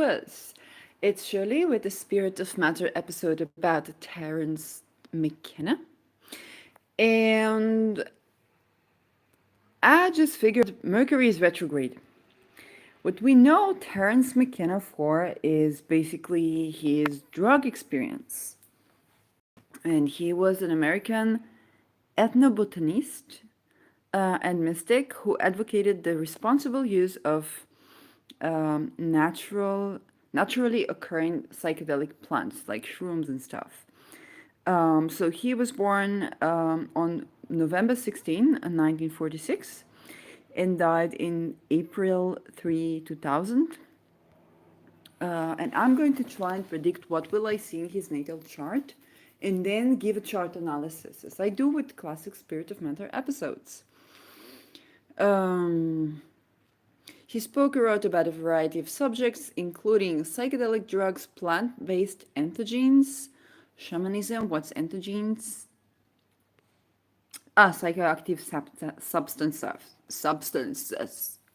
us. It's Shirley with the Spirit of Matter episode about Terence McKenna. And I just figured Mercury is retrograde. What we know Terence McKenna for is basically his drug experience. And he was an American ethnobotanist and mystic who advocated the responsible use of naturally occurring psychedelic plants like shrooms and stuff. So he was born on November 16, 1946, and died in April 3, 2000. And I'm going to try and predict what will I see in his natal chart, and then give a chart analysis, as I do with classic Spirit of Matter episodes. He spoke or wrote about a variety of subjects, including psychedelic drugs, plant-based entheogens, shamanism. What's entheogens? Psychoactive substances.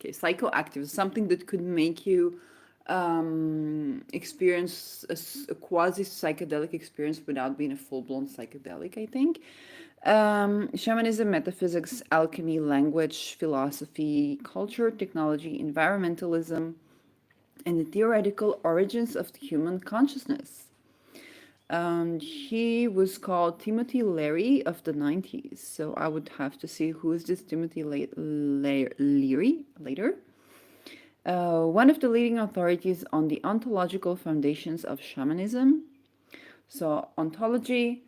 Okay, psychoactive, something that could make you experience a quasi psychedelic experience without being a full-blown psychedelic, I think. Shamanism, metaphysics, alchemy, language, philosophy, culture, technology, environmentalism, and the theoretical origins of the human consciousness. He was called Timothy Leary of the 90s, so I would have to see who is this Timothy Leary later. One of the leading authorities on the ontological foundations of shamanism. So, ontology,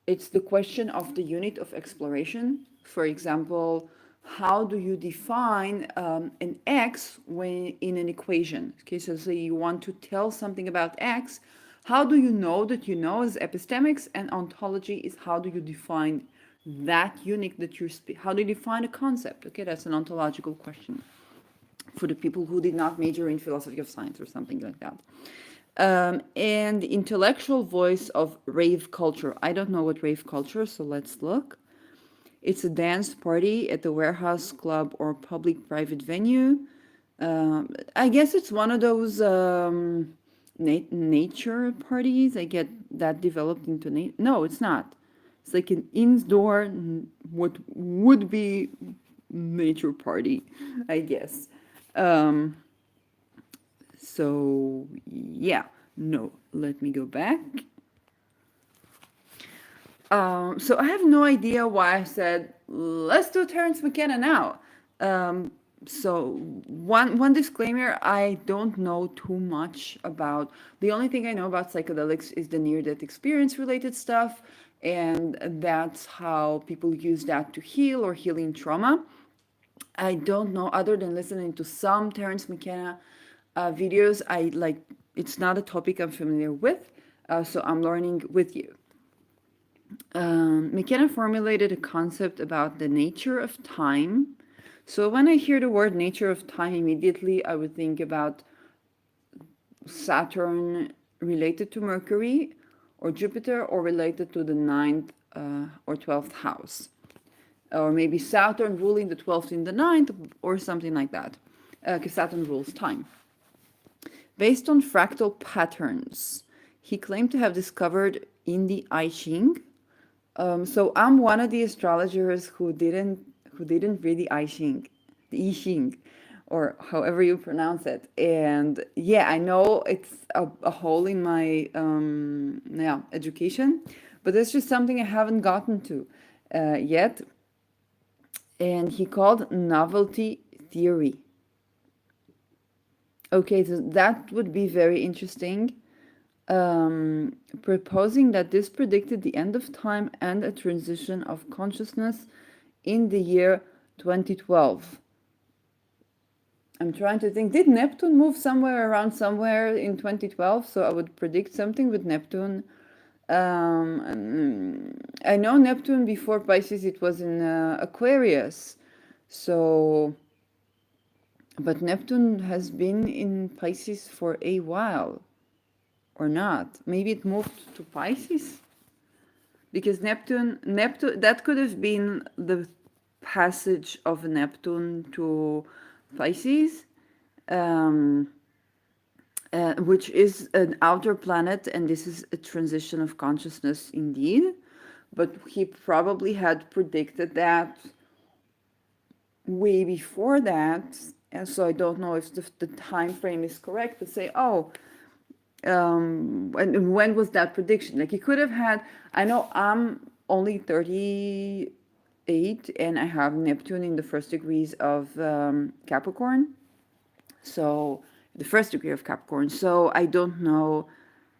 it's the question of the unit of exploration. For example, how do you define an x when in an equation? Okay, so say you want to tell something about x. How do you know that you know is epistemics, and ontology is how do you define that unit that you're how do you define a concept? Okay, that's an ontological question for the people who did not major in philosophy of science or something like that. And the intellectual voice of rave culture. I don't know what rave culture, so let's look. It's a dance party at the warehouse club or public private venue. I guess it's one of those nature parties. I get that developed into no, it's not. It's like an indoor, what would be nature party, I guess. So, yeah, no, let me go back. So I have no idea why I said, let's do Terence McKenna now. So one disclaimer, I don't know too much about, the only thing I know about psychedelics is the near-death experience related stuff, and that's how people use that to heal or healing trauma. I don't know, other than listening to some Terence McKenna videos. It's not a topic I'm familiar with, so I'm learning with you. McKenna formulated a concept about the nature of time. So when I hear the word nature of time, immediately I would think about Saturn related to Mercury, or Jupiter, or related to the 9th or 12th house. Or maybe Saturn ruling the 12th in the 9th, or something like that, because Saturn rules time. Based on fractal patterns, he claimed to have discovered in the I Ching. So I'm one of the astrologers who didn't read the I Ching, or however you pronounce it. And yeah, I know it's a hole in my education, but it's just something I haven't gotten to yet. And he called novelty theory. Okay, so that would be very interesting. Proposing that this predicted the end of time and a transition of consciousness in the year 2012. I'm trying to think, did Neptune move somewhere in 2012? So I would predict something with Neptune. I know Neptune before Pisces, it was in Aquarius. So, but Neptune has been in Pisces for a while. Or not. Maybe it moved to Pisces? Because Neptune, that could have been the passage of Neptune to Pisces. which is an outer planet, and this is a transition of consciousness indeed. But he probably had predicted that way before that, and so I don't know if the time frame is correct to say, oh, and when was that prediction? Like he could have had. I know I'm only 38, and I have Neptune in the first degrees of Capricorn. So the first degree of Capricorn. So I don't know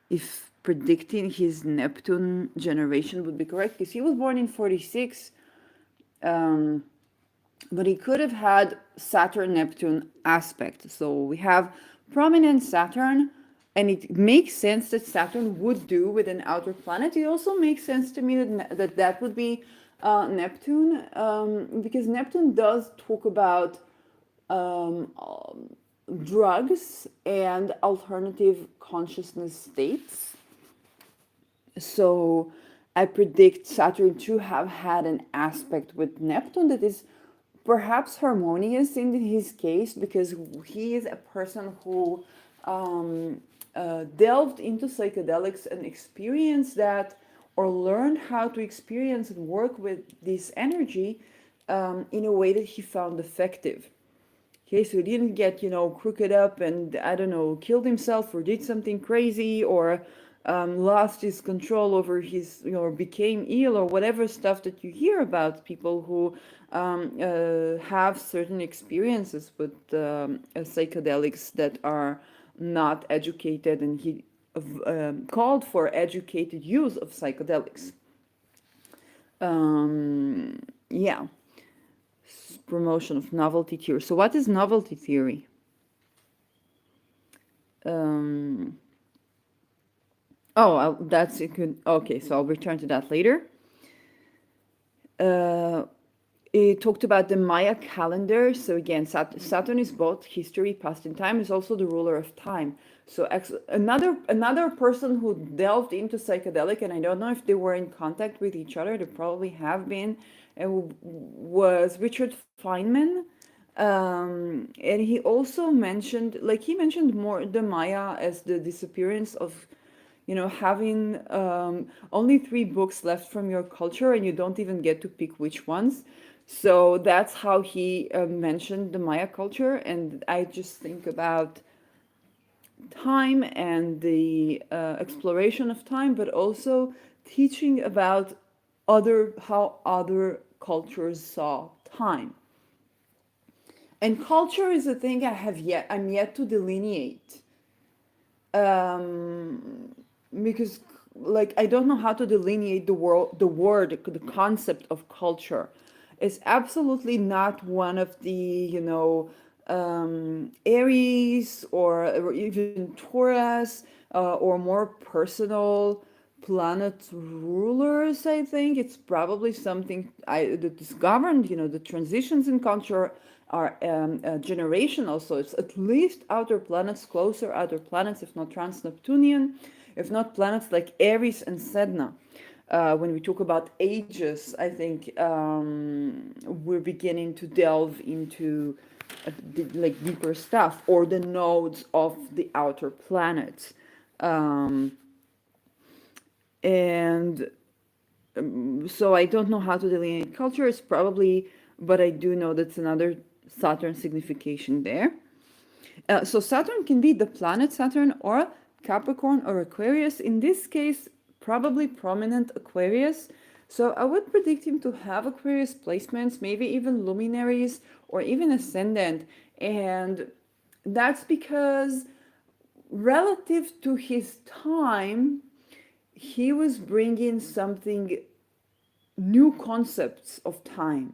if predicting his Neptune generation would be correct because he was born in 46. But he could have had Saturn Neptune aspect. So we have prominent Saturn, and it makes sense that Saturn would do with an outer planet. It also makes sense to me that would be Neptune, because Neptune does talk about um, drugs and alternative consciousness states. So I predict Saturn to have had an aspect with Neptune that is perhaps harmonious in his case because he is a person who delved into psychedelics and experienced that or learned how to experience and work with this energy in a way that he found effective. Okay, so he didn't get, crooked up and, I don't know, killed himself or did something crazy or lost his control over his, or became ill or whatever stuff that you hear about people who have certain experiences with psychedelics that are not educated, and he called for educated use of psychedelics. Yeah, promotion of novelty theory. So, what is novelty theory? Um, that's it. Okay, so I'll return to that later. Uh, it talked about the Maya calendar. So again, Saturn is both history, past, and time. Is also the ruler of time. So another person who delved into psychedelic, and I don't know if they were in contact with each other. They probably have been. Was Richard Feynman, and he also mentioned, like he mentioned more the Maya as the disappearance of, having only three books left from your culture, and you don't even get to pick which ones. So that's how he mentioned the Maya culture, and I just think about time and the exploration of time, but also teaching about how other cultures saw time. And culture is a thing I'm yet to delineate. Because like I don't know how to delineate the concept of culture. It's absolutely not one of the, Aries or even Taurus or more personal planet rulers. I think it's probably something that is governed. The transitions in culture are generational, so it's at least outer planets, closer outer planets, if not trans-Neptunian, if not planets like Aries and Sedna. When we talk about ages, I think we're beginning to delve into like deeper stuff, or the nodes of the outer planets. And so I don't know how to delineate culture. It's probably, but I do know that's another Saturn signification there. So Saturn can be the planet Saturn or Capricorn or Aquarius. In this case, probably prominent Aquarius. So I would predict him to have Aquarius placements, maybe even luminaries or even ascendant. And that's because relative to his time, he was bringing something, new concepts of time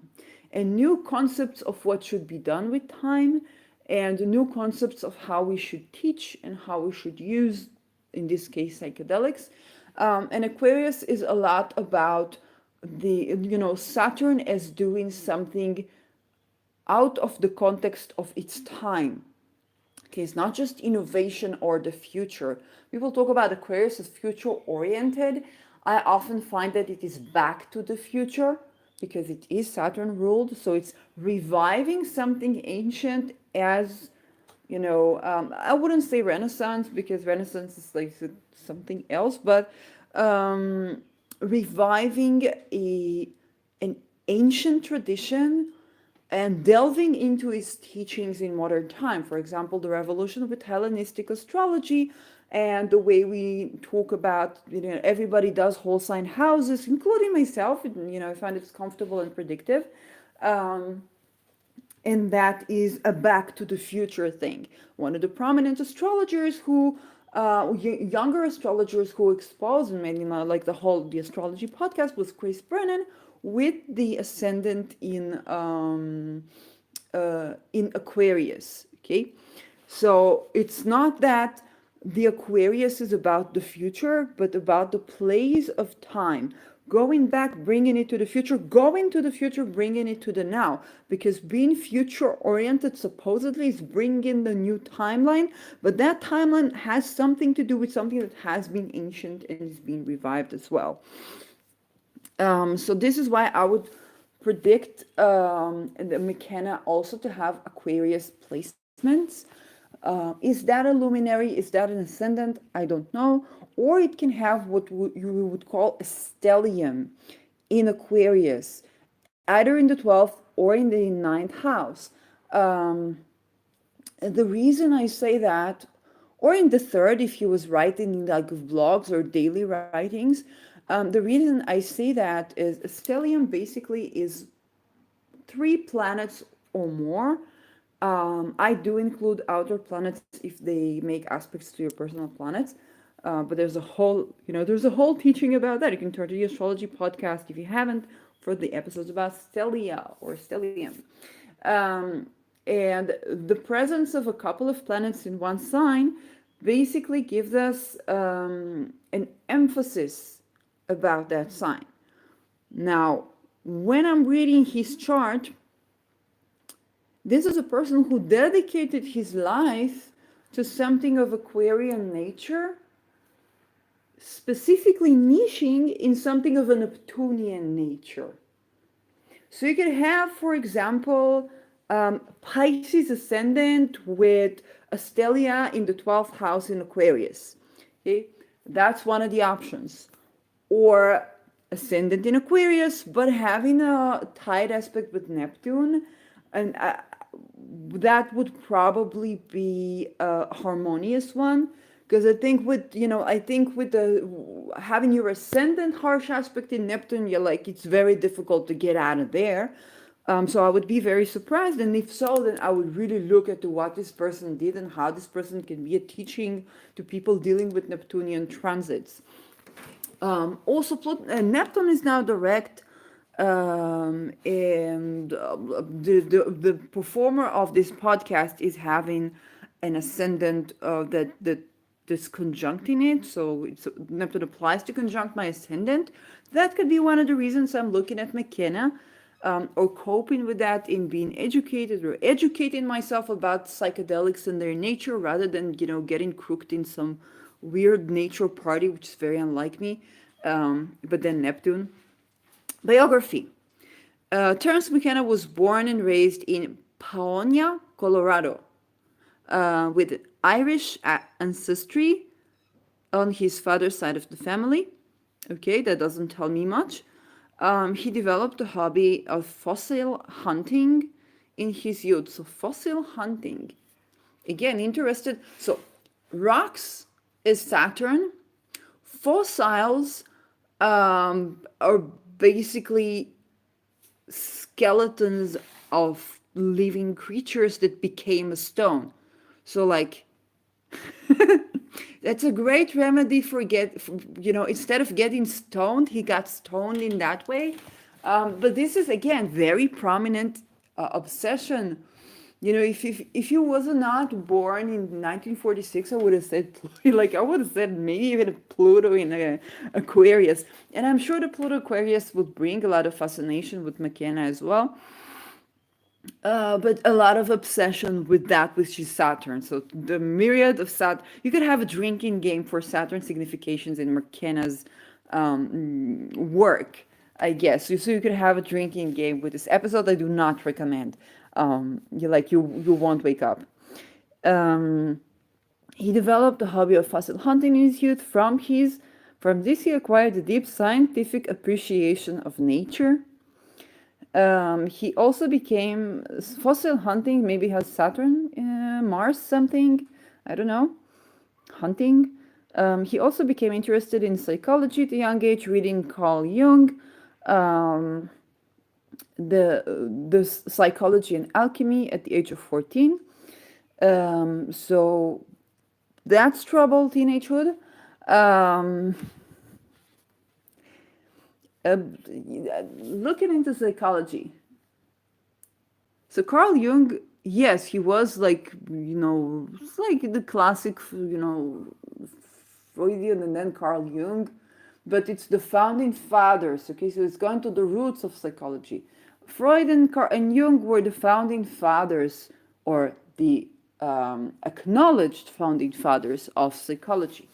and new concepts of what should be done with time and new concepts of how we should teach and how we should use, in this case, psychedelics. And Aquarius is a lot about the, Saturn as doing something out of the context of its time. Okay, it's not just innovation or the future. People talk about Aquarius as future oriented. I often find that it is back to the future because it is Saturn ruled. So it's reviving something ancient as, I wouldn't say Renaissance because Renaissance is like something else, but um, reviving an ancient tradition and delving into his teachings in modern time. For example, the revolution with Hellenistic astrology and the way we talk about, everybody does whole sign houses, including myself. I find it comfortable and predictive. Um, and that is a back to the future thing. One of the prominent astrologers who, younger astrologers who exposed and made like the astrology podcast was Chris Brennan with the ascendant in Aquarius. Okay, so it's not that the Aquarius is about the future, but about the plays of time. Going back, bringing it to the future, going to the future, bringing it to the now. Because being future oriented supposedly is bringing the new timeline, but that timeline has something to do with something that has been ancient and is being revived as well. So this is why I would predict the McKenna also to have Aquarius placements. Is that a luminary? Is that an ascendant? I don't know. Or it can have what you would call a stellium in Aquarius, either in the 12th or in the ninth house. Um, the reason I say that, or in the third, if he was writing like vlogs or daily writings, the reason I say that is a stellium basically is 3 planets or more. I do include outer planets if they make aspects to your personal planets. But there's a whole teaching about that. You can turn to the astrology podcast if you haven't for the episodes about stellia or stellium. And the presence of a couple of planets in one sign basically gives us an emphasis about that sign. Now, when I'm reading his chart, this is a person who dedicated his life to something of Aquarian nature, specifically niching in something of a Neptunian nature. So you could have, for example, Pisces ascendant with a stellia in the 12th house in Aquarius. Okay? That's one of the options. Or ascendant in Aquarius, but having a tight aspect with Neptune, and that would probably be a harmonious one. Because I think with the having your ascendant harsh aspect in Neptune, you're like, it's very difficult to get out of there. So I would be very surprised, and if so, then I would really look at what this person did and how this person can be a teaching to people dealing with Neptunian transits. Also, Neptune is now direct, and the performer of this podcast is having an ascendant that's conjuncting it. So Neptune applies to conjunct my ascendant. That could be one of the reasons I'm looking at McKenna, or coping with that in being educated or educating myself about psychedelics and their nature rather than getting crooked in some weird nature party, which is very unlike me. But then Neptune. Biography. Terence McKenna was born and raised in Paonia, Colorado, with Irish ancestry on his father's side of the family. Okay, that doesn't tell me much. He developed a hobby of fossil hunting in his youth. So fossil hunting. Again, interested. So rocks is Saturn. Fossils are basically skeletons of living creatures that became a stone. So like that's a great remedy for instead of getting stoned, he got stoned in that way. But this is again very prominent obsession. If you was not born in 1946, I would have said maybe even Pluto in Aquarius, and I'm sure the Pluto Aquarius would bring a lot of fascination with McKenna as well. But a lot of obsession with that, which is Saturn. So the myriad of Saturn, you could have a drinking game for Saturn significations in McKenna's work, I guess. So you could have a drinking game with this episode. I do not recommend. You won't wake up. Um, he developed a hobby of fossil hunting in his youth. From this he acquired a deep scientific appreciation of nature. He also became fossil hunting, maybe has Saturn, Mars, something, I don't know, hunting. He also became interested in psychology at a young age, reading Carl Jung, um, the psychology and alchemy at the age of 14. So that's troubled teenagehood. Um, uh, Looking into psychology. So Carl Jung, yes, he was like, it's like the classic, Freudian and then Carl Jung, but it's the founding fathers. Okay, so it's going to the roots of psychology. Freud and Jung were the founding fathers, or the acknowledged founding fathers of psychology.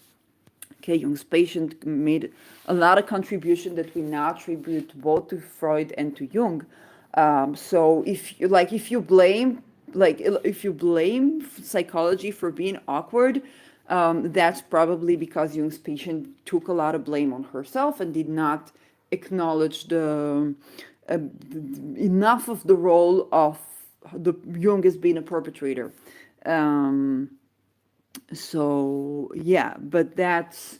Okay, Jung's patient made a lot of contribution that we now attribute both to Freud and to Jung. So if you blame psychology for being awkward, that's probably because Jung's patient took a lot of blame on herself and did not acknowledge uh, enough of the role of the Jung as being a perpetrator. Um, so yeah, but that's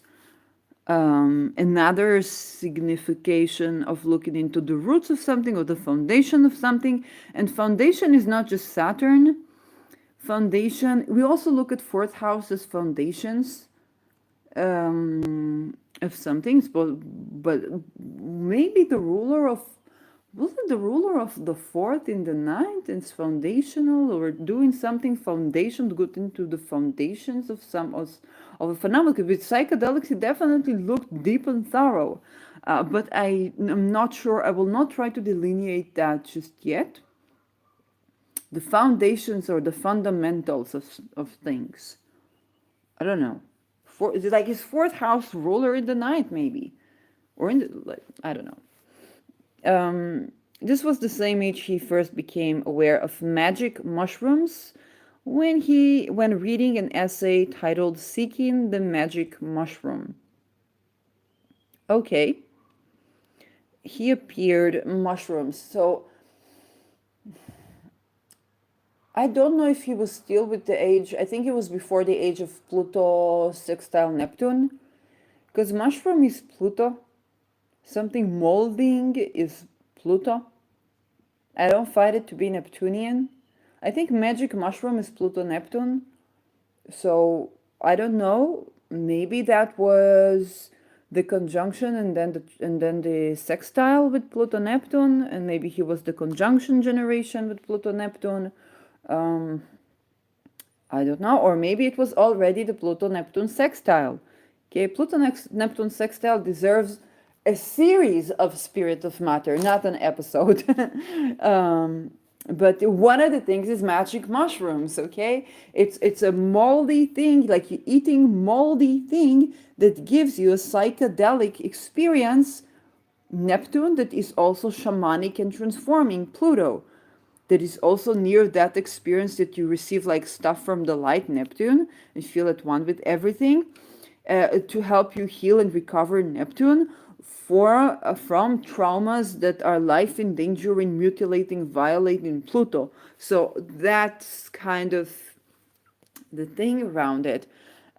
another signification of looking into the roots of something or the foundation of something. And foundation is not just Saturn. Foundation, we also look at fourth house as foundations of something, but maybe the ruler of, wasn't the ruler of the fourth in the ninth? It's foundational, or doing something foundation, good into the foundations of of a phenomenon. With psychedelics, it definitely looked deep and thorough, but I am not sure. I will not try to delineate that just yet. The foundations or the fundamentals of things. I don't know. Is it like his fourth house ruler in the ninth, maybe, or in the, like, I don't know. This was the same age he first became aware of magic mushrooms when reading an essay titled Seeking the Magic Mushroom. Okay. He appeared mushrooms. So I don't know if he was still with the age, I think he was before the age of Pluto sextile Neptune. Because mushroom is Pluto. Something molding is Pluto. I don't find it to be Neptunian. I think magic mushroom is Pluto Neptune. So I don't know. Maybe that was the conjunction and then the sextile with Pluto Neptune, and maybe he was the conjunction generation with Pluto Neptune. I don't know. Or maybe it was already the Pluto Neptune sextile. Okay, Pluto Neptune sextile deserves a series of Spirit of Matter, not an episode. But one of the things is magic mushrooms. Okay, it's a moldy thing, like you eating moldy thing that gives you a psychedelic experience. Neptune, that is also shamanic and transforming. Pluto, that is also near that experience that you receive like stuff from the light, Neptune, and feel at one with everything, to help you heal and recover. Neptune, from traumas that are life endangering, mutilating, violating. Pluto. So that's kind of the thing around it.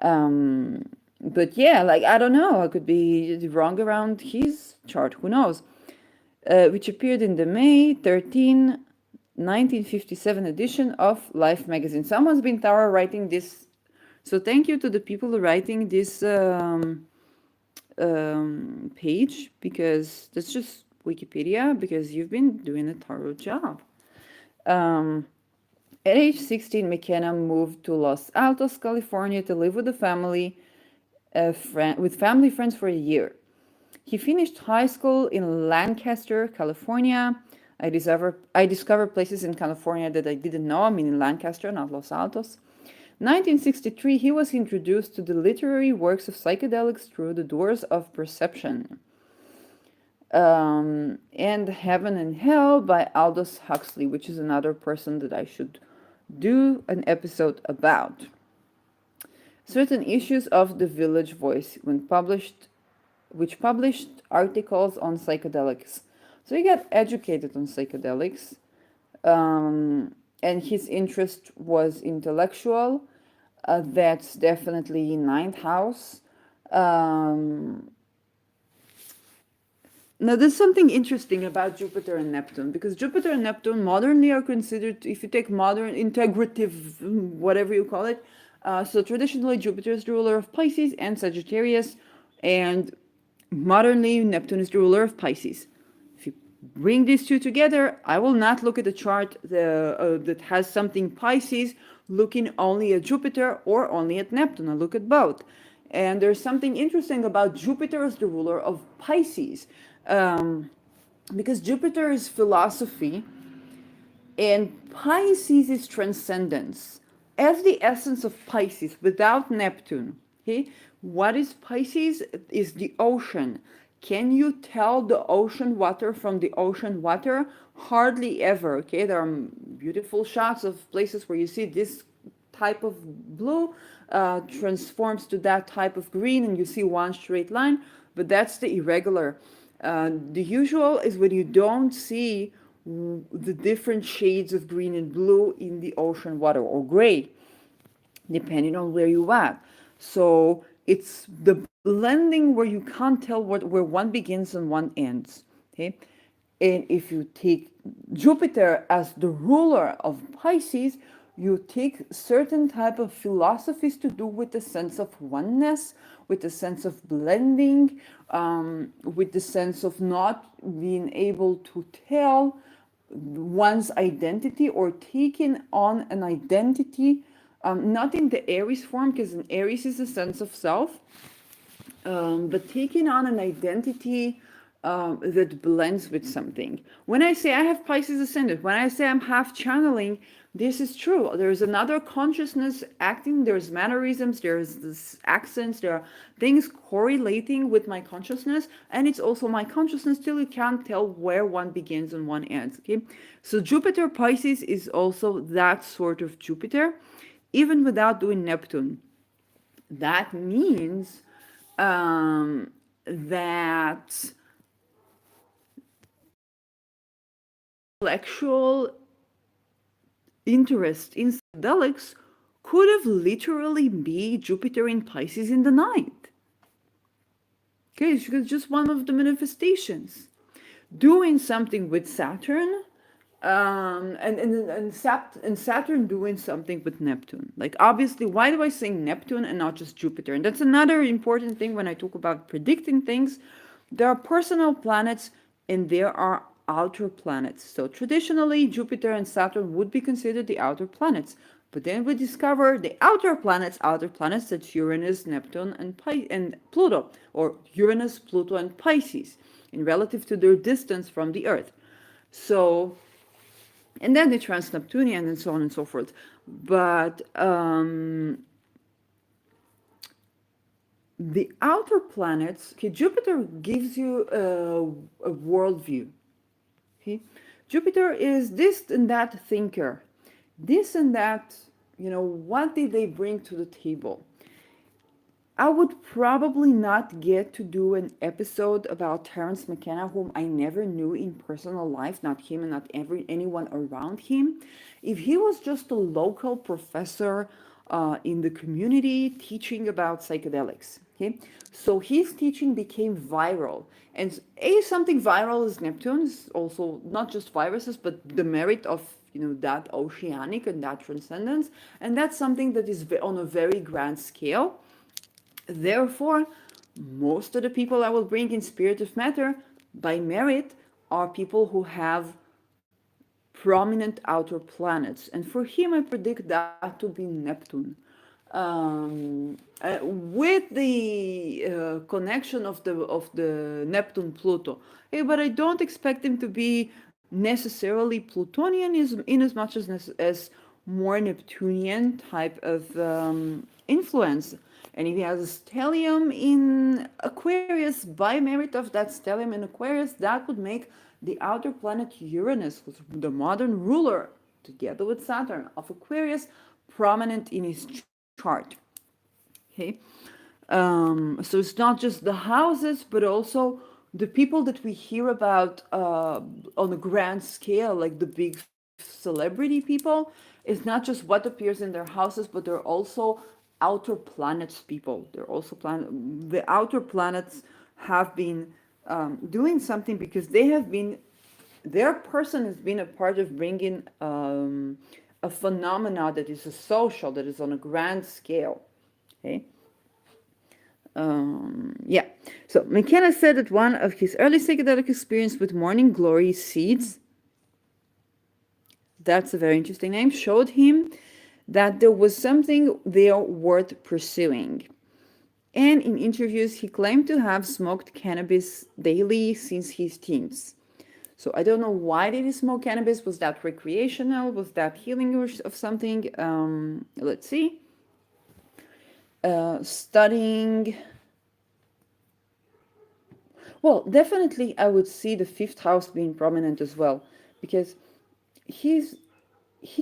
But yeah, like I don't know, I could be wrong around his chart, who knows? Which appeared in the May 13, 1957 edition of Life magazine. Someone's been thorough writing this, so thank you to the people writing this page, because that's just Wikipedia, because you've been doing a thorough job. At age 16, McKenna moved to Los Altos, California to live with a family, with family friends for a year. He finished high school in Lancaster, California. I discovered places in California that I didn't know. I mean, in Lancaster, not Los Altos. 1963, he was introduced to the literary works of psychedelics through The Doors of Perception, and Heaven and Hell by Aldous Huxley, which is another person that I should do an episode about certain issues of the Village Voice when published, which published articles on psychedelics. So he got educated on psychedelics, and his interest was intellectual. That's definitely ninth house. Um, Now, there's something interesting about Jupiter and Neptune because Jupiter and Neptune modernly are considered, if you take modern, integrative, whatever you call it. So, traditionally, Jupiter is the ruler of Pisces and Sagittarius, and modernly, Neptune is the ruler of Pisces. If you bring these two together, I will not look at a chart that has something Pisces looking only at Jupiter or only at Neptune. I look at both. And there's something interesting about Jupiter as the ruler of Pisces. Because Jupiter is philosophy and Pisces is transcendence. As the essence of Pisces without Neptune, okay, what is Pisces? Is the ocean. Can you tell the ocean water from the ocean water? Hardly ever. Okay, there are beautiful shots of places where you see this type of blue transforms to that type of green, and you see one straight line, but that's the irregular. The usual is when you don't see the different shades of green and blue in the ocean water, or gray, depending on where you at. So it's the blending where you can't tell where one begins and one ends. Okay, and if you take Jupiter as the ruler of Pisces, you take certain type of philosophies to do with the sense of oneness, with the sense of blending, with the sense of not being able to tell one's identity or taking on an identity, not in the Aries form, because in Aries is a sense of self, but taking on an identity that blends with something. When I say I have Pisces ascendant, when I say I'm half channeling, this is true. There's another consciousness acting, there's mannerisms, there's this accents, there are things correlating with my consciousness, and it's also my consciousness till you can't tell where one begins and one ends. Okay, so Jupiter Pisces is also that sort of Jupiter, even without doing Neptune. That means that intellectual interest in psychedelics could have literally be Jupiter in Pisces in the night. Okay, it's just one of the manifestations. Doing something with Saturn, and Saturn doing something with Neptune. Like, obviously, why do I say Neptune and not just Jupiter? And that's another important thing when I talk about predicting things. There are personal planets and there are outer planets. So traditionally, Jupiter and Saturn would be considered the outer planets. But then we discover the outer planets, that's Uranus, Neptune, and Pluto, or Uranus, Pluto, and Pisces, in relative to their distance from the Earth. So, and then the trans-Neptunian and so on and so forth. But the outer planets, okay, Jupiter gives you a worldview. Okay, Jupiter is this and that thinker, this and that. What did they bring to the table? I would probably not get to do an episode about Terence McKenna, whom I never knew in personal life, not him and not anyone around him. If he was just a local professor in the community teaching about psychedelics, okay, so his teaching became viral, and something viral is Neptune. Is also not just viruses, but the merit of that oceanic and that transcendence, and that's something that is on a very grand scale. Therefore, most of the people I will bring in Spirit of Matter by merit are people who have prominent outer planets. And for him, I predict that to be Neptune. With the connection of the Neptune Pluto. Hey, but I don't expect him to be necessarily Plutonian in as much as more Neptunian type of influence. And if he has a stellium in Aquarius, by merit of that stellium in Aquarius, that would make the outer planet Uranus, the modern ruler, together with Saturn of Aquarius, prominent in his chart. Okay, so it's not just the houses, but also the people that we hear about on a grand scale, like the big celebrity people. It's not just what appears in their houses, but they're also outer planets people. They're also the outer planets have been doing something because they have been their person has been a part of bringing a phenomena that is a social, that is on a grand scale. Okay. Yeah. So McKenna said that one of his early psychedelic experience with morning glory seeds, that's a very interesting name, showed him that there was something there worth pursuing. And in interviews, he claimed to have smoked cannabis daily since his teens. So I don't know why did he smoke cannabis. Was that recreational? Was that healing of something? Let's see. Studying. Well, definitely I would see the fifth house being prominent as well, because he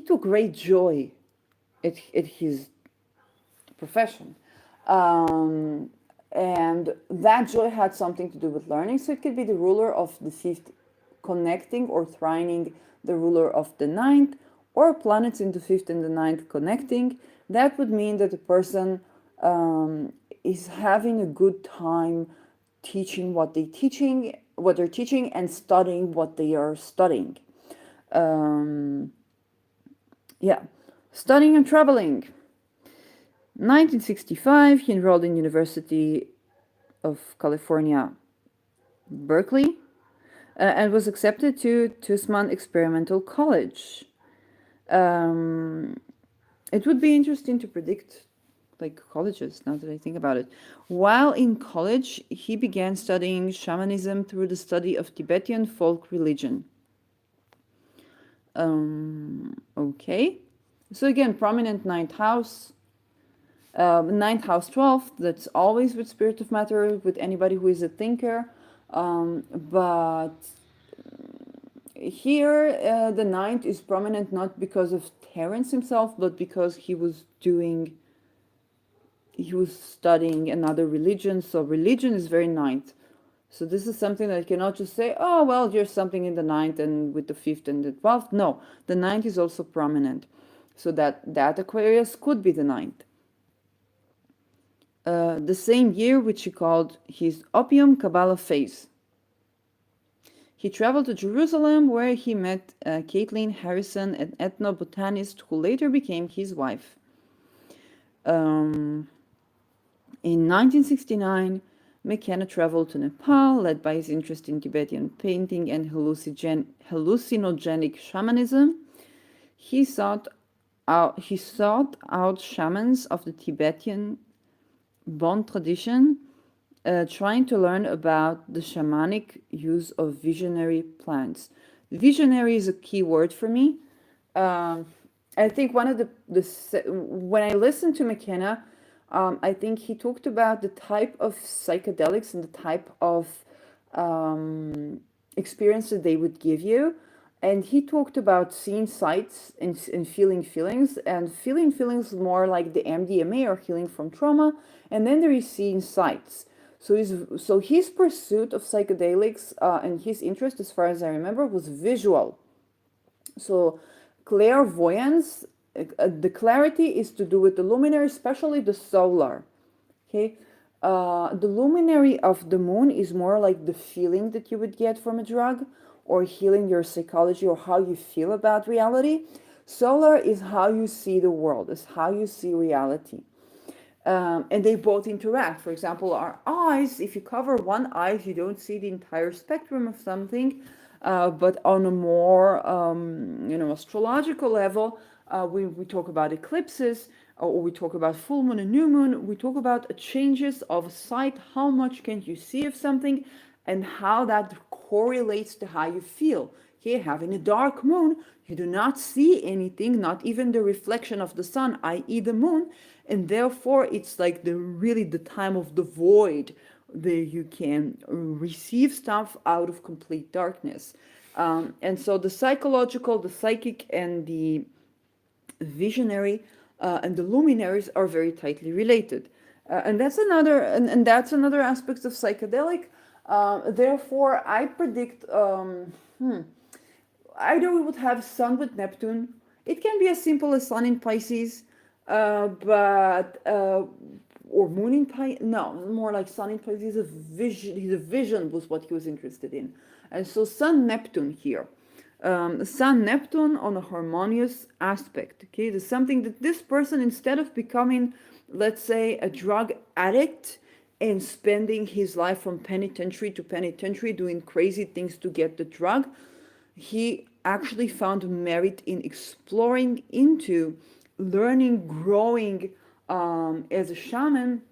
took great joy at his profession. And that joy had something to do with learning. So it could be the ruler of the fifth connecting or trining the ruler of the ninth, or planets in the fifth and the ninth connecting. That would mean that the person is having a good time teaching what they're teaching, and studying what they are studying. Yeah, studying and traveling. 1965, he enrolled in University of California, Berkeley, and was accepted to Tucson Experimental College. It would be interesting to predict like colleges, now that I think about it. While in college, he began studying shamanism through the study of Tibetan folk religion. Okay. So again, prominent ninth house. Ninth house 12, that's always with spirit of matter, with anybody who is a thinker. But here, the ninth is prominent not because of Terence himself, but because he was studying another religion. So religion is very ninth. So this is something that I cannot just say, oh, well, there's something in the ninth and with the fifth and the 12th. No, the ninth is also prominent. So that Aquarius could be the ninth. The same year, which he called his Opium Kabbalah phase. He traveled to Jerusalem, where he met Caitlin Harrison, an ethnobotanist who later became his wife. In 1969, McKenna traveled to Nepal, led by his interest in Tibetan painting and hallucinogenic shamanism. He sought out shamans of the Tibetan Bon tradition, trying to learn about the shamanic use of visionary plants. Visionary is a key word for me. I think one of when I listened to McKenna, I think he talked about the type of psychedelics and the type of experience that they would give you. And he talked about seeing sights and feeling feelings, and feeling feelings more like the MDMA or healing from trauma. And then there is seeing sights. So his pursuit of psychedelics and his interest, as far as I remember, was visual. So clairvoyance, the clarity is to do with the luminary, especially the solar. Okay, the luminary of the moon is more like the feeling that you would get from a drug, or healing your psychology, or how you feel about reality. Solar is how you see the world, is how you see reality. And they both interact. For example, our eyes, if you cover one eye, you don't see the entire spectrum of something. But on a more, astrological level, we talk about eclipses, or we talk about full moon and new moon. We talk about changes of sight, how much can you see of something, and how that correlates to how you feel. Okay, having a dark moon, you do not see anything, not even the reflection of the sun, i.e. the moon, and therefore it's like the time of the void, you can receive stuff out of complete darkness. And so the psychological, the psychic, and the visionary and the luminaries are very tightly related. And that's another aspect of psychedelic. Therefore, I predict either we would have Sun with Neptune. It can be as simple as Sun in Pisces, but or Moon in Pisces. No, more like Sun in Pisces. He's a vision. His vision was what he was interested in, and so Sun Neptune here. Sun Neptune on a harmonious aspect. Okay, there's something that this person, instead of becoming, let's say, a drug addict and spending his life from penitentiary to penitentiary doing crazy things to get the drug, he actually found merit in exploring into learning, growing as a shaman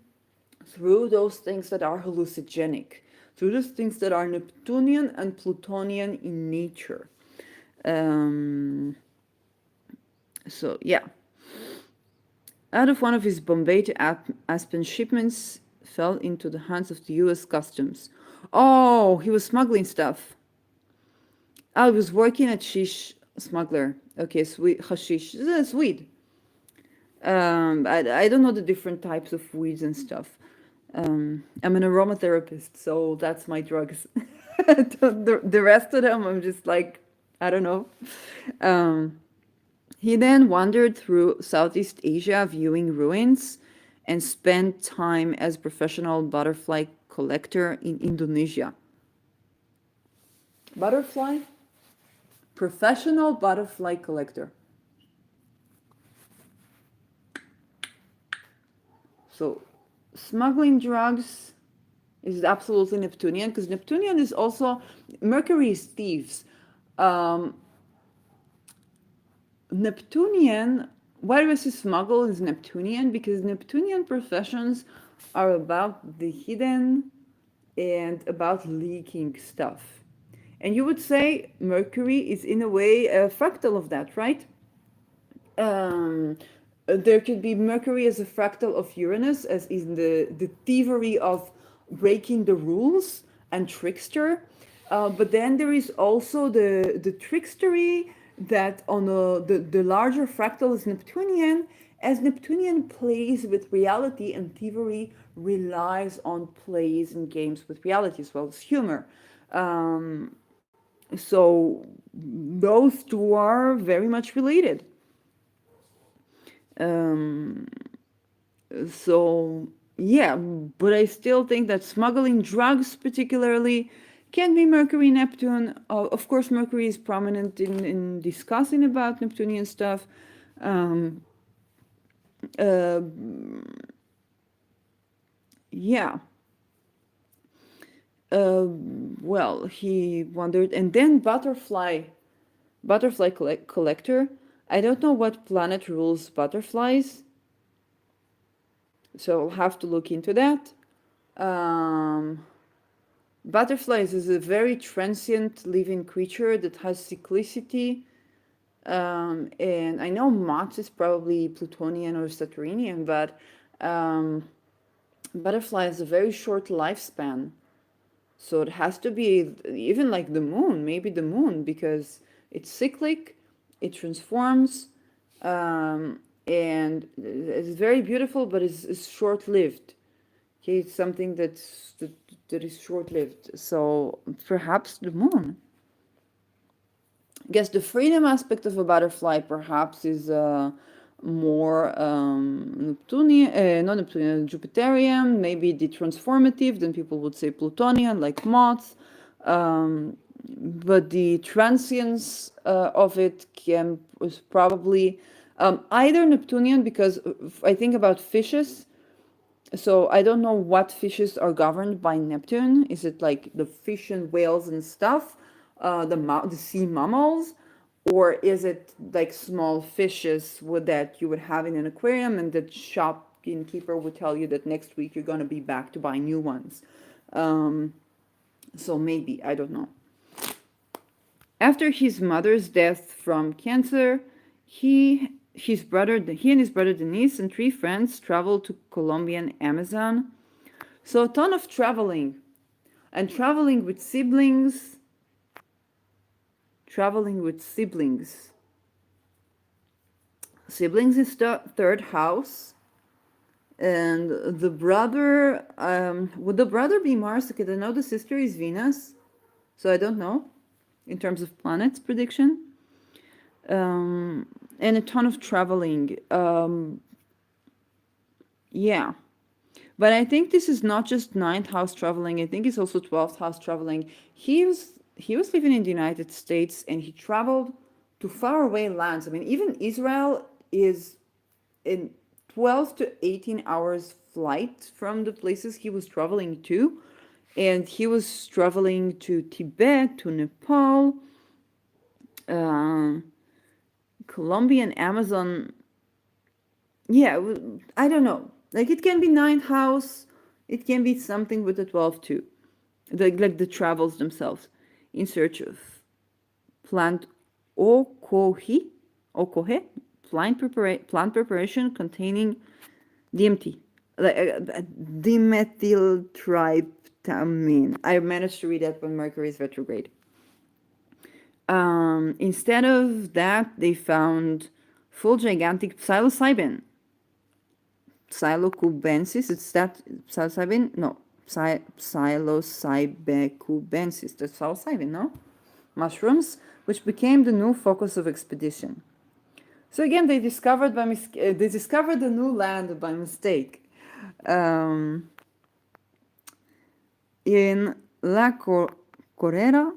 through those things that are hallucinogenic, through those things that are Neptunian and Plutonian in nature. Um, so, yeah. Out of one of his Bombay to Aspen shipments fell into the hands of the U.S. Customs. Oh, he was smuggling stuff. I was working at Shish smuggler. Okay, sweet hashish. That's weed. I don't know the different types of weeds and stuff. I'm an aromatherapist, so that's my drugs. The rest of them, I'm just like, I don't know. He then wandered through Southeast Asia viewing ruins and spent time as professional butterfly collector in Indonesia. Butterfly? Professional butterfly collector. So, smuggling drugs is absolutely Neptunian, because Neptunian is also, Mercury is thieves. Neptunian, why was he smuggle is Neptunian? Because Neptunian professions are about the hidden and about leaking stuff. And you would say Mercury is in a way a fractal of that, right? There could be Mercury as a fractal of Uranus, as in the thievery of breaking the rules and trickster. But then there is also the trickstery that on the larger fractal is Neptunian, as Neptunian plays with reality and thievery relies on plays and games with reality as well as humor. So those two are very much related. So yeah, but I still think that smuggling drugs particularly can be Mercury Neptune. Of course, Mercury is prominent in discussing about Neptunian stuff. Um, uh, yeah. Well, he wondered, and then butterfly collector. I don't know what planet rules butterflies, so I'll have to look into that. Butterflies is a very transient living creature that has cyclicity. And I know moths is probably Plutonian or Saturnian, but butterfly has a very short lifespan. So it has to be even like the moon, maybe the moon, because it's cyclic, it transforms, and it's very beautiful, but it's short-lived. Okay, it's something that is short-lived. So perhaps the moon. I guess the freedom aspect of a butterfly perhaps is more Neptunian, not Neptunian, Jupiterian, maybe the transformative, then people would say Plutonian, like moths. But the transience of it was probably either Neptunian, because I think about fishes. So I don't know what fishes are governed by Neptune. Is it like the fish and whales and stuff, the sea mammals, or is it like small fishes that you would have in an aquarium, and the shopkeeper would tell you that next week you're going to be back to buy new ones? So maybe, I don't know. After his mother's death from cancer, he and his brother Denise and 3 friends traveled to Colombian Amazon. So a ton of traveling, and traveling with siblings. traveling with siblings. Siblings is the third house. And the brother, would the brother be Mars? Because I know the sister is Venus, so I don't know in terms of planets prediction. And a ton of traveling. Yeah. But I think this is not just ninth house traveling. I think it's also 12th house traveling. He was living in the United States and he traveled to faraway lands. I mean, even Israel is in 12 to 18 hours flight from the places he was traveling to. And he was traveling to Tibet, to Nepal, Colombia, and Amazon. Yeah, I don't know. Like it can be ninth house, it can be something with the 12 too. Like the travels themselves in search of plant okohe, plant preparation containing DMT, like dimethyltryptamine. I managed to read that when Mercury is retrograde. Instead of that, they found full gigantic psilocybin. Psilocubensis, it's that psilocybin? No, psilocybecubensis, that's psilocybin, no? Mushrooms, which became the new focus of expedition. So again, they discovered the new land by mistake. In La Correra,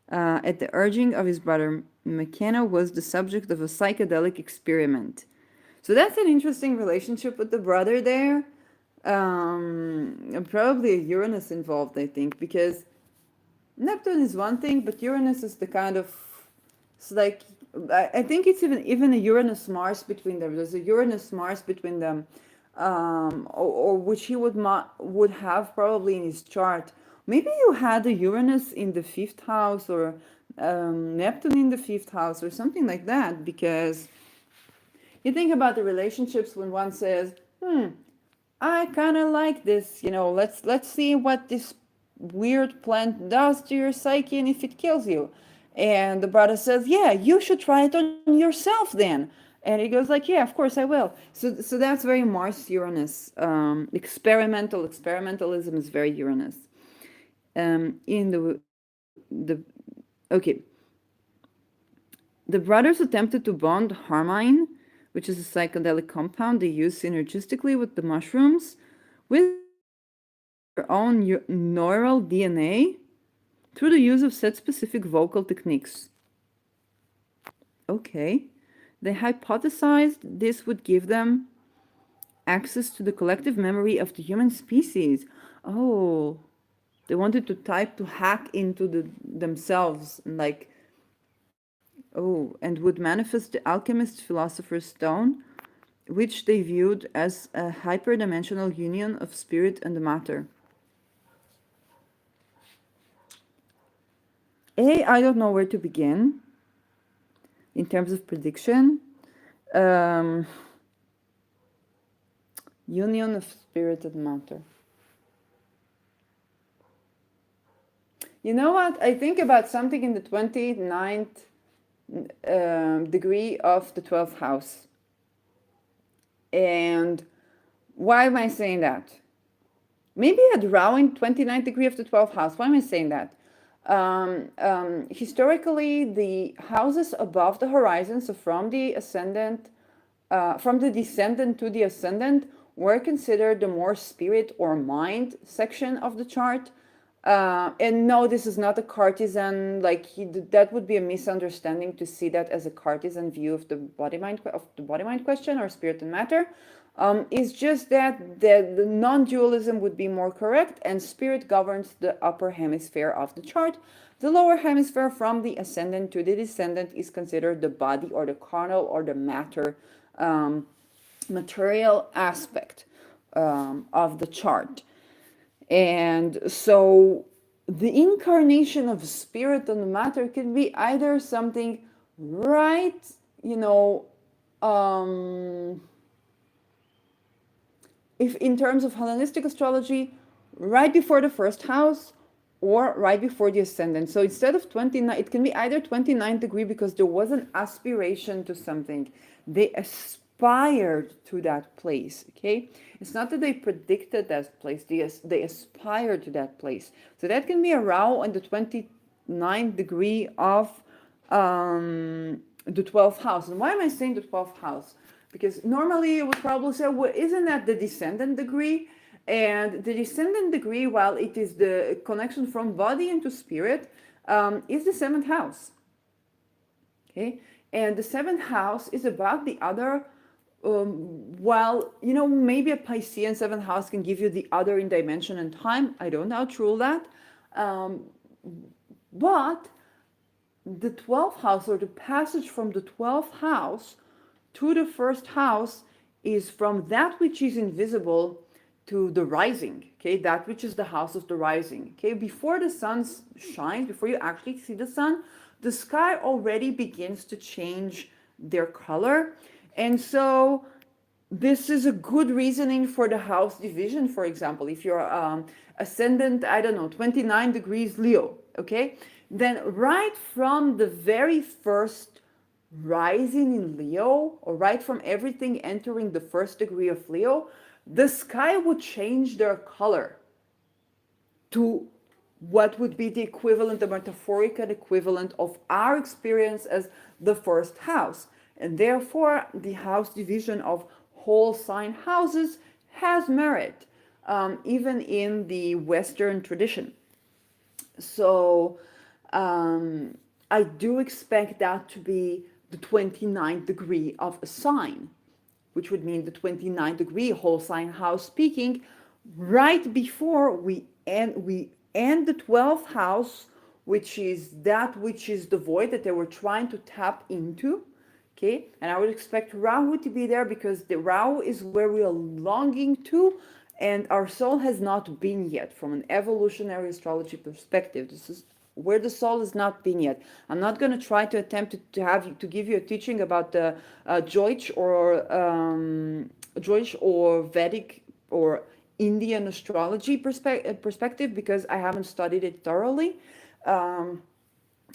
at the urging of his brother, McKenna was the subject of a psychedelic experiment. So that's an interesting relationship with the brother there. Probably a Uranus involved, I think, because Neptune is one thing, but Uranus is the kind of, it's like, I think it's even a Uranus Mars between them. There's a Uranus Mars between them, or which he would have probably in his chart. Maybe you had a Uranus in the fifth house or Neptune in the fifth house or something like that, because you think about the relationships when one says, I kind of like this, let's see what this weird plant does to your psyche and if it kills you. And the brother says, yeah, you should try it on yourself then. And he goes like, yeah, of course I will. So that's very Mars Uranus. Experimentalism is very Uranus. In the okay, the brothers attempted to bond harmine, which is a psychedelic compound they use synergistically with the mushrooms, with their own neural DNA through the use of set specific vocal techniques. Okay. They hypothesized this would give them access to the collective memory of the human species. Oh, they wanted to hack into themselves, like, oh, and would manifest the alchemist philosopher's stone, which they viewed as a hyperdimensional union of spirit and matter. I don't know where to begin in terms of prediction. Union of spirit and matter. You know what? I think about something in the 29th degree of the 12th house. And why am I saying that? Maybe at around 29th degree of the 12th house. Why am I saying that? Historically, the houses above the horizon, so from the descendant to the ascendant, were considered the more spirit or mind section of the chart. And no, this is not a Cartesian, that would be a misunderstanding to see that as a Cartesian view of the body-mind question or spirit and matter. It's just that the non-dualism would be more correct, and spirit governs the upper hemisphere of the chart. The lower hemisphere from the ascendant to the descendant is considered the body or the carnal or the matter, material aspect of the chart. And so the incarnation of spirit and matter can be either something right, if in terms of Hellenistic astrology, right before the first house, or right before the ascendant. So instead of 29, it can be either 29 degree because there was an aspiration to something. They aspired to that place, okay? It's not that they predicted that place, they aspired to that place. So that can be a Rahu on the 29th degree of the 12th house. And why am I saying the 12th house? Because normally you would probably say, well, isn't that the descendant degree? And the descendant degree, while it is the connection from body into spirit, is the seventh house. Okay, and the seventh house is about the other. While maybe a Piscean seventh house can give you the other in dimension and time. I don't know how true that, but the 12th house, or the passage from the 12th house to the first house, is from that which is invisible to the rising, okay? That which is the house of the rising, okay? Before the sun shines, before you actually see the sun, the sky already begins to change their color. And so this is a good reasoning for the house division. For example, if you're ascendant, I don't know, 29 degrees Leo, okay? Then right from the very first rising in Leo, or right from everything entering the first degree of Leo, the sky would change their color to what would be the equivalent, the metaphorical equivalent of our experience as the first house. And therefore, the house division of whole sign houses has merit, even in the Western tradition. So I do expect that to be the 29th degree of a sign, which would mean the 29th degree whole sign house speaking, right before we end the 12th house, which is that which is the void that they were trying to tap into. Okay, and I would expect Rahu to be there because the Rahu is where we are longing to, and our soul has not been yet. From an evolutionary astrology perspective, this is where the soul has not been yet. I'm not going to try to attempt to give you a teaching about the Joich or Vedic or Indian astrology perspective, because I haven't studied it thoroughly.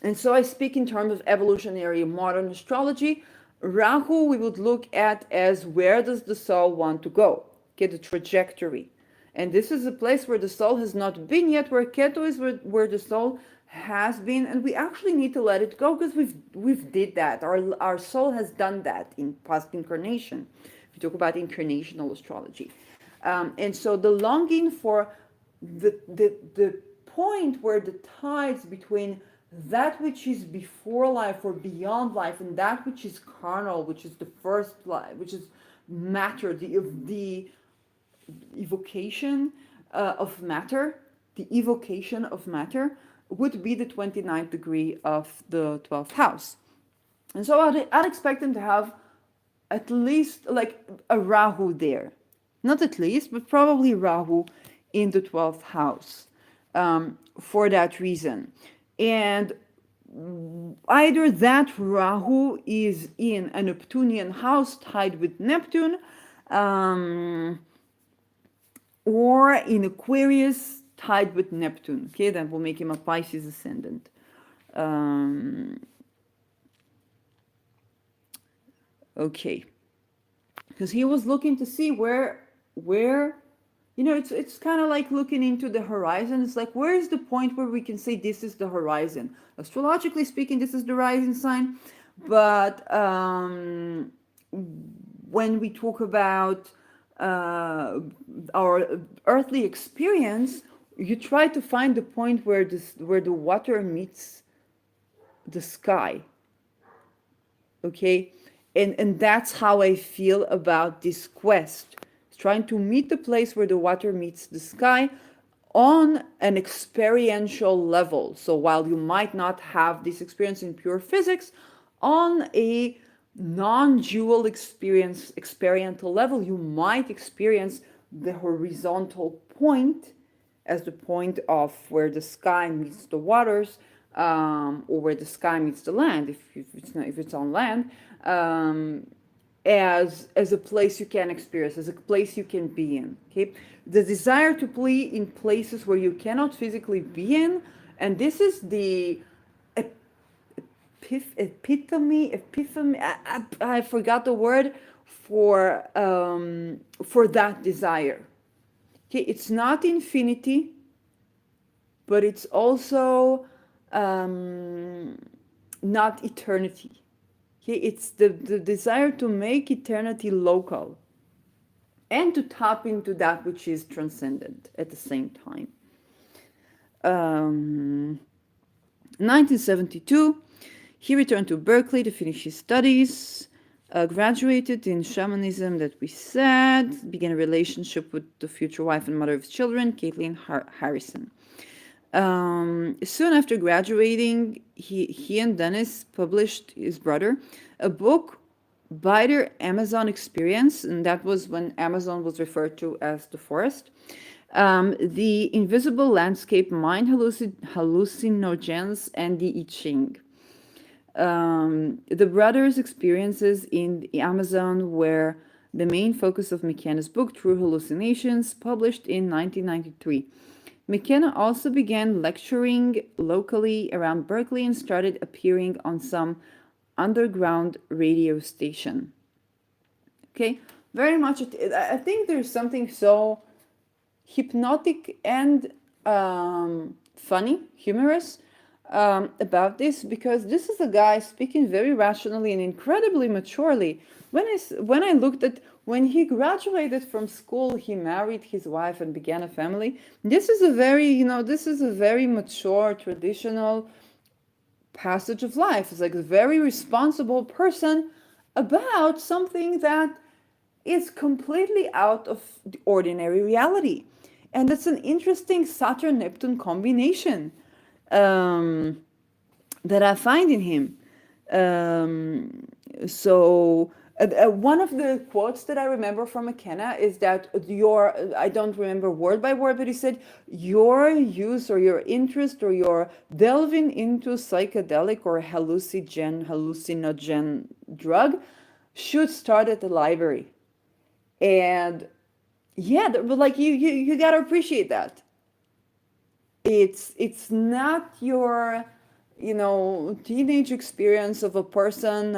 And so I speak in terms of evolutionary modern astrology. Rahu we would look at as where does the soul want to go? Okay, the trajectory. And this is a place where the soul has not been yet, where Ketu is where the soul has been, and we actually need to let it go because we've did that. Our soul has done that in past incarnation. We talk about incarnational astrology. And so the longing for the point where the tides between that which is before life or beyond life and that which is carnal, which is the first life, which is matter, the evocation of matter, the evocation of matter would be the 29th degree of the 12th house. And so I'd expect them to have at least like a Rahu there. Not at least, but probably Rahu in the 12th house for that reason. And either that Rahu is in a Neptunian house tied with Neptune, or in Aquarius tied with Neptune. Okay, that will make him a Pisces ascendant. Okay, because he was looking to see where it's kind of like looking into the horizon. It's like, where is the point where we can say this is the horizon? Astrologically speaking, this is the rising sign, but when we talk about our earthly experience, you try to find the point where the water meets the sky. Okay, and that's how I feel about this quest. It's trying to meet the place where the water meets the sky on an experiential level. So while you might not have this experience in pure physics, on a non-dual experiential level, you might experience the horizontal point as the point of where the sky meets the waters, or where the sky meets the land, if it's on land, as a place you can experience, as a place you can be in. Okay, the desire to play in places where you cannot physically be in, and this is the epiphany. I forgot the word for that desire. Okay, it's not infinity, but it's also um, not eternity. Okay, it's the desire to make eternity local and to tap into that which is transcendent at the same time. Um, 1972, he returned to Berkeley to finish his studies, graduated in shamanism, that we said, began a relationship with the future wife and mother of his children, Caitlin Harrison. Soon after graduating, he and Dennis published, his brother, a book by their Amazon experience, and that was when Amazon was referred to as the forest. The Invisible Landscape, Mind Hallucinogens, and the I Ching. The brothers' experiences in the Amazon were the main focus of McKenna's book, True Hallucinations, published in 1993. McKenna also began lecturing locally around Berkeley and started appearing on some underground radio station. Okay, very much. I think there's something so hypnotic and funny, humorous about this, because this is a guy speaking very rationally and incredibly maturely. When I looked at when he graduated from school, he married his wife and began a family. This is a very mature, traditional passage of life. It's like a very responsible person about something that is completely out of the ordinary reality. And that's an interesting Saturn-Neptune combination that I find in him. So one of the quotes that I remember from McKenna is that I don't remember word by word, but he said, your use or your interest or your delving into psychedelic or hallucinogen drug should start at the library. And yeah, but like you gotta appreciate that. It's not your teenage experience of a person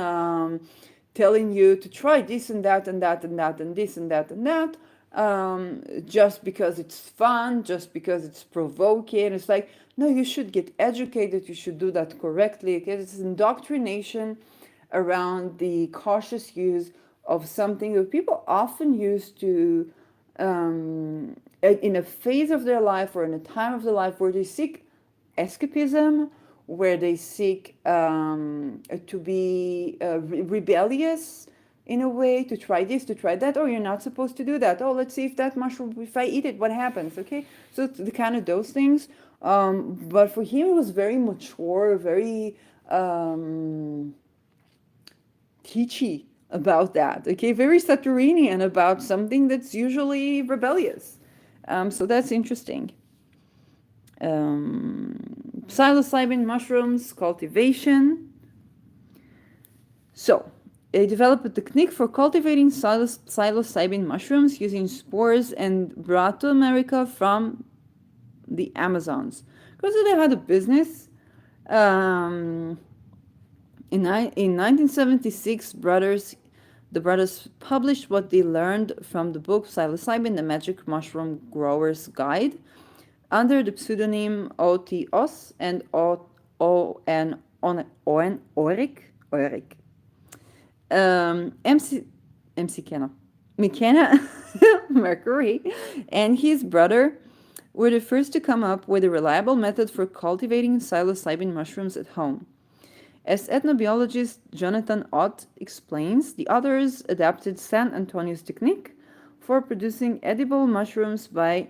telling you to try this and that and that and that and this and that and that, just because it's fun, just because it's provoking. It's like, no, you should get educated, you should do that correctly. Okay? It's indoctrination around the cautious use of something that people often use to in a phase of their life or in a time of their life where they seek escapism, where they seek to be rebellious in a way, to try this, to try that. Oh, you're not supposed to do that. Oh, let's see if that mushroom, if I eat it, what happens? Okay, so it's the kind of those things. But for him, it was very mature, very teachy about that. Okay, very Saturnian about something that's usually rebellious. So that's interesting. Psilocybin mushrooms cultivation. So they developed a technique for cultivating psilocybin mushrooms using spores and brought to America from the Amazons. Because they had a business. In 1976, the brothers published what they learned from the book Psilocybin, the Magic Mushroom Grower's Guide, under the pseudonym O.T. Oss and O.N. Ulrich. McKenna Mercury and his brother were the first to come up with a reliable method for cultivating psilocybin mushrooms at home. As ethnobiologist Jonathan Ott explains, the others adapted San Antonio's technique for producing edible mushrooms by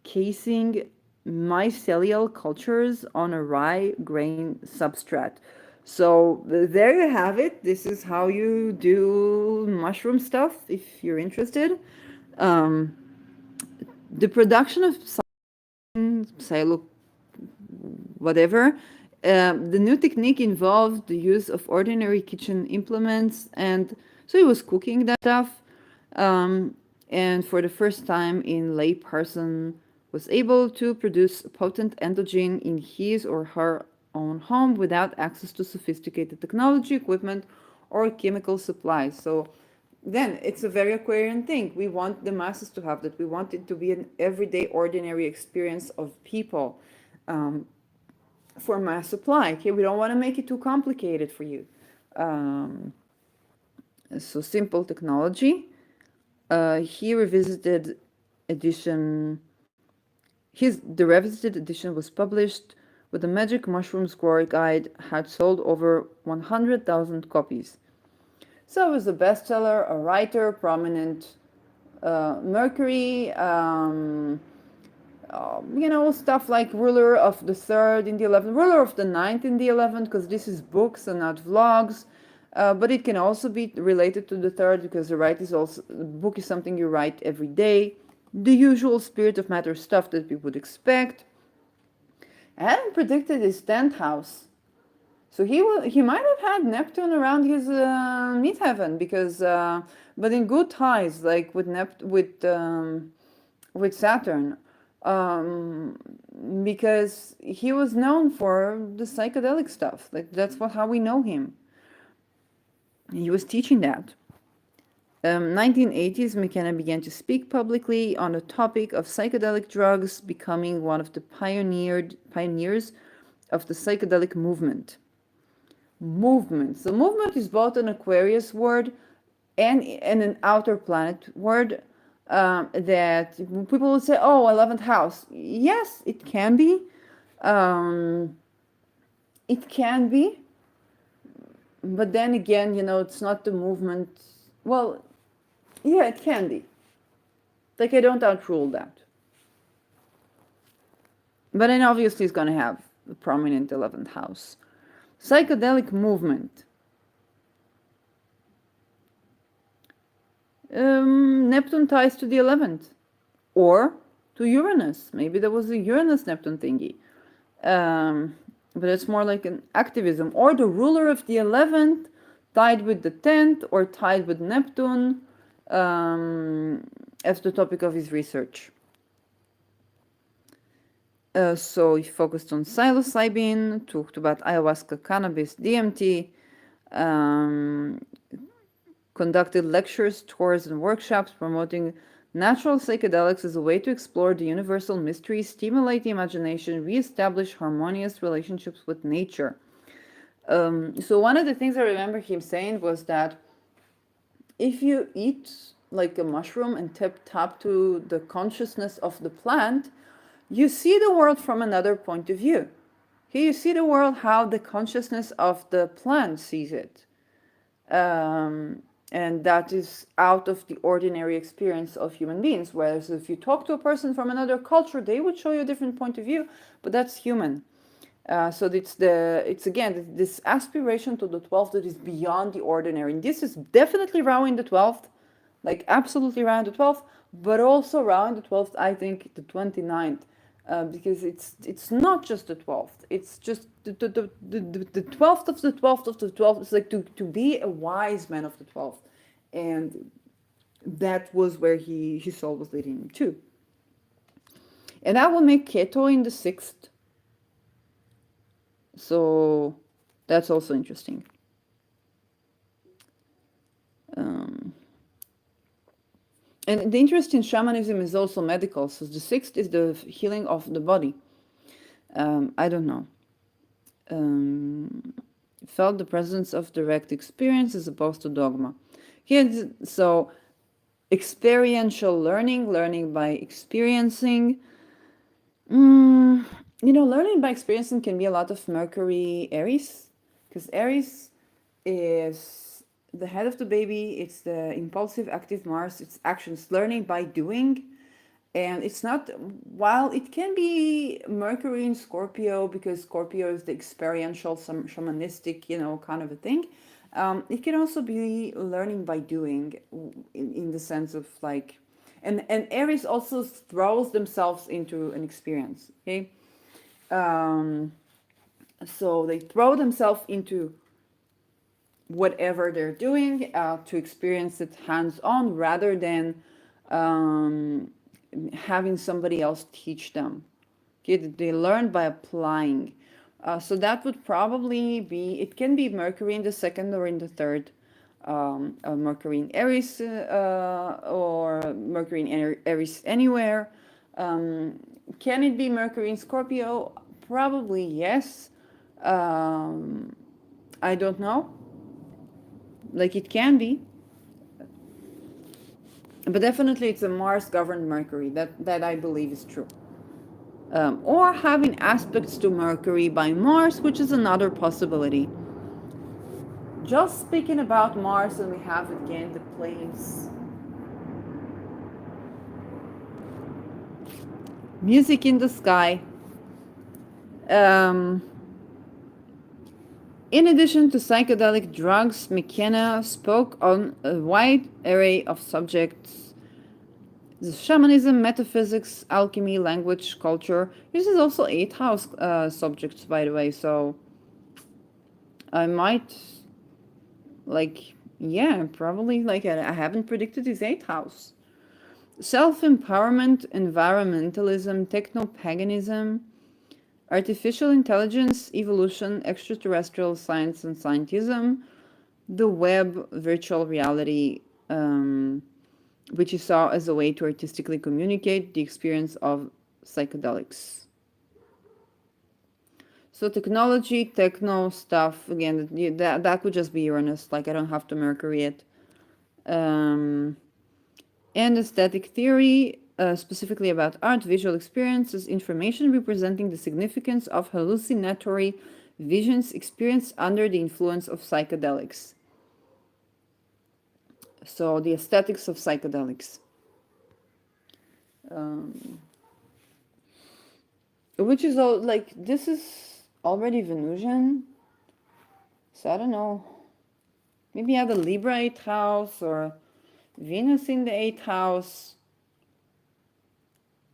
casing mycelial cultures on a rye grain substrate. So there you have it. This is how you do mushroom stuff if you're interested. The production of psilo whatever. The new technique involved the use of ordinary kitchen implements and So he was cooking that stuff. And for the first time in lay person was able to produce a potent endogen in his or her own home without access to sophisticated technology, equipment, or chemical supplies. So then it's a very Aquarian thing. We want the masses to have that. We want it to be an everyday, ordinary experience of people for mass supply. Okay, we don't want to make it too complicated for you. So simple technology. He revisited edition. The revisited edition was published with the Magic Mushrooms Grower Guide had sold over 100,000 copies. So it was a bestseller, a writer, prominent Mercury, stuff like ruler of the third in the 11th, ruler of the ninth in the 11th, because this is books and not vlogs. But it can also be related to the third because the book is something you write every day. The usual spirit of matter stuff that we would expect. And predicted his 10th house. So he might have had Neptune around his midheaven because, but in good ties, like with Saturn, because he was known for the psychedelic stuff. Like how we know him. He was teaching that. 1980s, McKenna began to speak publicly on the topic of psychedelic drugs, becoming one of the pioneers of the psychedelic movement. So movement is both an Aquarius word and an outer planet word that people will say, oh, 11th house. Yes, it can be. It can be. But then again, it's not the movement. Well, yeah, it can be. Like, I don't outrule that. But then obviously it's going to have a prominent 11th house. Psychedelic movement. Neptune ties to the 11th. Or to Uranus. Maybe there was a Uranus-Neptune thingy. But it's more like an activism. Or the ruler of the 11th tied with the 10th or tied with Neptune as the topic of his research. So he focused on psilocybin, talked about ayahuasca, cannabis, DMT, conducted lectures, tours, and workshops promoting natural psychedelics as a way to explore the universal mysteries, stimulate the imagination, reestablish harmonious relationships with nature. So one of the things I remember him saying was that if you eat like a mushroom and tap to the consciousness of the plant, you see the world from another point of view. Here you see the world how the consciousness of the plant sees it. And that is out of the ordinary experience of human beings. Whereas if you talk to a person from another culture, they would show you a different point of view, but that's human. So it's again this aspiration to the 12th that is beyond the ordinary. And this is definitely around the 12th, like absolutely around the 12th, but also around the 12th, I think the 29th. Because it's not just the 12th. It's just the 12th of the 12th of the 12th. It's like to be a wise man of the 12th. And that was where his soul was leading him to. And that will make Keto in the 6th. So that's also interesting. And the interest in shamanism is also medical. So the 6th is the healing of the body. I don't know. Felt the presence of direct experience as opposed to dogma. So experiential learning by experiencing. Learning by experiencing can be a lot of Mercury Aries, because Aries is the head of the baby. It's the impulsive, active Mars. It's actions, learning by doing. And it's not, while it can be Mercury in Scorpio, because Scorpio is the experiential, some shamanistic, kind of a thing. It can also be learning by doing in the sense of like, and Aries also throws themselves into an experience, okay? So they throw themselves into whatever they're doing, to experience it hands-on rather than um, having somebody else teach them. Okay, they learn by applying. So that would probably be, it can be Mercury in the second or in the third, Mercury in Aries, or Mercury in Aries anywhere. Can it be Mercury in Scorpio? Probably yes. I don't know. Like it can be, but definitely it's a Mars governed Mercury. That I believe is true. Or having aspects to Mercury by Mars, which is another possibility. Just speaking about Mars, and we have again the planes. Music in the sky. In addition to psychedelic drugs, McKenna spoke on a wide array of subjects: the shamanism, metaphysics, alchemy, language, culture. This is also 8th house subjects, by the way, so I might, like, yeah, probably, like, I haven't predicted his 8th house. Self-empowerment, environmentalism, techno-paganism, artificial intelligence, evolution, extraterrestrial science and scientism, the web, virtual reality, which he saw as a way to artistically communicate the experience of psychedelics. So technology, techno stuff, again, that could just be Uranus, like I don't have to Mercury it. And aesthetic theory, specifically about art, visual experiences, information representing the significance of hallucinatory visions experienced under the influence of psychedelics. So the aesthetics of psychedelics. Which is all, like, this is already Venusian. So I don't know. Maybe I have a Libra 8th house or Venus in the 8th house,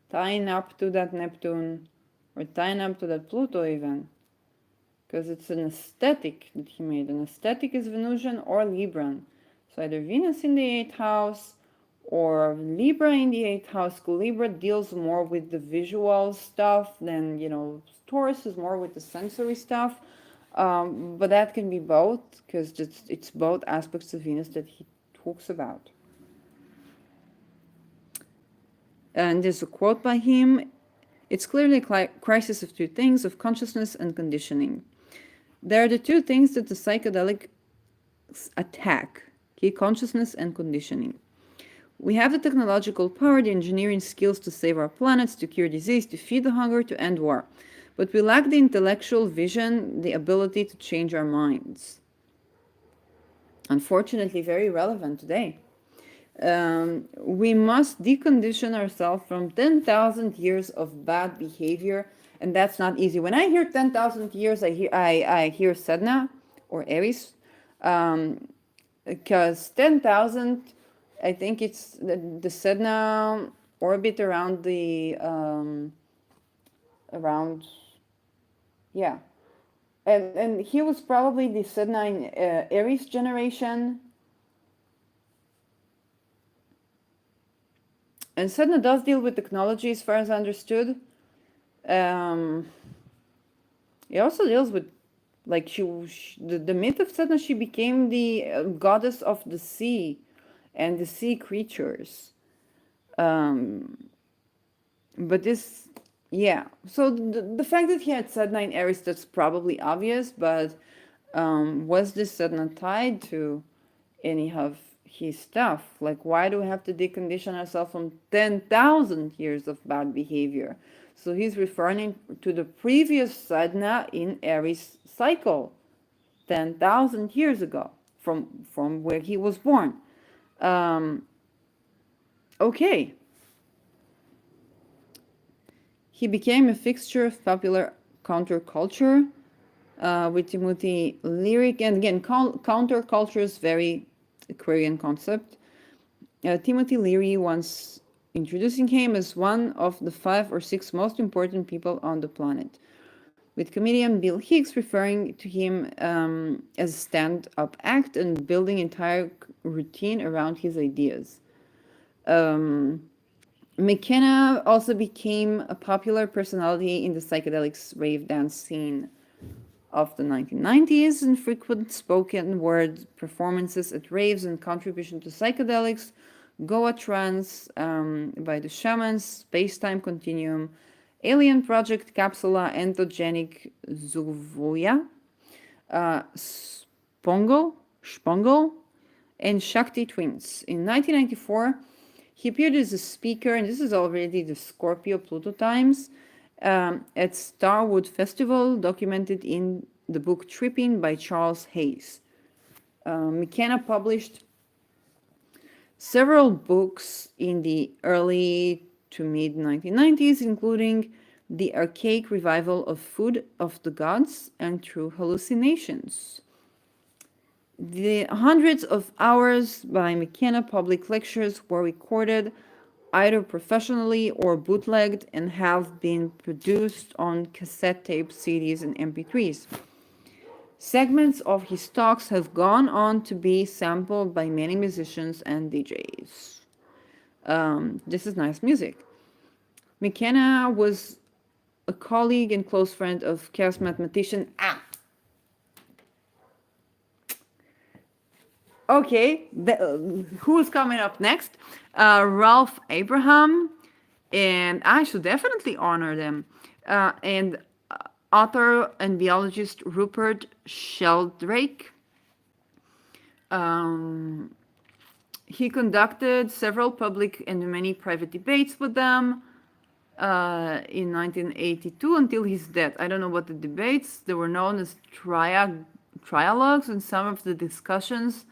tying up to that Neptune, or tying up to that Pluto even. Because it's an aesthetic that he made. An aesthetic is Venusian or Libran. So either Venus in the 8th house or Libra in the 8th house. Libra deals more with the visual stuff than, Taurus is more with the sensory stuff. But that can be both, because it's both aspects of Venus that he talks about. And there's a quote by him: "It's clearly a crisis of two things, of consciousness and conditioning. There are the two things that the psychedelics attack, okay? Consciousness and conditioning. We have the technological power, the engineering skills to save our planets, to cure disease, to feed the hunger, to end war. But we lack the intellectual vision, the ability to change our minds." Unfortunately, very relevant today. We must decondition ourselves from 10,000 years of bad behavior, and that's not easy. When I hear 10,000 years, I hear Sedna or Aries, because 10,000, I think it's the Sedna orbit around yeah, and he was probably the Sedna in Aries generation. And Sedna does deal with technology, as far as I understood. It also deals with, like, the myth of Sedna, she became the goddess of the sea and the sea creatures. But this, yeah. So the fact that he had Sedna in Aries, that's probably obvious, but was this Sedna tied to any of his stuff? Like, why do we have to decondition ourselves from 10,000 years of bad behavior? So he's referring to the previous Sedna in Aries cycle, 10,000 years ago, from where he was born. Okay. He became a fixture of popular counterculture with Timothy Leary. And again, counterculture is very Aquarian concept. Timothy Leary once introducing him as one of the 5 or 6 most important people on the planet. with comedian Bill Hicks referring to him as a stand-up act and building entire routine around his ideas. McKenna also became a popular personality in the psychedelics rave dance scene of the 1990s and frequent spoken word performances at raves and contribution to psychedelics, Goa trance by the shamans, space-time continuum, alien project capsula, endogenic zuvoya, Spongle, and Shakti twins. In 1994, he appeared as a speaker, and this is already the Scorpio Pluto times, at Starwood Festival, documented in the book Tripping by Charles Hayes. McKenna published several books in the early to mid 1990s, including The Archaic Revival of Food of the Gods and True Hallucinations. The hundreds of hours by McKenna public lectures were recorded either professionally or bootlegged and have been produced on cassette tapes, CDs, and MP3s. Segments of his talks have gone on to be sampled by many musicians and DJs. This is nice music. McKenna was a colleague and close friend of chaos mathematician. Okay, who's coming up next? Ralph Abraham, and I should definitely honor them. And author and biologist Rupert Sheldrake. He conducted several public and many private debates with them in 1982 until his death. I don't know what the debates, they were known as trialogues, and some of the discussions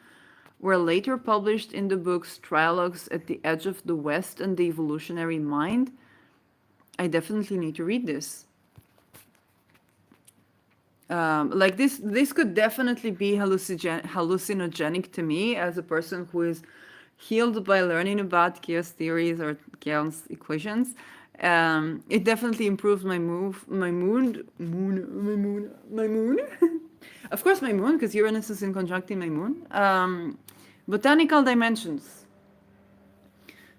were later published in the books Trialogues at the Edge of the West and the Evolutionary Mind. I definitely need to read this. Like this could definitely be hallucinogenic to me as a person who is healed by learning about chaos theories or chaos equations. It definitely improves my moon. Of course, my moon, because Uranus is in conjuncting my moon. Botanical Dimensions.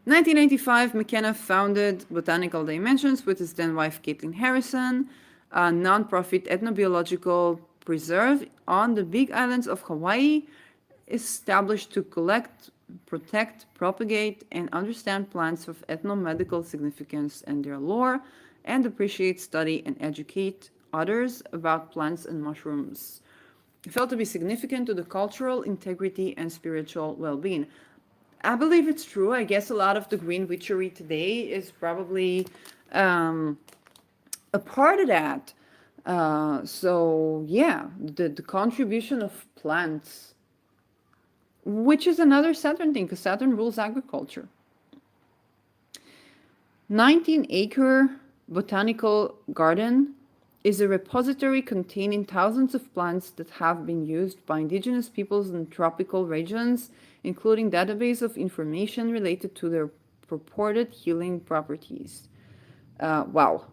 1995, McKenna founded Botanical Dimensions with his then wife Caitlin Harrison, a non-profit ethnobiological preserve on the Big Islands of Hawaii, established to collect, protect, propagate, and understand plants of ethnomedical significance and their lore, and appreciate, study, and educate others about plants and mushrooms. Felt to be significant to the cultural integrity and spiritual well-being. I believe it's true. I guess a lot of the green witchery today is probably a part of that. So yeah, the contribution of plants, which is another Saturn thing, because Saturn rules agriculture. 19-acre botanical garden is a repository containing thousands of plants that have been used by indigenous peoples in tropical regions, including database of information related to their purported healing properties. Wow.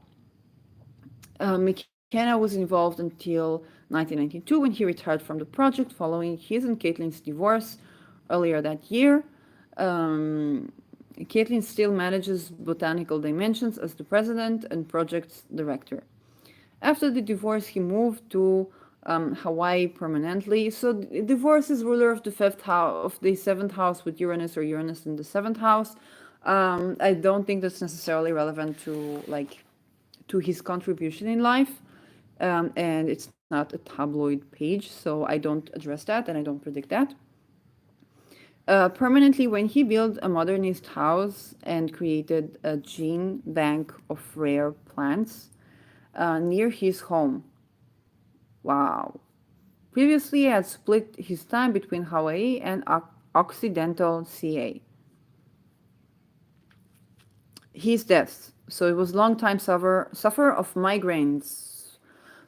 McKenna was involved until 1992 when he retired from the project following his and Caitlin's divorce earlier that year. Caitlin still manages Botanical Dimensions as the president and project director. After the divorce, he moved to Hawaii permanently. So divorce is ruler of the fifth house, of the seventh house with Uranus, or Uranus in the seventh house. I don't think that's necessarily relevant to his contribution in life, and it's not a tabloid page, so I don't address that and I don't predict that. Permanently, when he built a modernist house and created a gene bank of rare plants near his home. Wow. Previously, he had split his time between Hawaii and Occidental CA. His death. So it was long time suffer of migraines.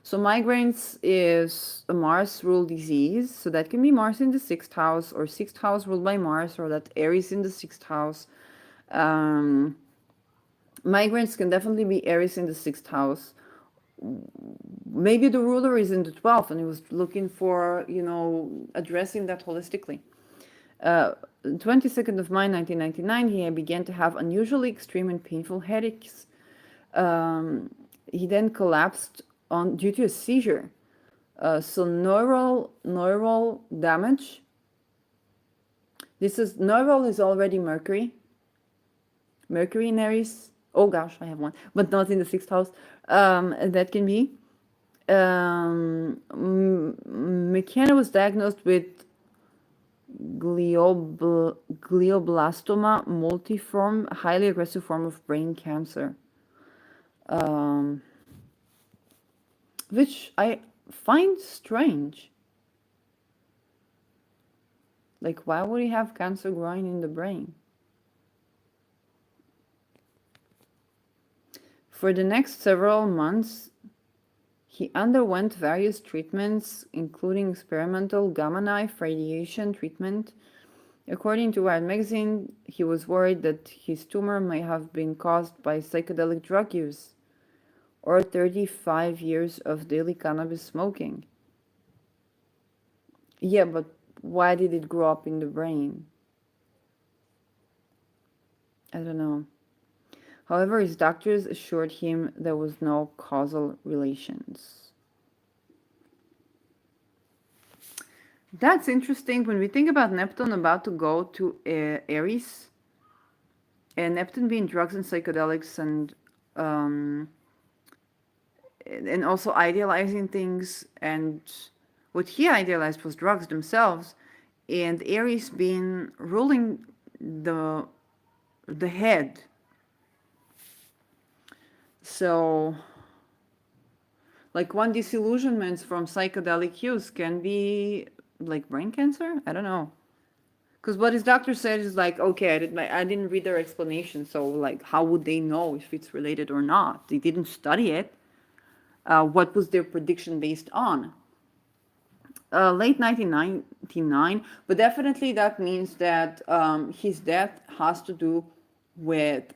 So migraines is a Mars ruled disease. So that can be Mars in the sixth house, or sixth house ruled by Mars, or that Aries in the sixth house. Migraines can definitely be Aries in the sixth house, maybe the ruler is in the 12th and he was looking for, addressing that holistically. 22nd of May 1999, he began to have unusually extreme and painful headaches. He then collapsed due to a seizure. So neural damage. Neural is already Mercury. Mercury in Aries. Oh gosh, I have one, but not in the 6th house. That can be. McKenna was diagnosed with glioblastoma multiforme, a highly aggressive form of brain cancer. Which I find strange. Like, why would he have cancer growing in the brain? For the next several months, he underwent various treatments, including experimental gamma knife radiation treatment. According to Wired magazine, he was worried that his tumor may have been caused by psychedelic drug use or 35 years of daily cannabis smoking. Yeah, but why did it grow up in the brain? I don't know. However, his doctors assured him there was no causal relations. That's interesting. When we think about Neptune about to go to Aries, and Neptune being drugs and psychedelics and also idealizing things, and what he idealized was drugs themselves, and Aries being ruling the head. So, like, one disillusionment from psychedelic use can be like brain cancer. I don't know, because what his doctor said is like, okay, I didn't read their explanation, so like, how would they know if it's related or not? They didn't study it. What was their prediction based on? Late 1999, but definitely that means that his death has to do with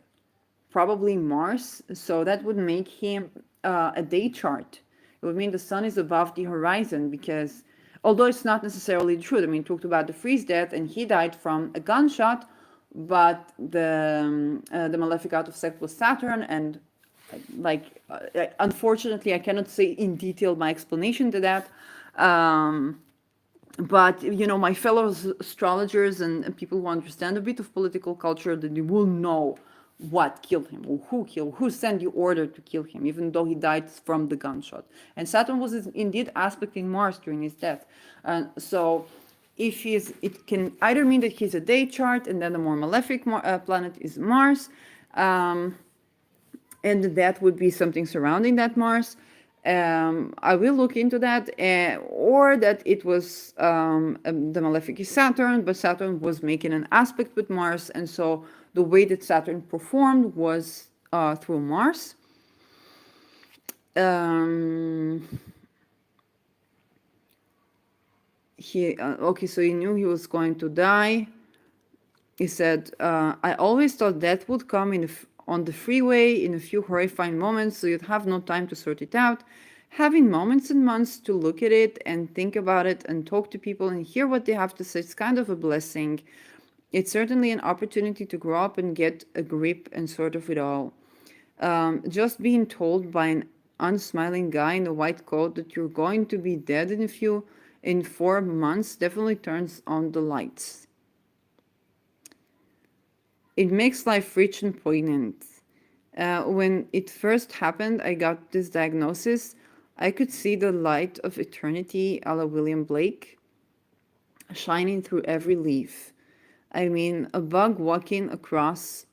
probably Mars, so that would make him a day chart. It would mean the sun is above the horizon, because although it's not necessarily true, I mean, talked about the freeze death and he died from a gunshot, but the malefic out of sect was Saturn, and unfortunately I cannot say in detail my explanation to that. But my fellow astrologers and people who understand a bit of political culture, that they will know what killed him, or who sent the order to kill him, even though he died from the gunshot. And Saturn was indeed aspecting Mars during his death. So it can either mean that he's a day chart, and then the more malefic planet is Mars, and that would be something surrounding that Mars. I will look into that, or that it was the malefic is Saturn, but Saturn was making an aspect with Mars, and so the way that Saturn performed was through Mars. Okay, so he knew he was going to die. He said, I always thought death would come on the freeway in a few horrifying moments, so you'd have no time to sort it out. Having moments and months to look at it and think about it and talk to people and hear what they have to say, it's kind of a blessing. It's certainly an opportunity to grow up and get a grip and sort of it all. Just being told by an unsmiling guy in a white coat that you're going to be dead in 4 months definitely turns on the lights. It makes life rich and poignant. When it first happened, I got this diagnosis. I could see the light of eternity, a la William Blake, shining through every leaf. I mean, a bug walking across,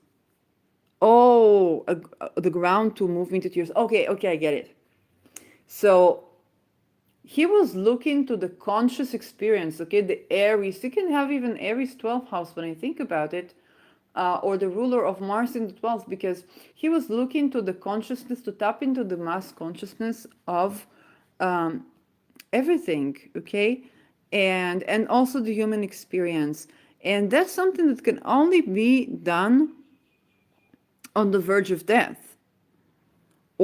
the ground to move into tears. Okay, I get it. So he was looking to the conscious experience, okay, the Aries. You can have even Aries 12th house when I think about it, or the ruler of Mars in the 12th, because he was looking to the consciousness, to tap into the mass consciousness of everything, okay, and also the human experience. And that's something that can only be done on the verge of death,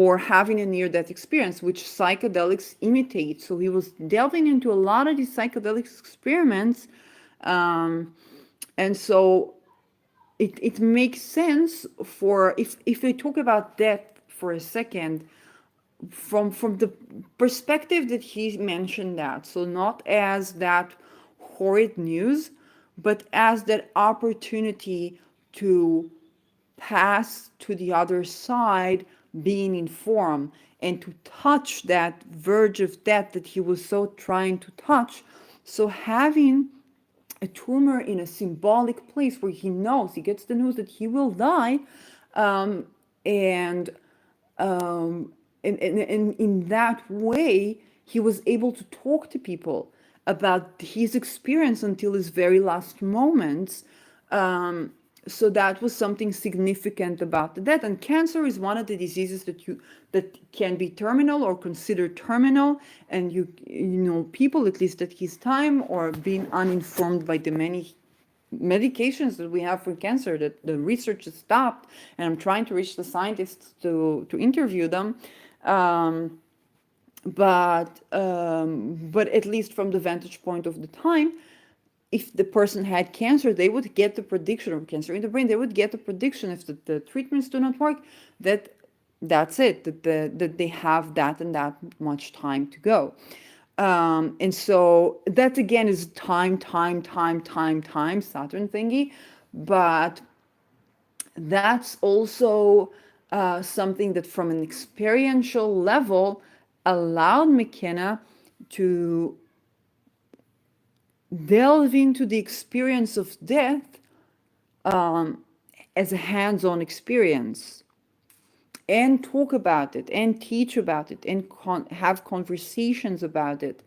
or having a near-death experience, which psychedelics imitate. So he was delving into a lot of these psychedelic experiments, and so it makes sense for if we talk about death for a second, from the perspective that he mentioned that, so not as that horrid news, but as that opportunity to pass to the other side, being informed, and to touch that verge of death that he was so trying to touch. So having a tumor in a symbolic place where he knows, he gets the news that he will die, um, and and in that way, he was able to talk to people about his experience until his very last moments. So that was something significant about the death. And cancer is one of the diseases that can be terminal or considered terminal. And people, at least at his time, or being uninformed by the many medications that we have for cancer, that the research has stopped, and I'm trying to reach the scientists to interview them. But at least from the vantage point of the time, if the person had cancer, they would get the prediction of cancer in the brain. They would get the prediction if the treatments do not work, that's it, that they have that and that much time to go. And so that again is time Saturn thingy, but that's also something that from an experiential level allowed McKenna to delve into the experience of death as a hands-on experience, and talk about it, and teach about it, and have conversations about it.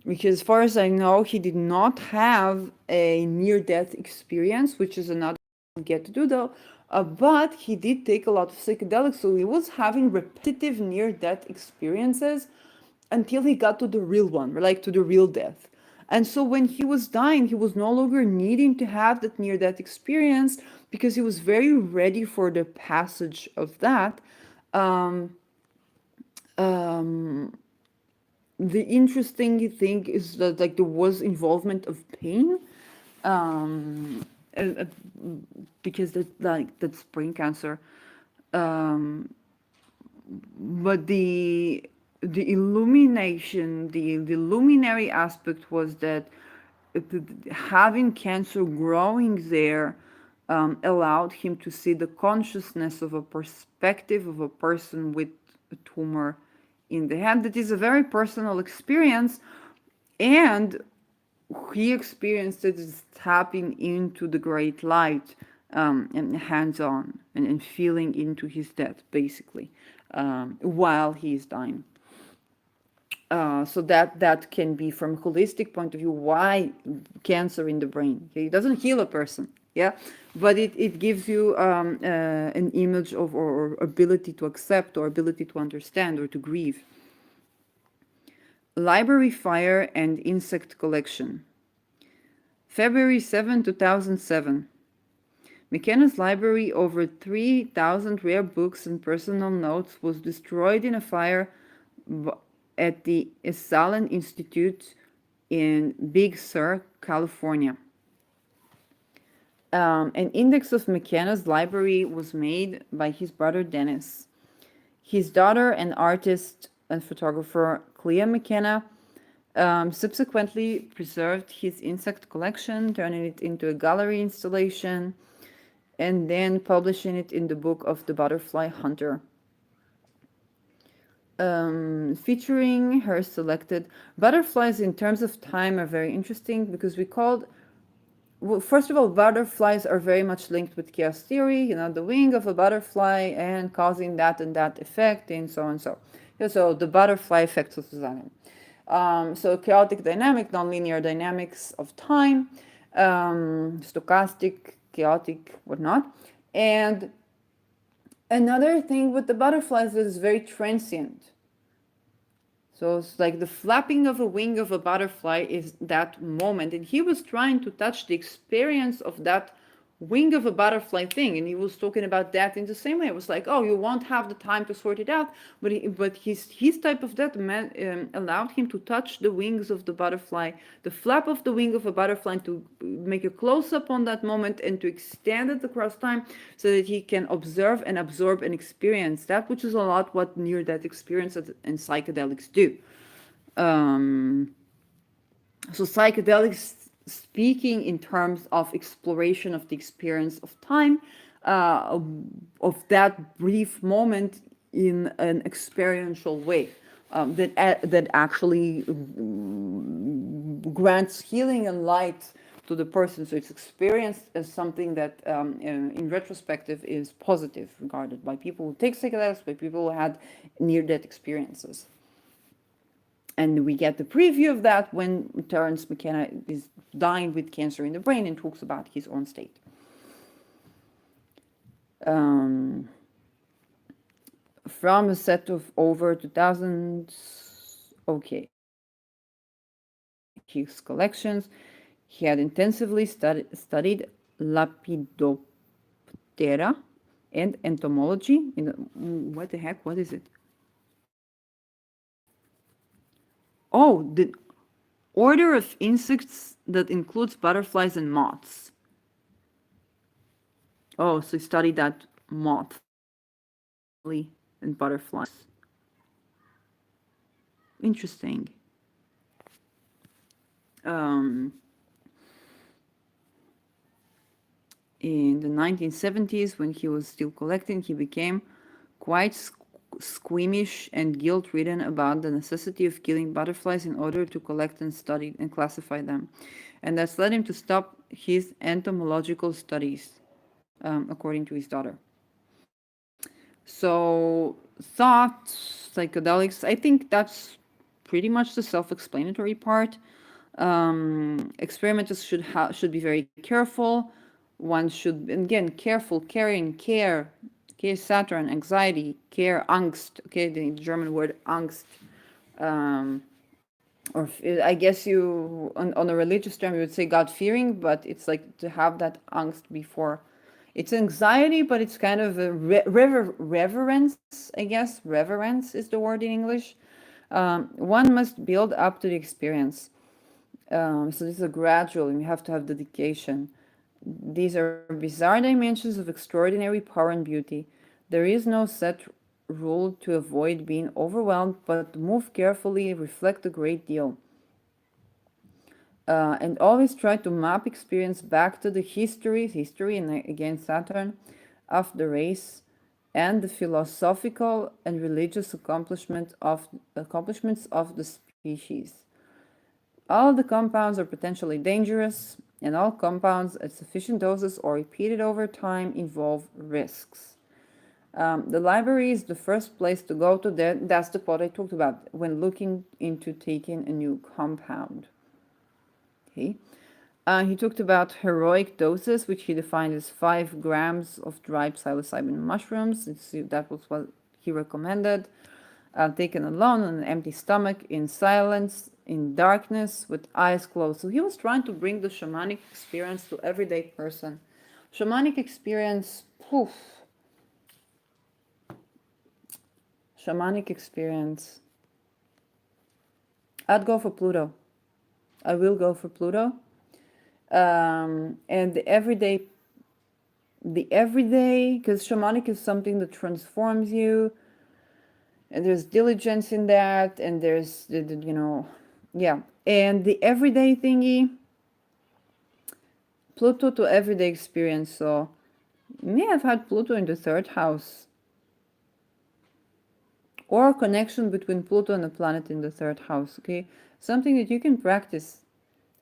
Because as far as I know, he did not have a near-death experience, which is another thing we get to do though. But he did take a lot of psychedelics, so he was having repetitive near-death experiences until he got to the real one, like to the real death. And so when he was dying, he was no longer needing to have that near-death experience because he was very ready for the passage of that. The interesting thing is that like there was involvement of pain, uh, because that's brain cancer. But the illumination, the luminary aspect was that having cancer growing there allowed him to see the consciousness of a perspective of a person with a tumor in the head. That is a very personal experience, and he experienced it as tapping into the great light, and hands-on, and feeling into his death, basically, while he is dying. So that can be, from a holistic point of view, why cancer in the brain. Okay? It doesn't heal a person, yeah, but it gives you an image of, or ability to accept, or ability to understand, or to grieve. Library fire and insect collection. February 7, 2007. McKenna's library, over 3,000 rare books and personal notes, was destroyed in a fire at the Esalen Institute in Big Sur, California. An index of McKenna's library was made by his brother Dennis. His daughter and artist and photographer Clea McKenna subsequently preserved his insect collection, turning it into a gallery installation, and then publishing it in the book of The Butterfly Hunter. Featuring her selected butterflies in terms of time are very interesting, because well, first of all, butterflies are very much linked with chaos theory, the wing of a butterfly and causing that and that effect, and so on. So the butterfly effect of Susanne. So chaotic dynamic, nonlinear dynamics of time, stochastic, chaotic, whatnot. And another thing with the butterflies is very transient. So it's like the flapping of a wing of a butterfly is that moment. And he was trying to touch the experience of that wing of a butterfly thing, and he was talking about that in the same way. It was like, oh, you won't have the time to sort it out, but his type of that allowed him to touch the wings of the butterfly, the flap of the wing of a butterfly, to make a close up on that moment and to extend it across time, so that he can observe and absorb and experience that, which is a lot what near death experience and psychedelics do. So psychedelics, speaking in terms of exploration of the experience of time, uh, of that brief moment in an experiential way, that actually grants healing and light to the person. So it's experienced as something that, in retrospective, is positive regarded by people who take psychedelics, by people who had near-death experiences. And we get the preview of that when Terence McKenna is dying with cancer in the brain and talks about his own state. From a set of over 2,000, okay, his collections, he had intensively studied Lepidoptera and entomology. What the heck? What is it? Oh, the order of insects that includes butterflies and moths. Oh, so he studied that moth and butterflies. Interesting. In the 1970s, when he was still collecting, he became quite squeamish and guilt-ridden about the necessity of killing butterflies in order to collect and study and classify them. And that's led him to stop his entomological studies, according to his daughter. So, thought, psychedelics, I think that's pretty much the self-explanatory part. Experimenters should be very careful. One should, again, careful, caring, care, Saturn, anxiety, care, Angst, okay, the German word Angst. Or I guess you, on a religious term, you would say God-fearing, but it's like to have that Angst before. It's anxiety, but it's kind of a reverence, I guess. Reverence is the word in English. One must build up to the experience. So this is a gradual, and you have to have dedication. These are bizarre dimensions of extraordinary power and beauty. There is no set rule to avoid being overwhelmed, but move carefully, reflect a great deal. And always try to map experience back to the history, and again Saturn, of the race, and the philosophical and religious accomplishments of the species. All the compounds are potentially dangerous, and all compounds at sufficient doses or repeated over time involve risks. The library is the first place to go to. That's the part I talked about when looking into taking a new compound. Okay. He talked about heroic doses, which he defined as 5 grams of dried psilocybin mushrooms. That was what he recommended. Taken alone on an empty stomach, in silence, in darkness, with eyes closed. So he was trying to bring the shamanic experience to everyday person. Shamanic experience, poof. Shamanic experience. I'd go for Pluto. I will go for Pluto. And the everyday, because shamanic is something that transforms you, and there's diligence in that, and there's, yeah. And the everyday thingy, Pluto to everyday experience. So, may have had Pluto in the 3rd house, or a connection between Pluto and a planet in the 3rd house, okay? Something that you can practice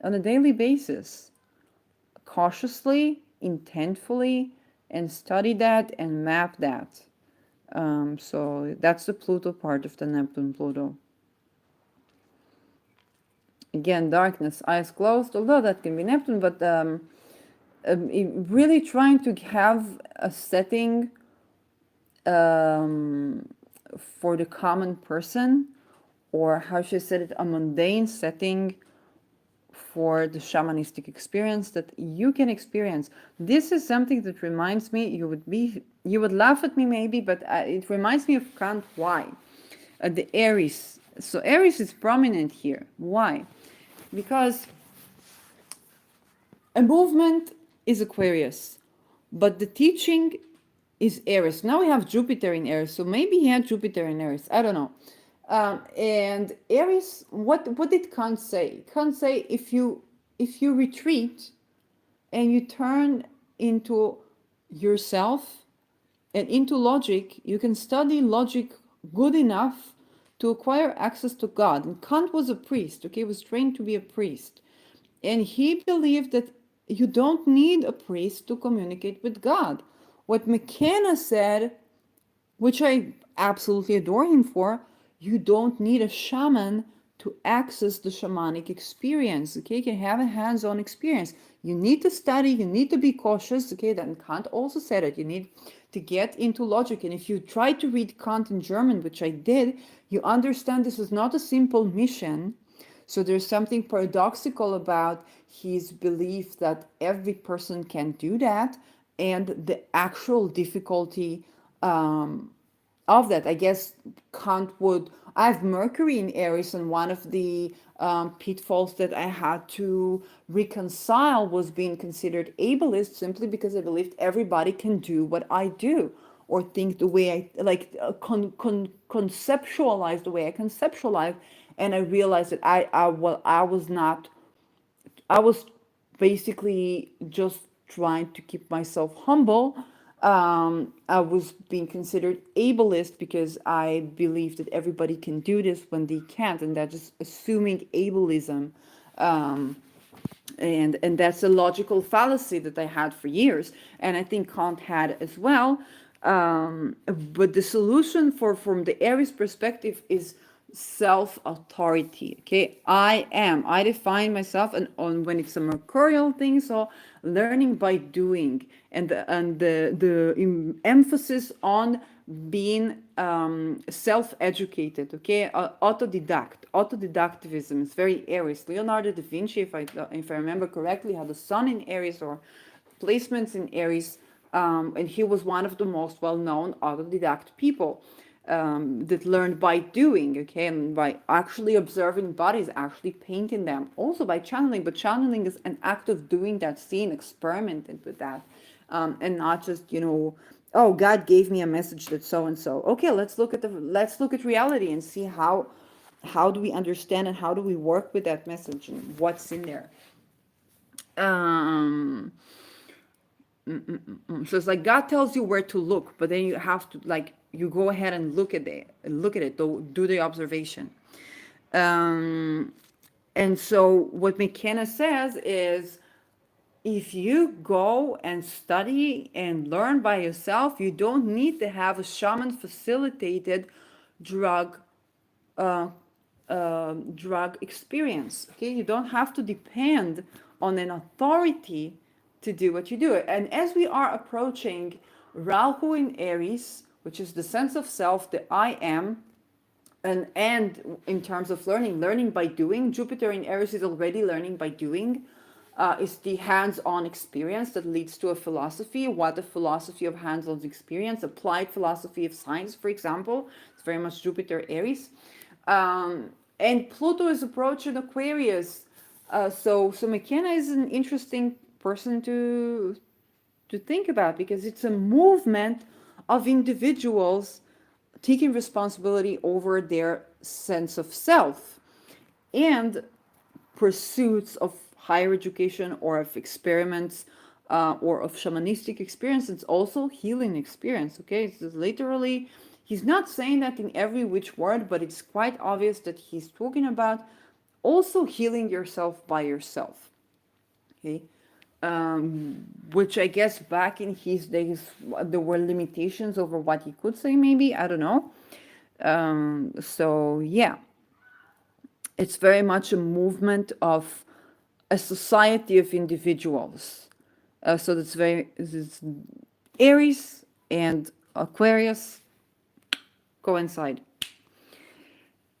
on a daily basis, cautiously, intentfully, and study that and map that. So that's the Pluto part of the Neptune-Pluto. Again, darkness, eyes closed, although that can be Neptune, but really trying to have a setting for the common person, or how should I say it, a mundane setting for the shamanistic experience that you can experience. This is something that reminds me, you would laugh at me maybe, but it reminds me of Kant. Why? The Aries. So Aries is prominent here. Why? Because a movement is Aquarius, but the teaching is Aries. Now we have Jupiter in Aries, so maybe he had Jupiter in Aries. I don't know. And Aries, what did Kant say? Kant say if you retreat and you turn into yourself and into logic, you can study logic good enough to acquire access to God. And Kant was a priest, okay, he was trained to be a priest. And he believed that you don't need a priest to communicate with God. What McKenna said, which I absolutely adore him for, you don't need a shaman to access the shamanic experience. Okay, you can have a hands-on experience. You need to study, you need to be cautious. Okay, then Kant also said it. You need to get into logic. And if you try to read Kant in German, which I did, you understand this is not a simple mission. So there's something paradoxical about his belief that every person can do that, and the actual difficulty of that. I guess Kant would. I have Mercury in Aries, and one of the pitfalls that I had to reconcile was being considered ableist simply because I believed everybody can do what I do or think the way I like, conceptualize the way I conceptualize. And I realized that I was not. I was basically just trying to keep myself humble. I was being considered ableist because I believe that everybody can do this when they can't, and that's just assuming ableism. Um, and that's a logical fallacy that I had for years, and I think Kant had as well. But the solution for from the Aries perspective is self-authority. Okay, I define myself, and on when it's a mercurial thing, so learning by doing, and the emphasis on being self-educated. Okay, autodidactivism is very Aries. Leonardo da Vinci, if I remember correctly, had a sun in Aries or placements in Aries, and he was one of the most well-known autodidact people that learned by doing, okay, and by actually observing bodies, actually painting them, also by channeling. But channeling is an act of doing that, seeing, experimenting with that, and not just, oh, God gave me a message that so and so. Okay, let's look at reality and see how do we understand and how do we work with that message and what's in there. Um, so it's like God tells you where to look, but then you have to, like, you go ahead and look at it, do the observation. Um, and so what McKenna says is, if you go and study and learn by yourself, you don't need to have a shaman facilitated drug drug experience. Okay, you don't have to depend on an authority to do what you do. And as we are approaching Rahu in Aries, which is the sense of self, the I am, and in terms of learning by doing, Jupiter in Aries is already learning by doing. Is the hands-on experience that leads to a philosophy. What a philosophy of hands-on experience, applied philosophy of science, for example. It's very much Jupiter Aries. And Pluto is approaching Aquarius. So McKenna is an interesting person to think about, because it's a movement of individuals taking responsibility over their sense of self and pursuits of higher education or of experiments or of shamanistic experience. It's also healing experience. Okay, it's literally, he's not saying that in every which word, but it's quite obvious that he's talking about also healing yourself by yourself. Okay, which I guess back in his days there were limitations over what he could say, maybe, I don't know. So yeah, it's very much a movement of a society of individuals. So this Aries and Aquarius coincide.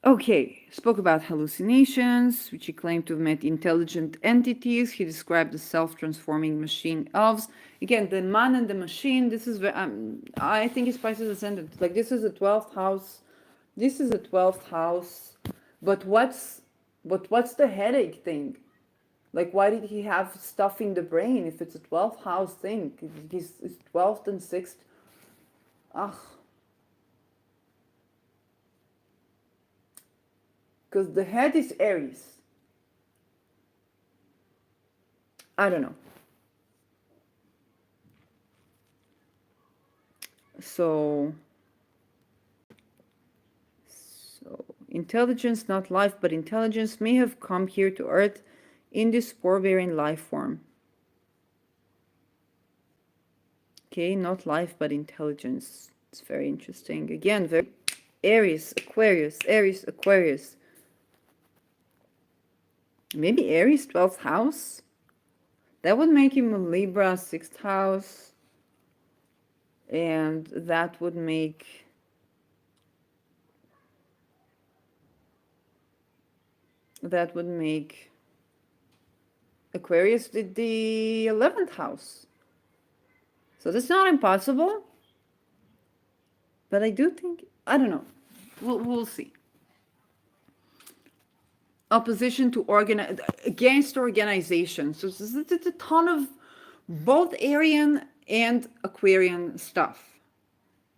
Okay, spoke about hallucinations, which he claimed to have met intelligent entities. He described the self-transforming machine elves. Again, the man and the machine. This is I think he spices the sentence. Like this is the 12th house. This is the 12th house. But what's the headache thing? Like why did he have stuff in the brain if it's a 12th house thing? It's 12th and 6th. Ugh. Because the head is Aries. I don't know. So, intelligence, not life, but intelligence may have come here to Earth in this spore-bearing life form. Okay, not life, but intelligence. It's very interesting. Again, very Aries, Aquarius, Aries, Aquarius. Maybe Aries, 12th house? That would make him a Libra, 6th house. And that would make Aquarius the 11th house. So that's not impossible. But I do think, I don't know. We'll see. Opposition to against organization. So there's a ton of both Aryan and Aquarian stuff.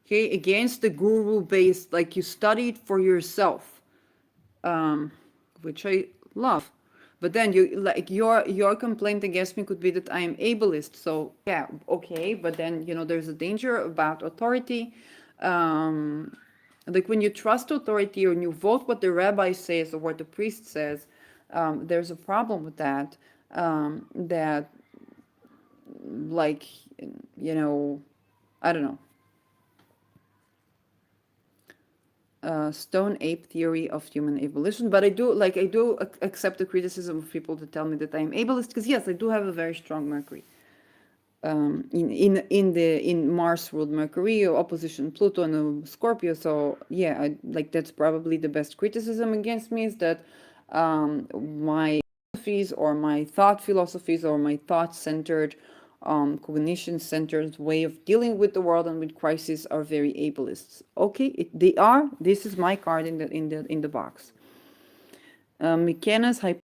Okay, against the guru-based, like you studied for yourself, which I love. But then your complaint against me could be that I am ableist. So yeah, okay, but then there's a danger about authority. Like when you trust authority or you vote what the rabbi says or what the priest says, there's a problem with that. That like I don't know. Stone ape theory of human evolution, but I do accept the criticism of people that tell me that I am ableist, because yes, I do have a very strong Mercury in Mars ruled Mercury, or opposition Pluto and Scorpio. So yeah, that's probably the best criticism against me, is that my philosophies or my thought philosophies or my thought centered cognition centered way of dealing with the world and with crisis are very ableist. Okay, they are. This is my card in the box. McKenna's hypothesis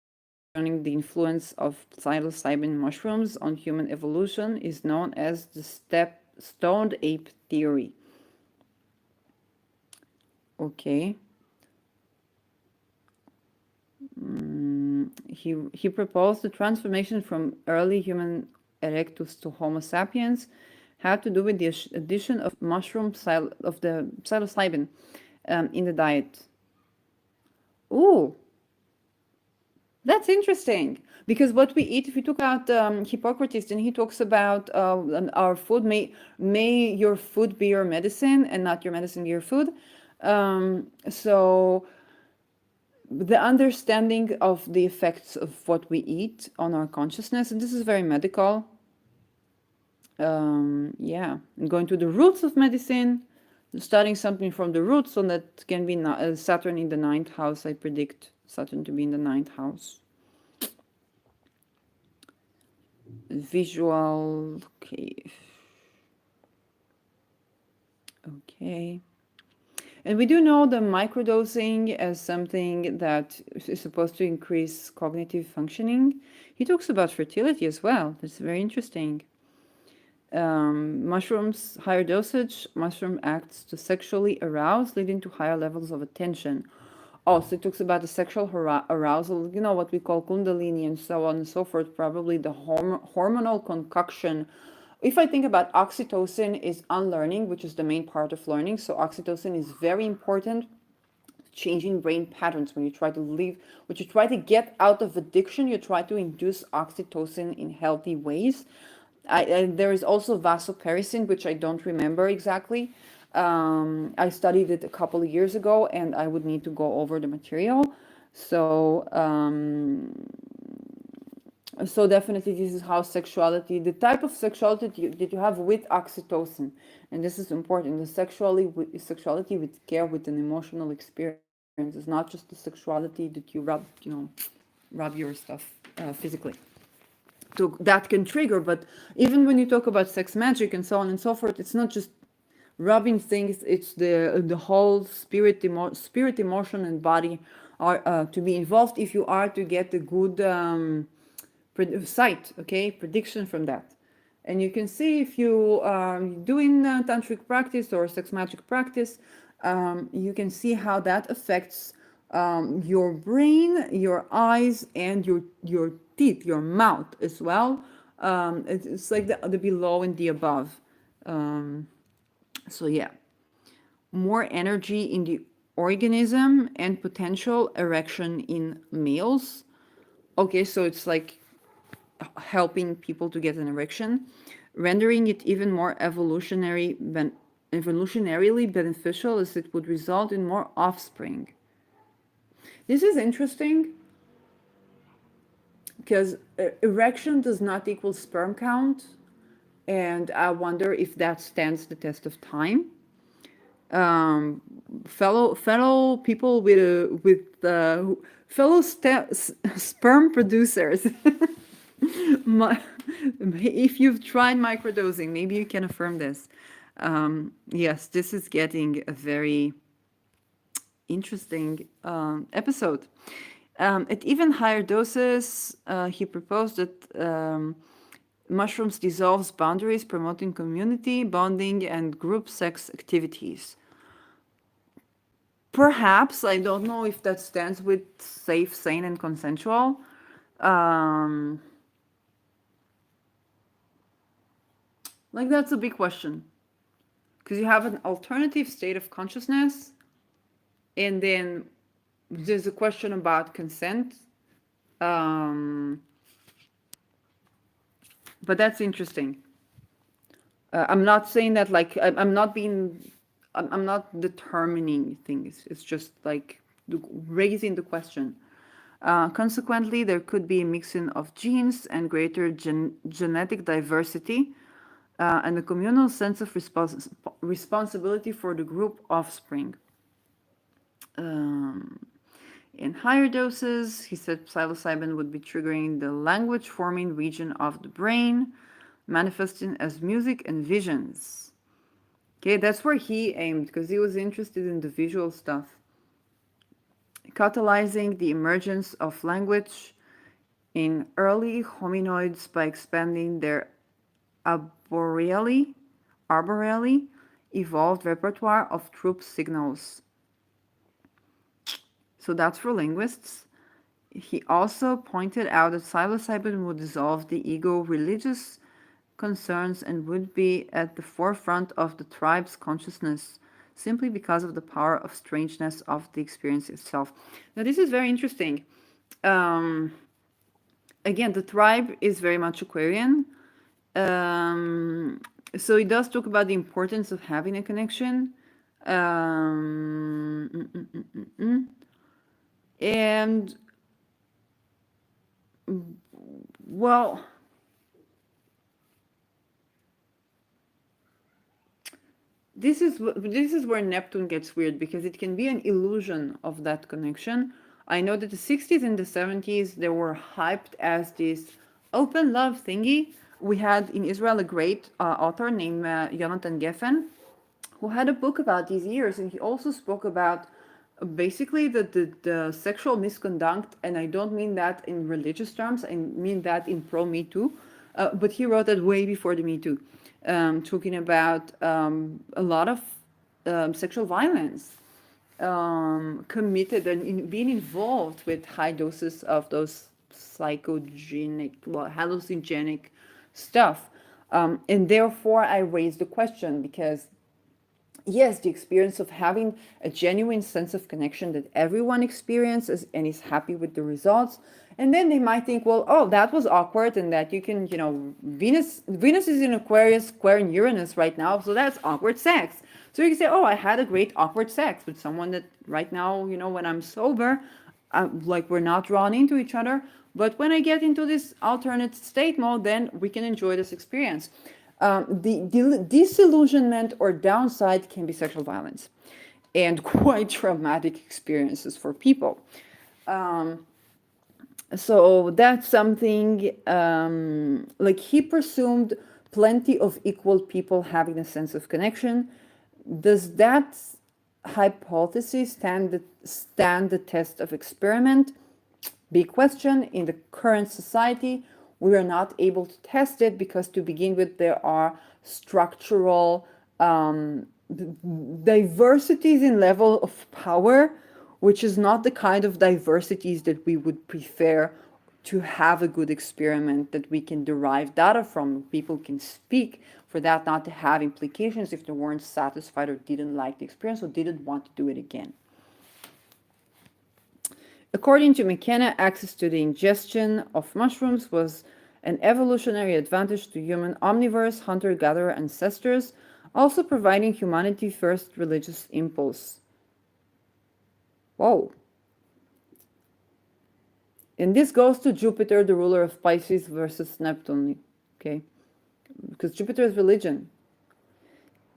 concerning the influence of psilocybin mushrooms on human evolution is known as the stoned ape theory. Okay. He proposed the transformation from early human erectus to Homo sapiens had to do with the addition of of the psilocybin in the diet. Ooh, that's interesting, because what we eat, if we took out Hippocrates, then he talks about our food, may your food be your medicine and not your medicine be your food. So the understanding of the effects of what we eat on our consciousness, and this is very medical. Yeah, and going to the roots of medicine, studying something from the roots, so that can be Saturn in the 9th house. I predict Saturn to be in the 9th house. Visual, okay. And we do know the microdosing as something that is supposed to increase cognitive functioning. He talks about fertility as well. That's very interesting. Mushrooms, higher dosage, mushroom acts to sexually arouse, leading to higher levels of attention. Also, it talks about the sexual arousal, what we call kundalini and so on and so forth, probably the hormonal concoction. If I think about oxytocin is unlearning, which is the main part of learning. So oxytocin is very important. Changing brain patterns. When you try to get out of addiction, you try to induce oxytocin in healthy ways. There is also vasopressin, which I don't remember exactly. I studied it a couple of years ago, and I would need to go over the material. So, so definitely this is how sexuality, the type of sexuality that you have with oxytocin, and this is important. The sexuality with care, with an emotional experience. It's not just the sexuality that you rub, rub your stuff physically. So that can trigger, but even when you talk about sex magic and so on and so forth, it's not just rubbing things, it's the whole spirit, emotion, and body are to be involved if you are to get a good sight, okay, prediction from that. And you can see if you are doing tantric practice or sex magic practice, you can see how that affects your brain, your eyes, and your teeth, your mouth as well. It's like the below and the above. So yeah, more energy in the organism and potential erection in males. Okay, so it's like helping people to get an erection, rendering it even more evolutionarily beneficial as it would result in more offspring. This is interesting because erection does not equal sperm count, and I wonder if that stands the test of time. Fellow people fellow sperm producers. If you've tried microdosing, maybe you can affirm this. Yes, this is getting a very interesting episode. At even higher doses, he proposed that mushrooms dissolves boundaries, promoting community bonding and group sex activities. Perhaps, I don't know if that stands with safe, sane, and consensual. Like, that's a big question. Because you have an alternative state of consciousness, and then there's a question about consent. But that's interesting. I'm not saying that, like, I'm not determining things. It's just like raising the question. Consequently, there could be a mixing of genes and greater genetic diversity, and a communal sense of responsibility for the group offspring. In higher doses, he said psilocybin would be triggering the language forming region of the brain, manifesting as music and visions. Okay, that's where he aimed because he was interested in the visual stuff. Catalyzing the emergence of language in early hominoids by expanding their arboreally evolved repertoire of troop signals. So that's for linguists. He also pointed out that psilocybin would dissolve the ego religious concerns and would be at the forefront of the tribe's consciousness simply because of the power of strangeness of the experience itself. Now, this is very interesting. Again, the tribe is very much Aquarian. So it does talk about the importance of having a connection. And well, this is where Neptune gets weird because it can be an illusion of that connection. I know that the 60s and the 70s they were hyped as this open love thingy. We had in Israel a great author named Jonathan Geffen, who had a book about these years, and he also spoke about basically the sexual misconduct, and I don't mean that in religious terms, I mean that in pro Me Too, but he wrote that way before the Me Too, talking about a lot of sexual violence committed and being involved with high doses of those hallucinogenic stuff. And therefore, I raised the question because, yes, the experience of having a genuine sense of connection that everyone experiences and is happy with the results. And then they might think, well, oh, that was awkward, and that you can, Venus is in Aquarius, square in Uranus right now, so that's awkward sex. So you can say, oh, I had a great awkward sex with someone that right now, when I'm sober, like we're not drawn into each other. But when I get into this alternate state mode, then we can enjoy this experience. The disillusionment or downside can be sexual violence. and quite traumatic experiences for people. So that's something, like he presumed plenty of equal people having a sense of connection. Does that hypothesis stand the test of experiment? Big question. In the current society, we are not able to test it because, to begin with, there are structural diversities in level of power, which is not the kind of diversities that we would prefer to have a good experiment that we can derive data from. People can speak for that not to have implications if they weren't satisfied or didn't like the experience or didn't want to do it again. According to McKenna, access to the ingestion of mushrooms was an evolutionary advantage to human omnivores, hunter-gatherer ancestors, also providing humanity first religious impulse. Whoa. And this goes to Jupiter, the ruler of Pisces, versus Neptune, okay? Because Jupiter is religion.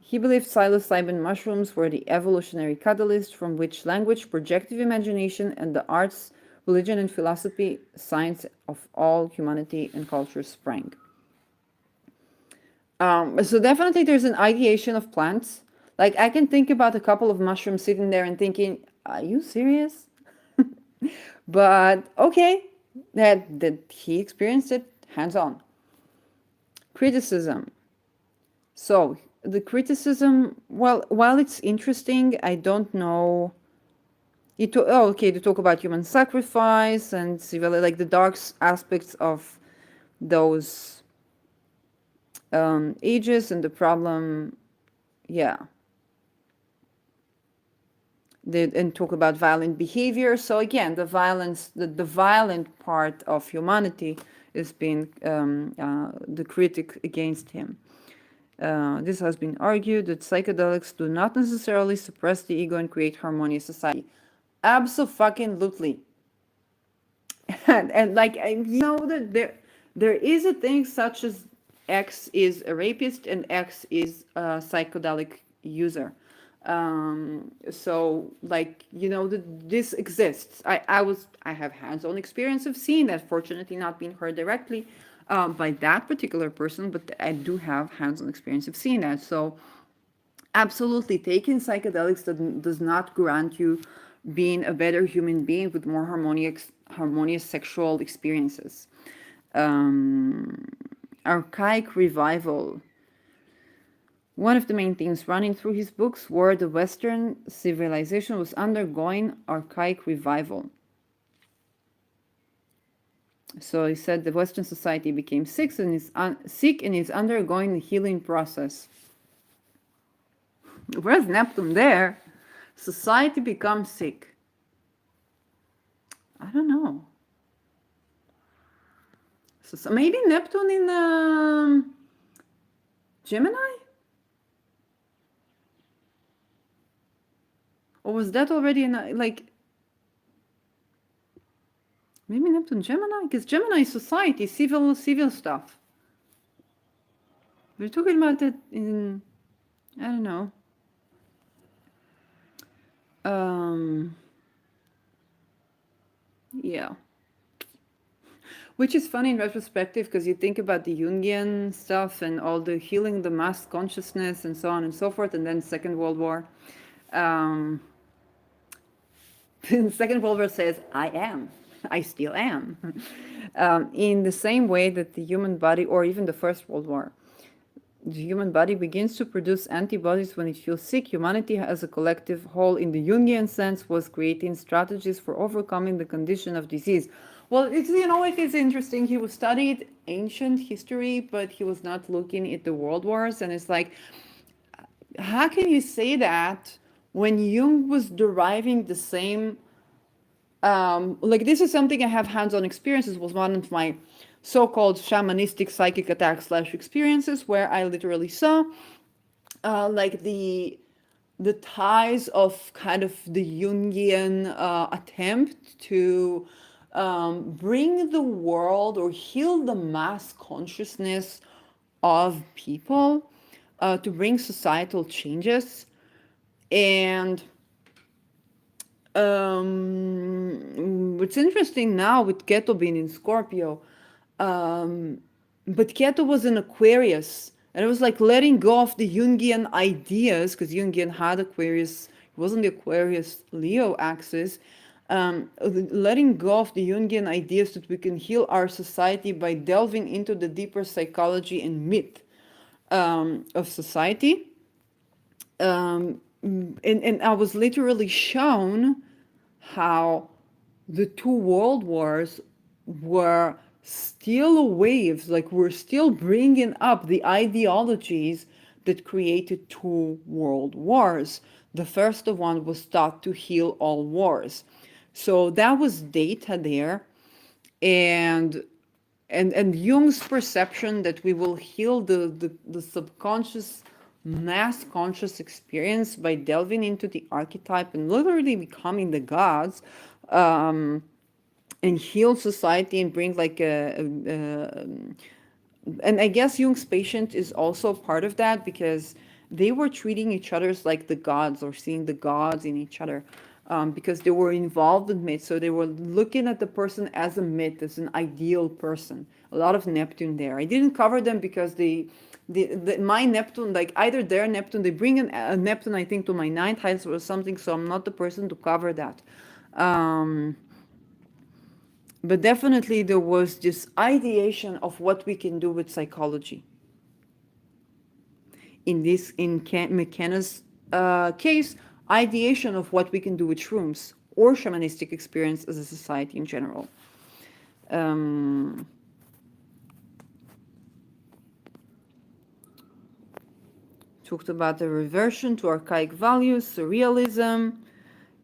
He believed psilocybin mushrooms were the evolutionary catalyst from which language, projective imagination, and the arts, religion, and philosophy, science of all humanity and culture sprang. So definitely there's an ideation of plants. Like I can think about a couple of mushrooms sitting there and thinking, are you serious? But okay, that he experienced it hands-on. Criticism. So the criticism, well, while it's interesting, I don't know. To talk about human sacrifice and civil, like the dark aspects of those ages and the problem, yeah. And talk about violent behavior. So again, the violence, the violent part of humanity is being the critic against him. This has been argued that psychedelics do not necessarily suppress the ego and create harmonious society. Abso-fucking-lutely. And like, you know that there is a thing such as X is a rapist and X is a psychedelic user. So like, you know, this exists. I have hands-on experience of seeing that, fortunately not being heard directly by that particular person, but I do have hands-on experience of seeing that. So absolutely, taking psychedelics does not grant you being a better human being with more harmonious sexual experiences. Archaic revival. One of the main themes running through his books were the Western civilization was undergoing archaic revival. So he said the Western society became sick and is undergoing a healing process. Where's Neptune there? Society becomes sick. I don't know. So maybe Neptune in Gemini? Or was that already in like... Maybe Neptune Gemini? Because Gemini is society, civil stuff. We're talking about it in... I don't know. Yeah. Which is funny in retrospective because you think about the Jungian stuff and all the healing the mass consciousness and so on and so forth, and then Second World War. The Second World War says, I am. I still am. In the same way that the human body, or even the First World War, the human body begins to produce antibodies when it feels sick. Humanity as a collective whole, in the Jungian sense, was creating strategies for overcoming the condition of disease. Well, it's, you know, it is interesting. He was studied ancient history, but he was not looking at the world wars. And it's like, how can you say that when Jung was deriving the same, like this is something I have hands-on experiences, was one of my so-called shamanistic psychic attacks / experiences where I literally saw like the ties of kind of the Jungian attempt to bring the world or heal the mass consciousness of people, to bring societal changes. And What's interesting now with Keto being in Scorpio, but Keto was in Aquarius, and it was like letting go of the Jungian ideas, because Jungian had Aquarius, it wasn't the Aquarius Leo axis. Letting go of the Jungian ideas that we can heal our society by delving into the deeper psychology and myth of society. And I was literally shown how the two world wars were still waves, like we're still bringing up the ideologies that created two world wars. The first one was thought to heal all wars. So that was data there. And and Jung's perception that we will heal the subconscious mass conscious experience by delving into the archetype and literally becoming the gods, and heal society and bring like and I guess Jung's patient is also part of that, because they were treating each other as like the gods, or seeing the gods in each other, because they were involved in myth. So they were looking at the person as a myth, as an ideal person. A lot of Neptune there. I didn't cover them because my Neptune, like either their Neptune, they bring a Neptune, I think, to my ninth house or something. So I'm not the person to cover that. But definitely there was this ideation of what we can do with psychology. In McKenna's case, ideation of what we can do with shrooms or shamanistic experience as a society in general. Talked about the reversion to archaic values, surrealism,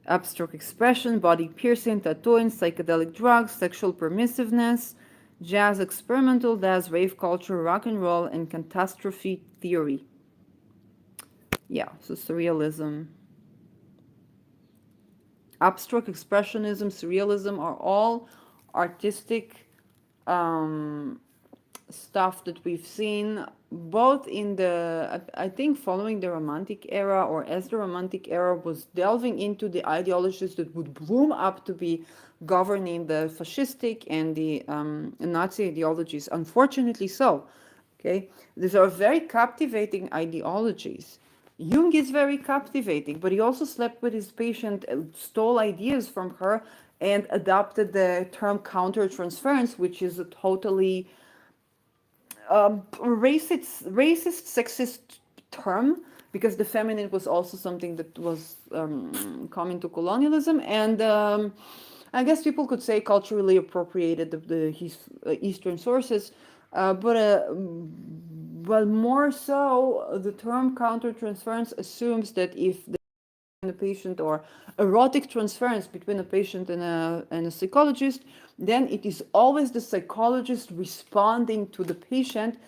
abstract expression, body piercing, tattooing, psychedelic drugs, sexual permissiveness, jazz experimental, jazz, rave culture, rock and roll, and catastrophe theory. Yeah, so surrealism, abstract expressionism, surrealism are all artistic stuff that we've seen both in the, I think, following the Romantic era, or as the Romantic era was delving into the ideologies that would bloom up to be governing the fascistic and the Nazi ideologies. Unfortunately so. Okay, these are very captivating ideologies. Jung is very captivating, but he also slept with his patient, stole ideas from her, and adopted the term countertransference, which is a totally racist, sexist term, because the feminine was also something that was common to colonialism, and I guess people could say culturally appropriated his Eastern sources, but more so, the term countertransference assumes that if the patient, or erotic transference between a patient and a psychologist, then it is always the psychologist responding to the patient,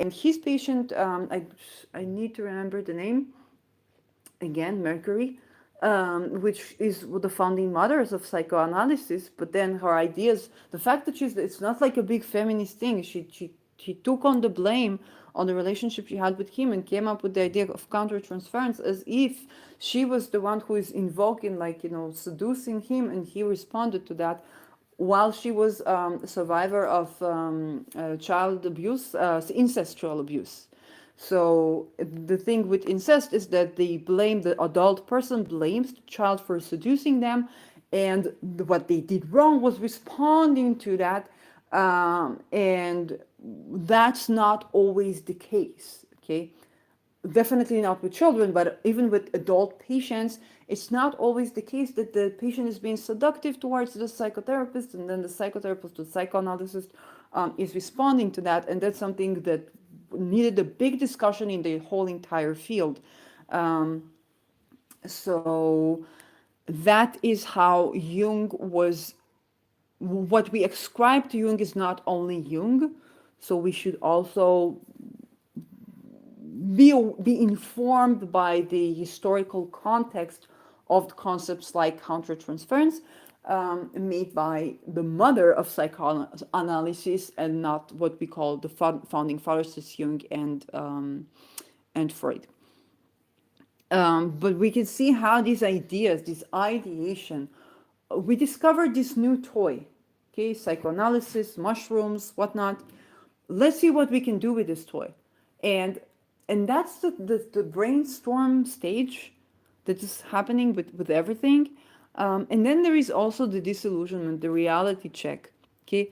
and his patient, I need to remember the name again, Mercury, which is the founding mothers of psychoanalysis. But then her ideas, the fact that it's not like a big feminist thing. She took on the blame on the relationship she had with him, and came up with the idea of countertransference, as if she was the one who is invoking, like, seducing him, and he responded to that, while she was a survivor of child abuse, incestual abuse. So the thing with incest is that the adult person blames the child for seducing them, and what they did wrong was responding to that, and that's not always the case. Okay, definitely not with children, but even with adult patients, it's not always the case that the patient is being seductive towards the psychotherapist, and then the psychotherapist, the psychoanalyst, is responding to that, and that's something that needed a big discussion in the whole entire field. So that is how Jung was. What we ascribe to Jung is not only Jung, so we should also be informed by the historical context of concepts like countertransference, made by the mother of psychoanalysis, and not what we call the founding fathers, Jung and Freud. But we can see how these ideas, this ideation, we discovered this new toy, okay, psychoanalysis, mushrooms, whatnot. Let's see what we can do with this toy. And and that's the brainstorm stage that is happening with everything. And then there is also the disillusionment, the reality check. Okay,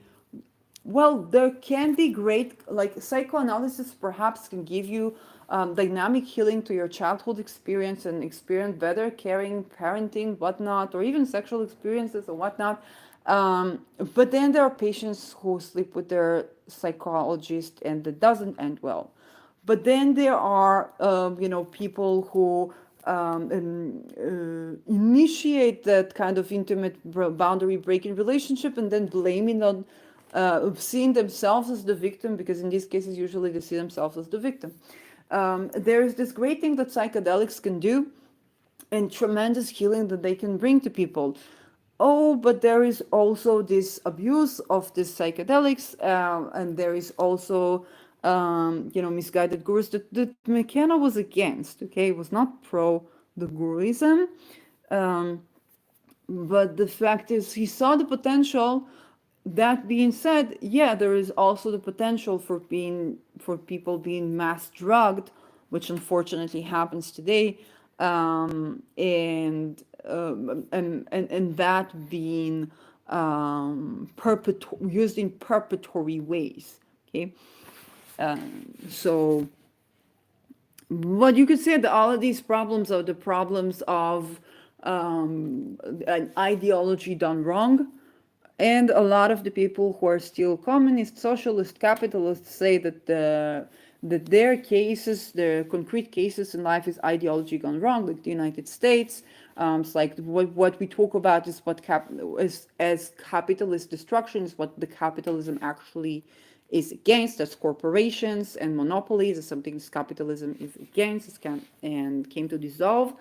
well, there can be great, like psychoanalysis perhaps can give you dynamic healing to your childhood experience and experience better caring, parenting, whatnot, or even sexual experiences or whatnot. But then there are patients who sleep with their psychologist and it doesn't end well. But then there are, people who initiate that kind of intimate boundary breaking relationship and then blaming on seeing themselves as the victim, because in these cases usually they see themselves as the victim. There's this great thing that psychedelics can do and tremendous healing that they can bring to people. Oh, but there is also this abuse of these psychedelics, and there is also, misguided gurus that McKenna was against. Okay, was not pro the guruism, um, but the fact is he saw the potential. That being said, yeah, there is also the potential for people being mass drugged, which unfortunately happens today, and that being used in perpetuatory ways. Okay, so what you could say that all of these problems are the problems of an ideology done wrong. And a lot of the people who are still communist, socialist, capitalists say that their cases, their concrete cases in life is ideology gone wrong, like the United States. It's like what we talk about is what as capitalist destruction is what the capitalism actually is against. That's corporations and monopolies. Is something capitalism is against. And came to dissolve.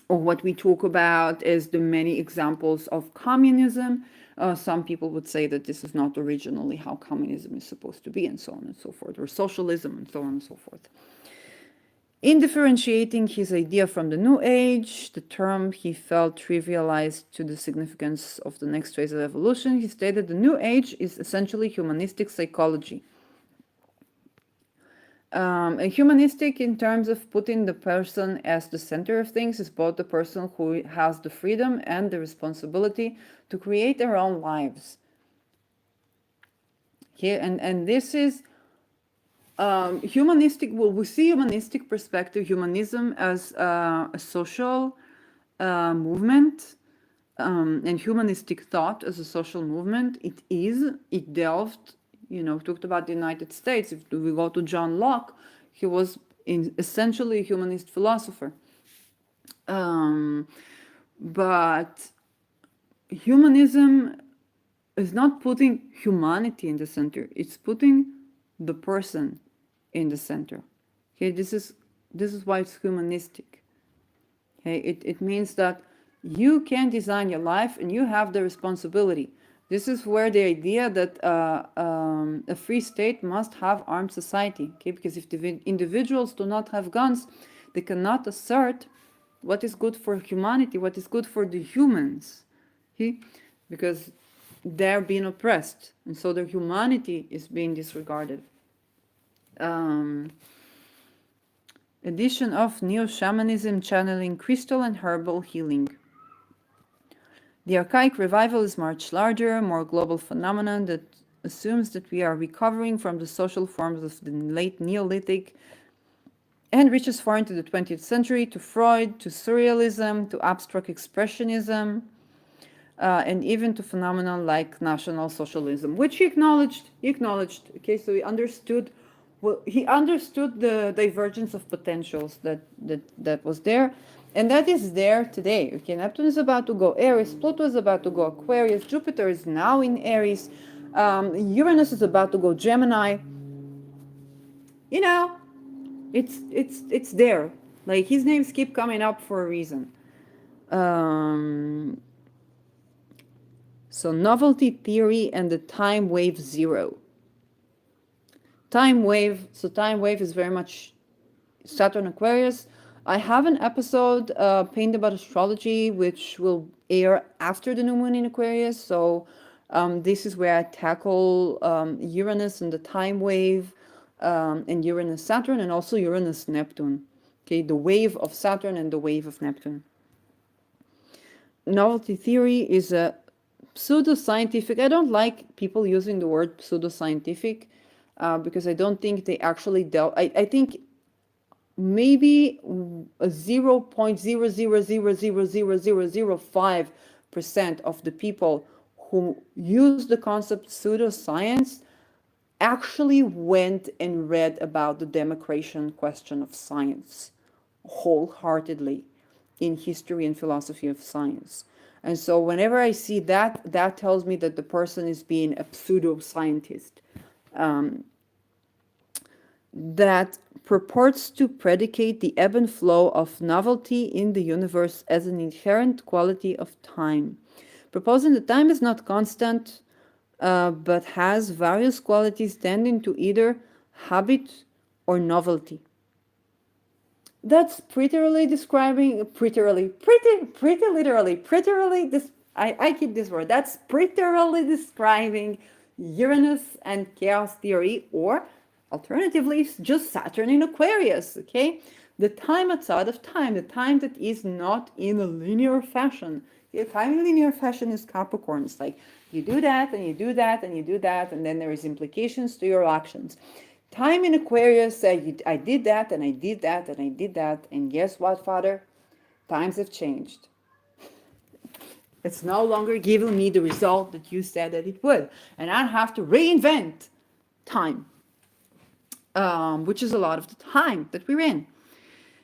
Or what we talk about is the many examples of communism. Some people would say that this is not originally how communism is supposed to be, and so on and so forth, or socialism, and so on and so forth. In differentiating his idea from the New Age, the term he felt trivialized to the significance of the next phase of evolution, he stated the New Age is essentially humanistic psychology. And humanistic in terms of putting the person as the center of things is both the person who has the freedom and the responsibility to create their own lives. Okay, and this is humanistic. Well, we see humanistic perspective, humanism as a social movement, and humanistic thought as a social movement. It delved, talked about the United States. If we go to John Locke, he was essentially a humanist philosopher. But humanism is not putting humanity in the center. It's putting the person in the center. Okay, this is why it's humanistic. Okay, it means that you can design your life and you have the responsibility. This is where the idea that a free state must have armed society. Okay, because if the individuals do not have guns, they cannot assert what is good for humanity, what is good for the humans. Okay, because they're being oppressed, and so their humanity is being disregarded. Edition of Neo-Shamanism channeling crystal and herbal healing. The archaic revival is much larger, more global phenomenon that assumes that we are recovering from the social forms of the late Neolithic and reaches far into the 20th century to Freud, to Surrealism, to abstract expressionism, and even to phenomena like National Socialism, which he acknowledged. Okay, so he understood. Well, he understood the divergence of potentials that was there, and that is there today. Okay, Neptune is about to go Aries, Pluto is about to go Aquarius, Jupiter is now in Aries, Uranus is about to go Gemini. You know, it's there. Like his names keep coming up for a reason. So novelty theory and the time wave zero. Time wave is very much Saturn Aquarius. I have an episode painted about astrology, which will air after the new moon in Aquarius. So this is where I tackle Uranus and the time wave, and Uranus Saturn, and also Uranus Neptune. Okay, the wave of Saturn and the wave of Neptune. Novelty theory is a pseudoscientific. I don't like people using the word pseudoscientific because I don't think they actually dealt. I think maybe a 0.0000005% of the people who use the concept pseudoscience actually went and read about the democration question of science wholeheartedly in history and philosophy of science. And so whenever I see that, that tells me that the person is being a pseudoscientist. That purports to predicate the ebb and flow of novelty in the universe as an inherent quality of time, proposing that time is not constant, but has various qualities tending to either habit or novelty. That's pretty literally describing, pretty literally, this, I keep this word, that's pretty literally describing Uranus and chaos theory, or alternatively, just Saturn in Aquarius, okay? The time outside of time, the time that is not in a linear fashion. The time in linear fashion is Capricorn. It's like you do that and you do that and you do that, and then there is implications to your actions. Time in Aquarius said, I did that and I did that and I did that, and guess what, Father? Times have changed. It's no longer giving me the result that you said that it would, and I have to reinvent time. Which is a lot of the time that we're in.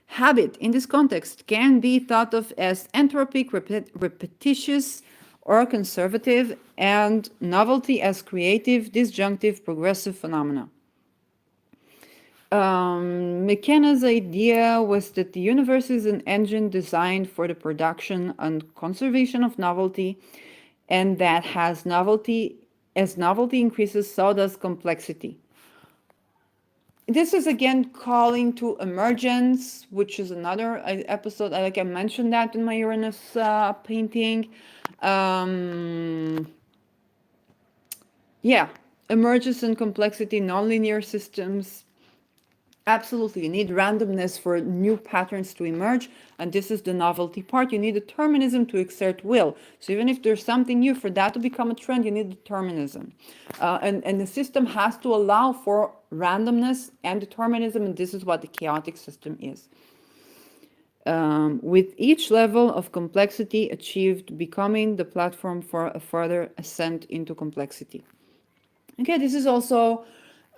Habit, in this context, can be thought of as entropic, repetitious, or conservative, and novelty as creative, disjunctive, progressive phenomena. McKenna's idea was that the universe is an engine designed for the production and conservation of novelty, and that as novelty increases, so does complexity. This is again calling to emergence, which is another episode. I mentioned that in my Uranus painting. Yeah, emergence and complexity, nonlinear systems. Absolutely, you need randomness for new patterns to emerge, and this is the novelty part. You need determinism to exert will. So even if there's something new, for that to become a trend, you need determinism. And the system has to allow for randomness and determinism, and this is what the chaotic system is. With each level of complexity achieved becoming the platform for a further ascent into complexity. Okay, this is also,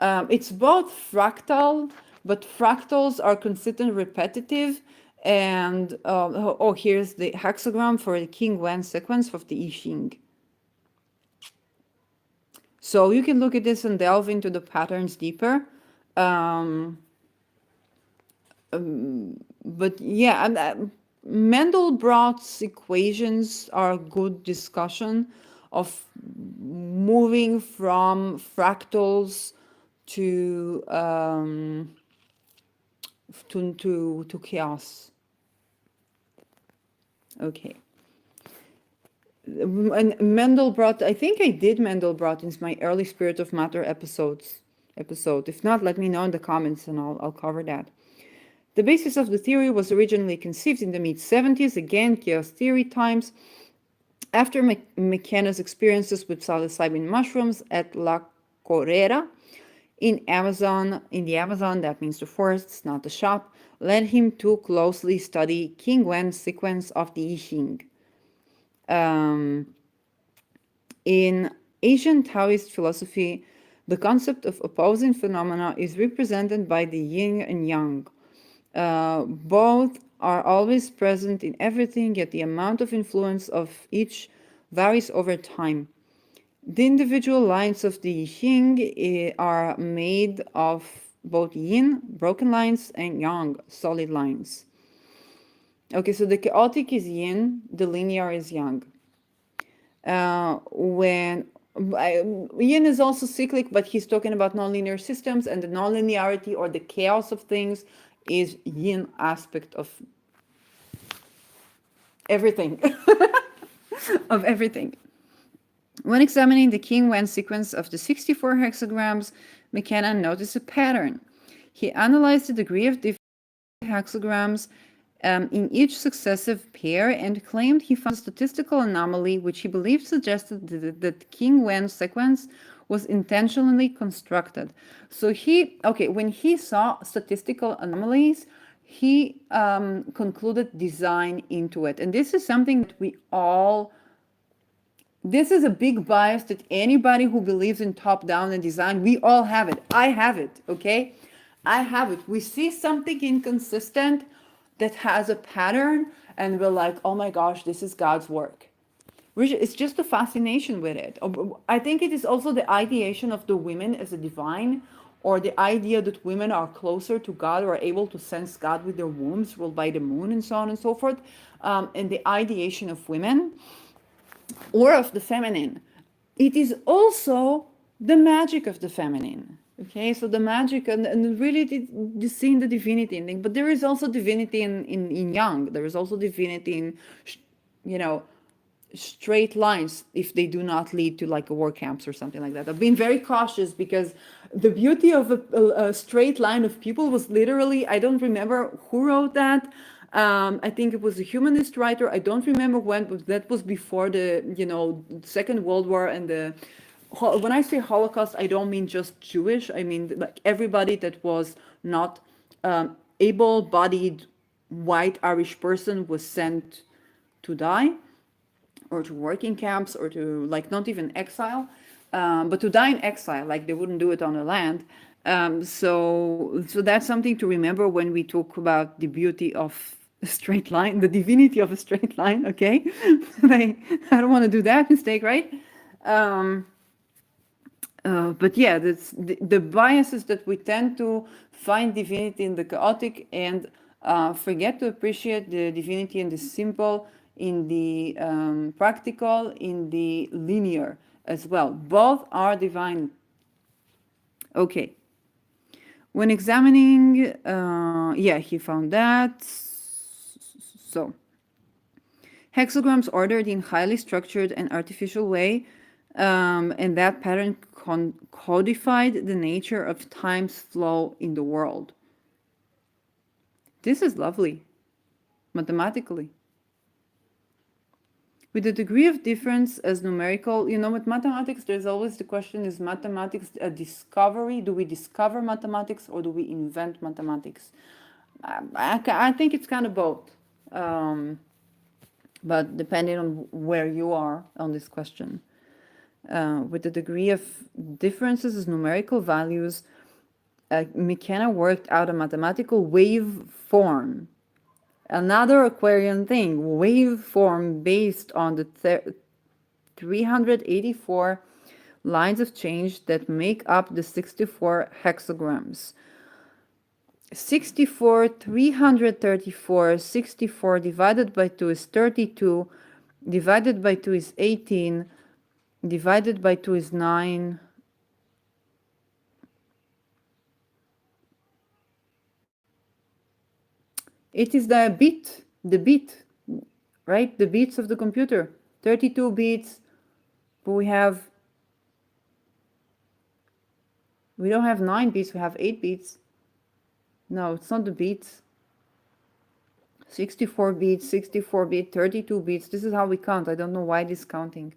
it's both fractal, but fractals are considered repetitive. And here's the hexagram for the King Wen sequence of the I Ching. So you can look at this and delve into the patterns deeper. But yeah, Mandelbrot's equations are a good discussion of moving from fractals to chaos. Okay. And Mandelbrot, I think I did Mandelbrot in my early Spirit of Matter episode. If not, let me know in the comments and I'll cover that. The basis of the theory was originally conceived in the mid-70s, again, chaos theory times, after McKenna's experiences with psilocybin mushrooms at La Correra in the Amazon, that means the forests, not the shop, led him to closely study King Wen's sequence of the I Ching. In Asian Taoist philosophy, the concept of opposing phenomena is represented by the yin and yang. Both are always present in everything, yet the amount of influence of each varies over time. The individual lines of the I Ching are made of both yin, broken lines, and yang, solid lines. Okay, so the chaotic is yin, the linear is yang. Yin is also cyclic, but he's talking about nonlinear systems and the nonlinearity or the chaos of things is yin aspect of everything, of everything. When examining the king wen sequence of the 64 hexagrams, McKenna noticed a pattern. He analyzed the degree of difference hexagrams in each successive pair and claimed he found a statistical anomaly which he believed suggested that the king wen sequence was intentionally constructed. So when he saw statistical anomalies, he concluded design into it. And this is something that this is a big bias that anybody who believes in top-down and design, we all have it. I have it, okay? I have it. We see something inconsistent that has a pattern, and we're like, oh my gosh, this is God's work. It's just a fascination with it. I think it is also the ideation of the women as a divine, or the idea that women are closer to God or are able to sense God with their wombs ruled by the moon and so on and so forth, and the ideation of women or of the feminine. It is also the magic of the feminine. Okay, so the magic and really the seeing the divinity in things, but there is also divinity in yang. There is also divinity in, straight lines if they do not lead to like a war camps or something like that. I've been very cautious because the beauty of a straight line of people was literally, I don't remember who wrote that. I think it was a humanist writer. I don't remember when, but that was before the Second World War and the. When I say Holocaust, I don't mean just Jewish. I mean like everybody that was not able-bodied white Irish person was sent to die, or to work in camps, or to like not even exile, but to die in exile. Like they wouldn't do it on the land. So that's something to remember when we talk about the beauty of a straight line, the divinity of a straight line. Okay, I don't want to do that mistake, right? But yeah, that's the biases that we tend to find divinity in the chaotic and forget to appreciate the divinity in the simple, in the practical, in the linear as well. Both are divine. Okay. When examining, he found that. So, hexagrams ordered in highly structured and artificial way, and that pattern codified the nature of time's flow in the world. This is lovely, mathematically. With a degree of difference as numerical, with mathematics, there's always the question, is mathematics a discovery? Do we discover mathematics or do we invent mathematics? I think it's kind of both. But depending on where you are on this question. With the degree of differences as numerical values, McKenna worked out a mathematical waveform. Another Aquarian thing, waveform based on the 384 lines of change that make up the 64 hexagrams. 64, 334, 64 divided by 2 is 32, divided by 2 is 18, divided by 2 is 9. It is the bit, right? The bits of the computer. 32 bits, but we don't have 9 bits, we have 8 bits. No, it's not the bits. 64 bits, 64 bit, 32 bits. This is how we count. I don't know why this counting.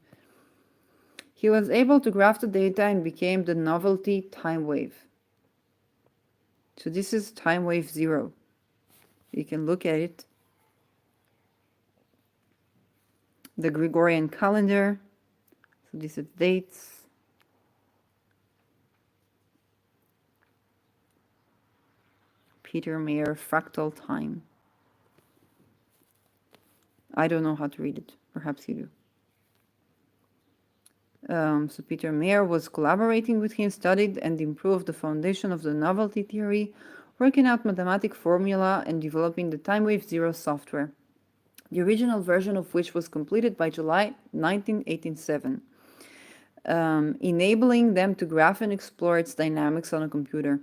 He was able to graph the data and became the novelty time wave. So this is time wave 0. You can look at it. The Gregorian calendar. So these are dates. Peter Mayer fractal time. I don't know how to read it. Perhaps you do. So Peter Mayer was collaborating with him, studied and improved the foundation of the novelty theory, working out mathematical formula and developing the time wave 0 software, the original version of which was completed by July 1987, enabling them to graph and explore its dynamics on a computer.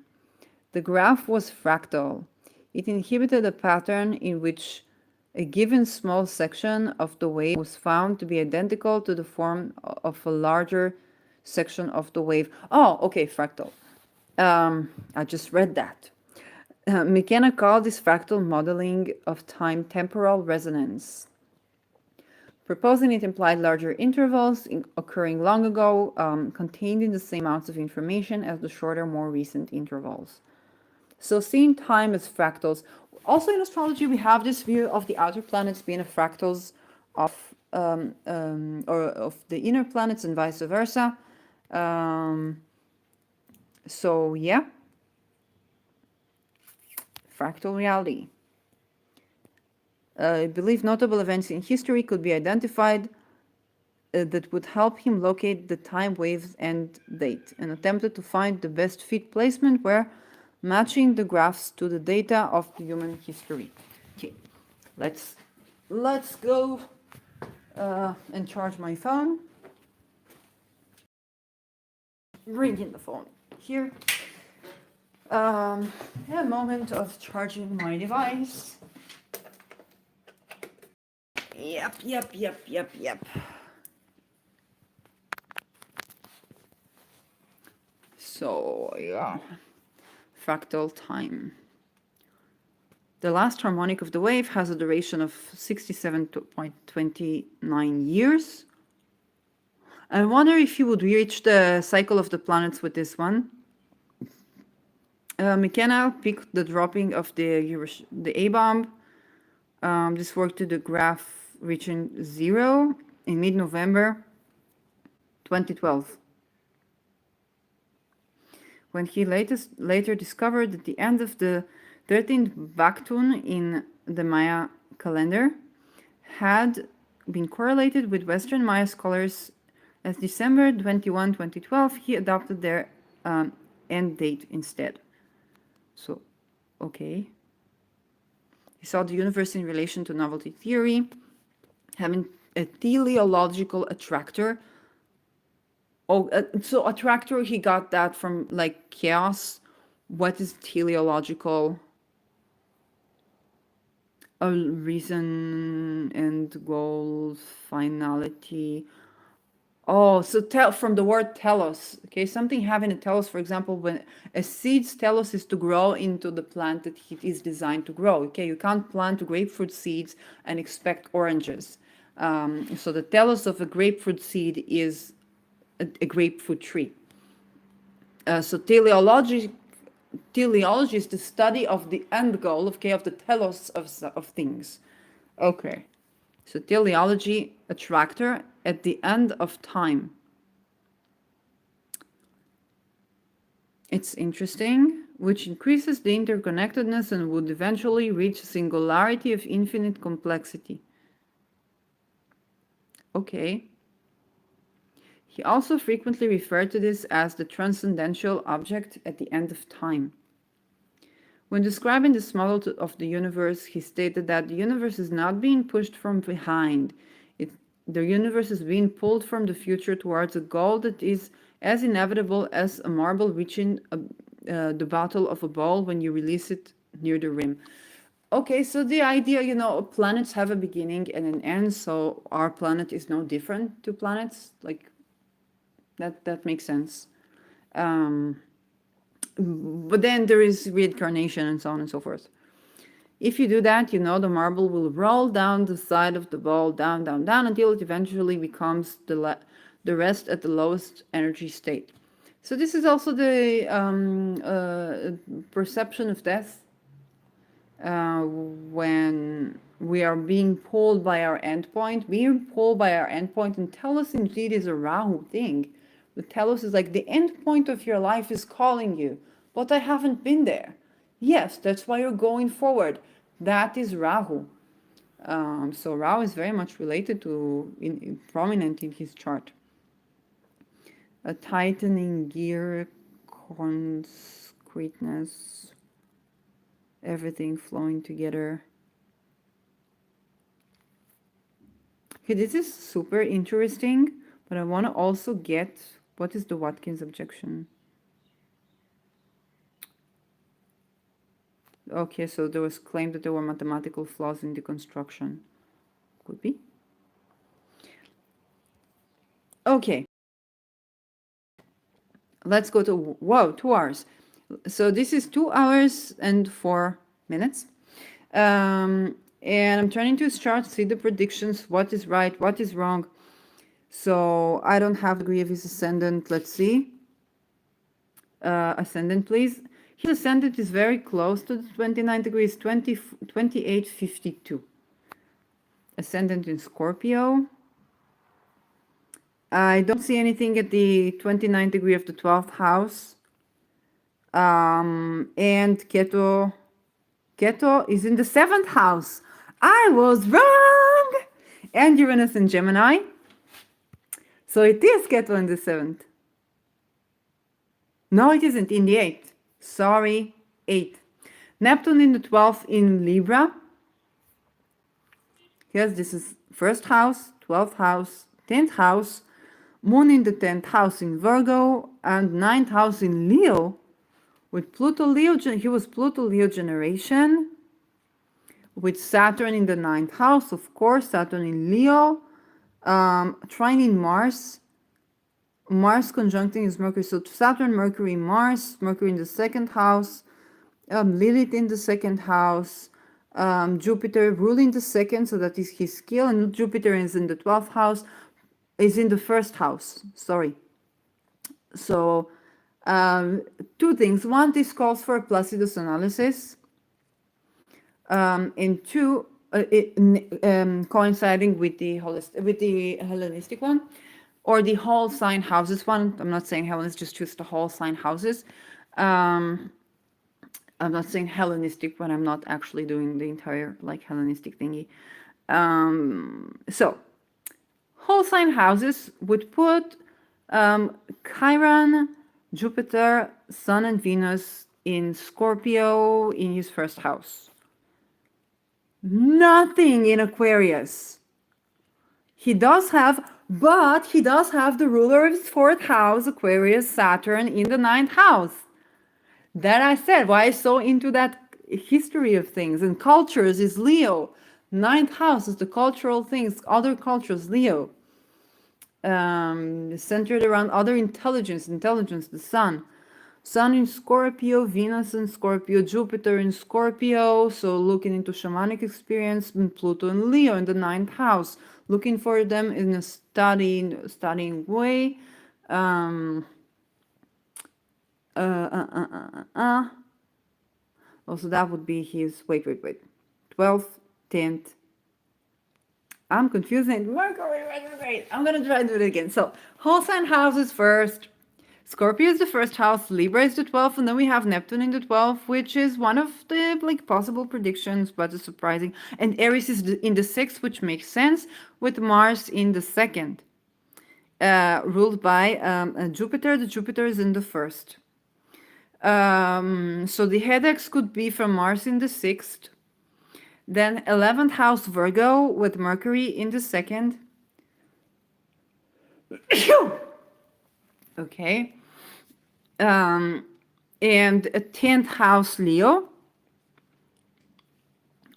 The graph was fractal. It inhibited a pattern in which a given small section of the wave was found to be identical to the form of a larger section of the wave. Oh, okay, fractal. I just read that. McKenna called this fractal modeling of time temporal resonance. Proposing it implied larger intervals occurring long ago, contained in the same amounts of information as the shorter, more recent intervals. So seeing time as fractals. Also in astrology, we have this view of the outer planets being a fractals of or of the inner planets and vice versa. So yeah, fractal reality. I believe notable events in history could be identified that would help him locate the time wave's end date and attempted to find the best fit placement where matching the graphs to the data of human history. Okay, let's go and charge my phone. Bringing the phone here. A moment of charging my device. Yep. So, yeah. Fractal time. The last harmonic of the wave has a duration of 67.29 years. I wonder if you would reach the cycle of the planets with this one. McKenna picked the dropping of the A-bomb. This worked to the graph reaching 0 in mid-November 2012. When he later discovered that the end of the 13th Baktun in the Maya calendar had been correlated with Western Maya scholars as December 21, 2012, he adopted their end date instead. So, okay. He saw the universe in relation to novelty theory, having a teleological attractor. Oh, so attractor, he got that from like chaos. What is teleological? A reason and goal, finality. Oh, so from the word telos. Okay, something having a telos, for example, when a seed's telos is to grow into the plant that it is designed to grow. Okay, you can't plant grapefruit seeds and expect oranges. So the telos of a grapefruit seed is a grapefruit tree. So teleology is the study of the end goal, okay, of the telos of things. Okay. So teleology, attractor at the end of time. It's interesting, which increases the interconnectedness and would eventually reach singularity of infinite complexity. Okay. He also frequently referred to this as the transcendental object at the end of time. When describing this model of the universe, he stated that the universe is not being pushed from behind. The universe is being pulled from the future towards a goal that is as inevitable as a marble reaching the bottom of a ball when you release it near the rim. Okay, so the idea, planets have a beginning and an end, so our planet is no different to planets. Like, that makes sense. But then there is reincarnation and so on and so forth. If you do that, the marble will roll down the side of the ball, down, until it eventually becomes the rest at the lowest energy state. So this is also the perception of death when we are being pulled by our endpoint. Being pulled by our endpoint, and telos indeed is a Rahu thing. The telos is like the endpoint of your life is calling you, but I haven't been there. Yes, that's why you're going forward. That is Rahu. So Rahu is very much related to, prominent in his chart. A tightening gear, concreteness, everything flowing together. Okay, this is super interesting, but I want to also get what is the Watkins objection. Okay, so there was claimed that there were mathematical flaws in the construction. Could be. Okay. Let's go to, whoa, 2 hours. So this is 2 hours and 4 minutes. And I'm trying to start to see the predictions, what is right, what is wrong. So I don't have the degree of his ascendant. Let's see. Ascendant, please. His ascendant is very close to the 29 degrees, 2852. Ascendant in Scorpio. I don't see anything at the 29th degree of the 12th house. And Keto is in the 7th house. I was wrong! And Uranus in Gemini. So it is Keto in the 7th. No, it isn't, in the 8th. Sorry, 8th. Neptune in the 12th in Libra. Yes, this is 1st house, 12th house, 10th house. Moon in the 10th house in Virgo. And 9th house in Leo. With Pluto Leo, he was Pluto Leo generation. With Saturn in the 9th house, of course, Saturn in Leo. Trine in Mars. Mars conjuncting is Mercury. So Saturn, Mercury, Mars. Mercury in the 2nd house. Lilith in the 2nd house. Jupiter ruling the 2nd, so that is his skill. And Jupiter is in the 12th house. Is in the 1st house. Sorry. So, 2 things. One, this calls for a Placidus analysis. And 2, coinciding with the Hellenistic one, or the whole sign houses one. I'm not saying Hellenistic, just choose the whole sign houses. I'm not saying Hellenistic when I'm not actually doing the entire like Hellenistic thingy. So whole sign houses would put Chiron, Jupiter, Sun, and Venus in Scorpio in his 1st house. Nothing in Aquarius. He does have the ruler of his 4th house, Aquarius, Saturn, in the 9th house. That I said, why I'm so into that history of things and cultures is Leo. 9th house is the cultural things, other cultures, Leo. Centered around other intelligence, the sun. Sun in Scorpio, Venus in Scorpio, Jupiter in Scorpio. So looking into shamanic experience, and Pluto and Leo in the 9th house. Looking for them in a studying way. Also, that would be his, wait. 12th, 10th. I'm confusing. Wait. I'm going to try to do it again. So, whole sign houses first. Scorpio is the 1st house, Libra is the 12th, and then we have Neptune in the 12th, which is one of the like possible predictions, but it's surprising. And Aries is in the 6th, which makes sense, with Mars in the 2nd, ruled by Jupiter. The Jupiter is in the 1st. So the headaches could be from Mars in the 6th. Then 11th house Virgo with Mercury in the 2nd. Okay. And a 10th house Leo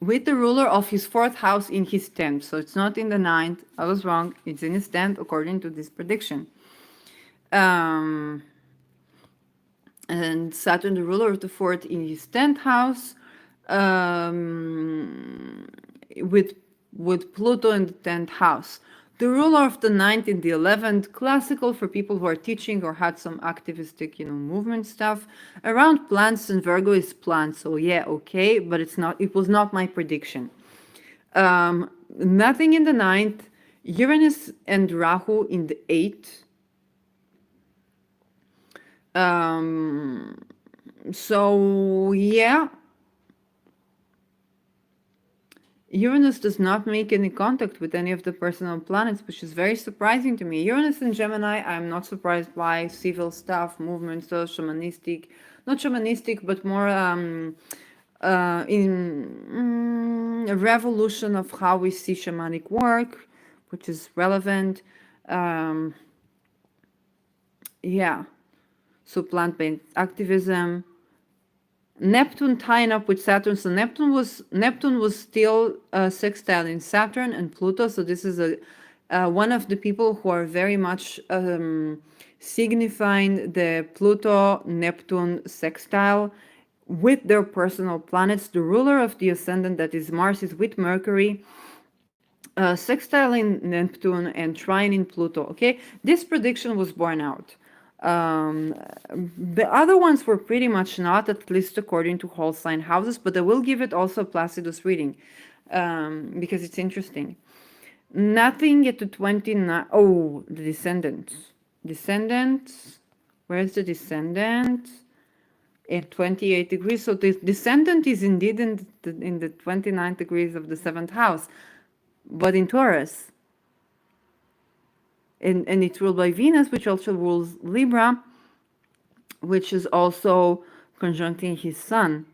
with the ruler of his 4th house in his 10th. So it's not in the 9th. I was wrong. It's in his 10th according to this prediction. And Saturn, the ruler of the 4th, in his 10th house. With Pluto in the 10th house. The ruler of the 9th in the 11th, classical for people who are teaching or had some activistic, movement stuff. Around plants, and Virgo is plants, so yeah, okay, but it was not my prediction. Nothing in the 9th, Uranus and Rahu in the 8th. So yeah. Uranus does not make any contact with any of the personal planets, which is very surprising to me. Uranus in Gemini, I'm not surprised by civil stuff, movements, so shamanistic, not shamanistic, but more in a revolution of how we see shamanic work, which is relevant. Yeah, so plant-based activism. Neptune tying up with Saturn. So Neptune was still sextile in Saturn and Pluto. So this is a one of the people who are very much signifying the Pluto Neptune sextile with their personal planets. The ruler of the ascendant, that is Mars, is with Mercury, sextile in Neptune, and trine in Pluto. Okay, this prediction was borne out. Um, the other ones were pretty much not, at least according to whole sign houses, but I will give it also a Placidus reading because it's interesting. Nothing at the 29. Oh, the descendants. Descendants. Where's the descendant? At 28 degrees. So the descendant is indeed in the 29 degrees of the seventh house, but in Taurus. And it's ruled by Venus, which also rules Libra, which is also conjuncting his sun.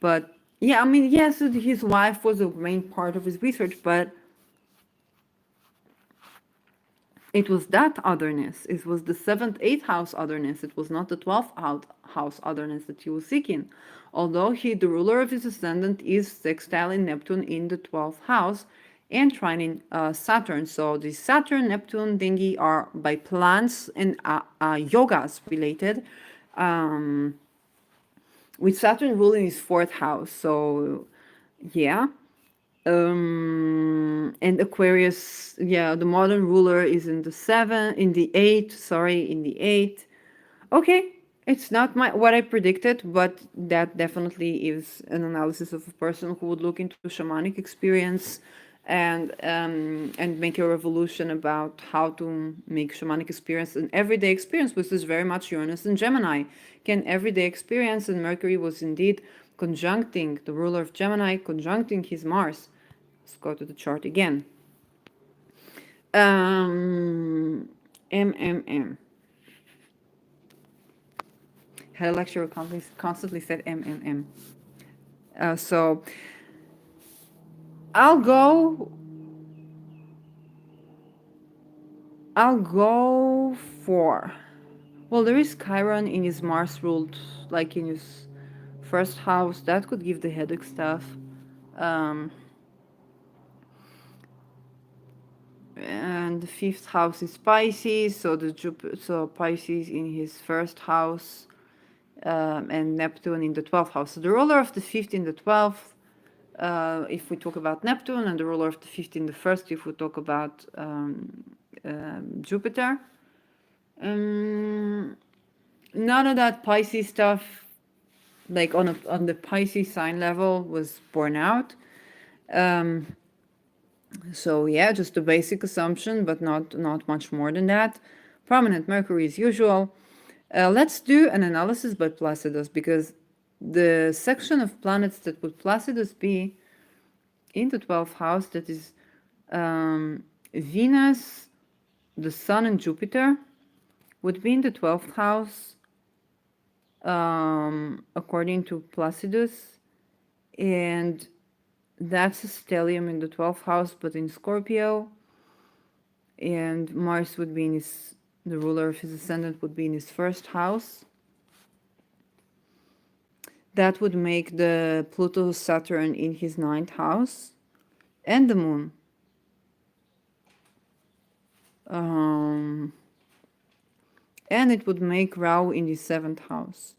But yeah, I mean, yes, his wife was a main part of his research, but it was that otherness. It was the 7th, 8th house otherness. It was not the 12th house otherness that he was seeking. Although the ruler of his ascendant is sextile in Neptune in the 12th house and trining Saturn. So the Saturn Neptune thingy are by plants and yogas related. With Saturn ruling his 4th house. So yeah. And Aquarius, yeah, the modern ruler is in the 8th. Okay, it's not what I predicted, but that definitely is an analysis of a person who would look into shamanic experience and make a revolution about how to make shamanic experience an everyday experience, which is very much Uranus and Gemini. Can everyday experience, and Mercury was indeed conjuncting the ruler of Gemini, conjuncting his Mars. Let's go to the chart again. MMM. Had a lecturer who constantly said MMM. So I'll go for, well, there is Chiron in his Mars ruled, like in his first house. That could give the headache stuff. And the 5th house is Pisces, so Pisces in his first house, and Neptune in the 12th house. So the ruler of the 5th in the 12th, if we talk about Neptune, and the ruler of the 5th in the first, if we talk about Jupiter. None of that Pisces stuff, like on the Pisces sign level, was borne out. So yeah, just a basic assumption, but not much more than that. Prominent Mercury as usual. Let's do an analysis by Placidus, because the section of planets that would Placidus be in the 12th house, that is Venus, the Sun, and Jupiter, would be in the 12th house, according to Placidus, and that's a stellium in the 12th house, but in Scorpio. And Mars would be in the ruler of his ascendant would be in his first house. That would make the Pluto Saturn in his 9th house, and the moon. And it would make Rahu in the 7th house.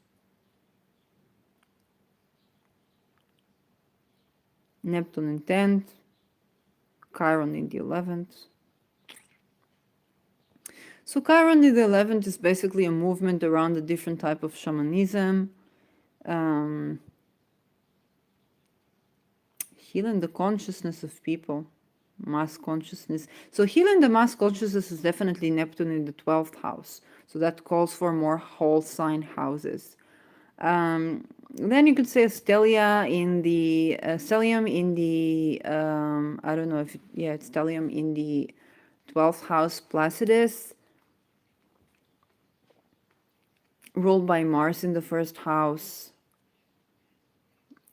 Neptune in 10th, Chiron in the 11th. So Chiron in the 11th is basically a movement around a different type of shamanism, healing the consciousness of people, mass consciousness. So healing the mass consciousness is definitely Neptune in the 12th house. So that calls for more whole sign houses. Then you could say a stellium in the I don't know if it's stellium in the 12th house Placidus, ruled by Mars in the first house,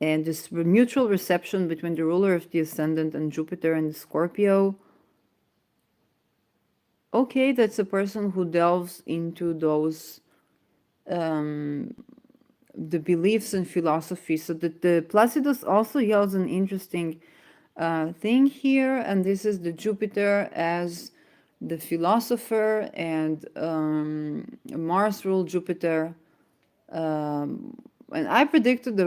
and this mutual reception between the ruler of the ascendant and Jupiter and the Scorpio. Okay, that's a person who delves into those the beliefs and philosophy. So the Placidus also yields an interesting thing here, and this is the Jupiter as the philosopher, and Mars ruled Jupiter. And I predicted the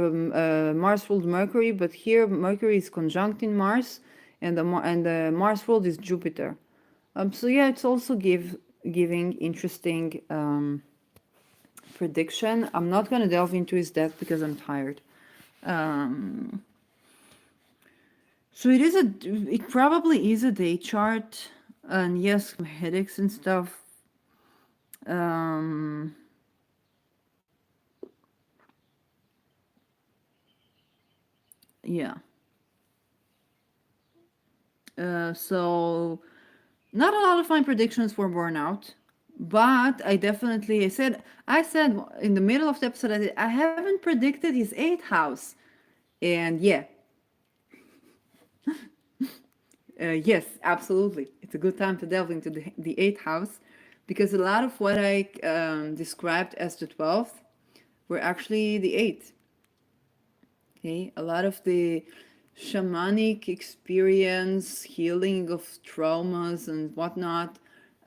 Mars ruled Mercury, but here Mercury is conjunct in Mars, and the Mars ruled is Jupiter. So yeah, it's also giving interesting prediction. I'm not gonna delve into his death because I'm tired. So it probably is a day chart, and yes, headaches and stuff. Um, yeah. So not a lot of my predictions were borne out, but I said in the middle of the episode, I haven't predicted his eighth house, and yeah, yes, absolutely, it's a good time to delve into the eighth house, because a lot of what I described as the 12th were actually the eighth. Okay, a lot of the shamanic experience, healing of traumas and whatnot,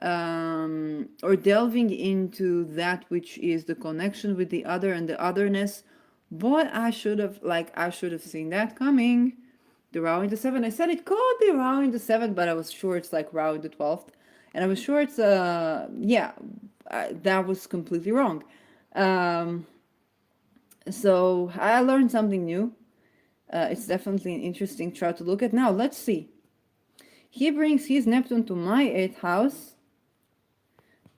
or delving into that which is the connection with the other and the otherness. Boy, I should have seen that coming. The Raw in the 7. I said it could be Raw in the 7, but I was sure it's like Raw in the 12th. And I was sure it's, that was completely wrong. Um, so I learned something new. It's definitely an interesting chart to look at. Now, let's see. He brings his Neptune to my 8th house,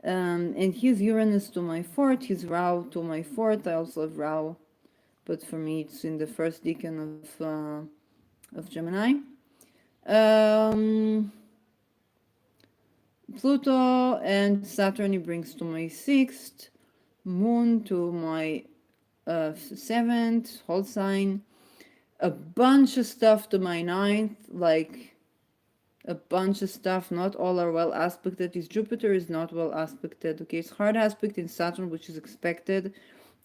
and his Uranus to my 4th, his Rao to my 4th. I also have Rao, but for me it's in the first decan of Gemini. Pluto and Saturn he brings to my 6th, Moon to my 7th, whole sign, a bunch of stuff to my 9th, like a bunch of stuff. Not all are well aspected. His Jupiter is not well aspected. Okay, it's hard aspect in Saturn, which is expected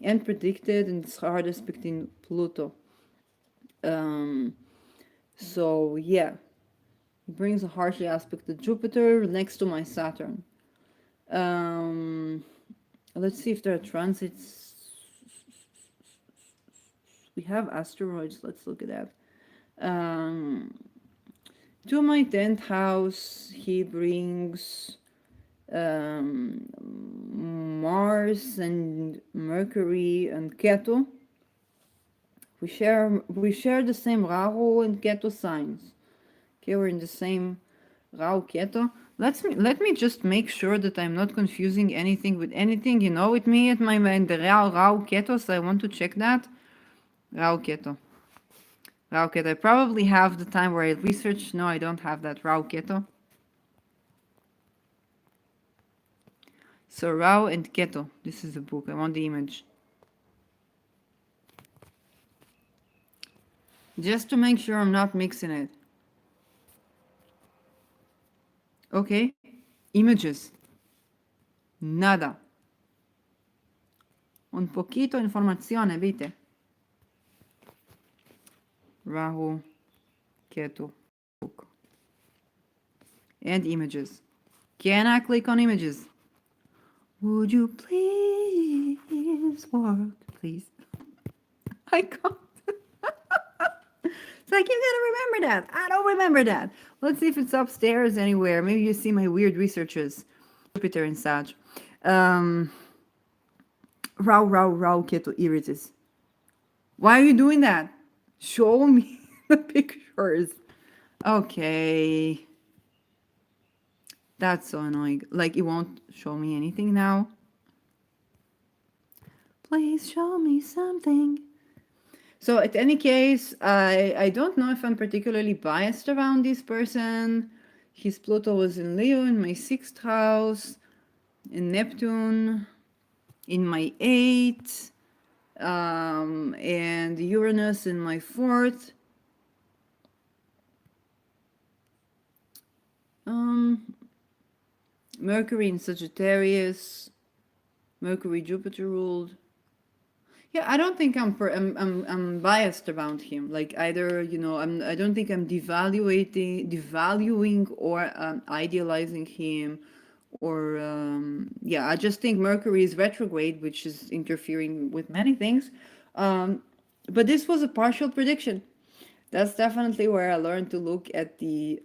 and predicted, and it's hard aspect in Pluto. So yeah, it brings a harshly aspected Jupiter next to my Saturn. Let's see if there are transits. We have asteroids. Let's look at that. To my 10th house, he brings Mars and Mercury and Ketu. We share the same Rahu and Ketu signs. Okay, we're in the same Rahu Ketu. Let me just make sure that I'm not confusing anything with anything. With me at my mind the Rahu Ketu, so I want to check that. Rahu Ketu. Rahu Ketu. I probably have the time where I research. No, I don't have that Rahu Ketu. So Rao and Keto. This is the book. I want the image. Just to make sure I'm not mixing it. Okay. Images. Nada. Un poquito informazione, vite. Rahu, Ketu, book. And images. Can I click on images? Would you please work, please? I can't. So I keep gonna remember that. I don't remember that. Let's see if it's upstairs anywhere. Maybe you see my weird researches. Jupiter and Sag. Rao, Keto, here it is. Why are you doing that? Show me the pictures. Okay. That's so annoying. Like, it won't show me anything now. Please show me something. So, in any case, I don't know if I'm particularly biased around this person. His Pluto was in Leo in my 6th house, in Neptune in my 8th, and Uranus in my 4th. Mercury in Sagittarius. Mercury, Jupiter ruled. Yeah, I don't think I'm biased about him. Like either, I don't think I'm devaluing or idealizing him, or yeah, I just think Mercury is retrograde, which is interfering with many things. Um, but this was a partial prediction. That's definitely where I learned to look at the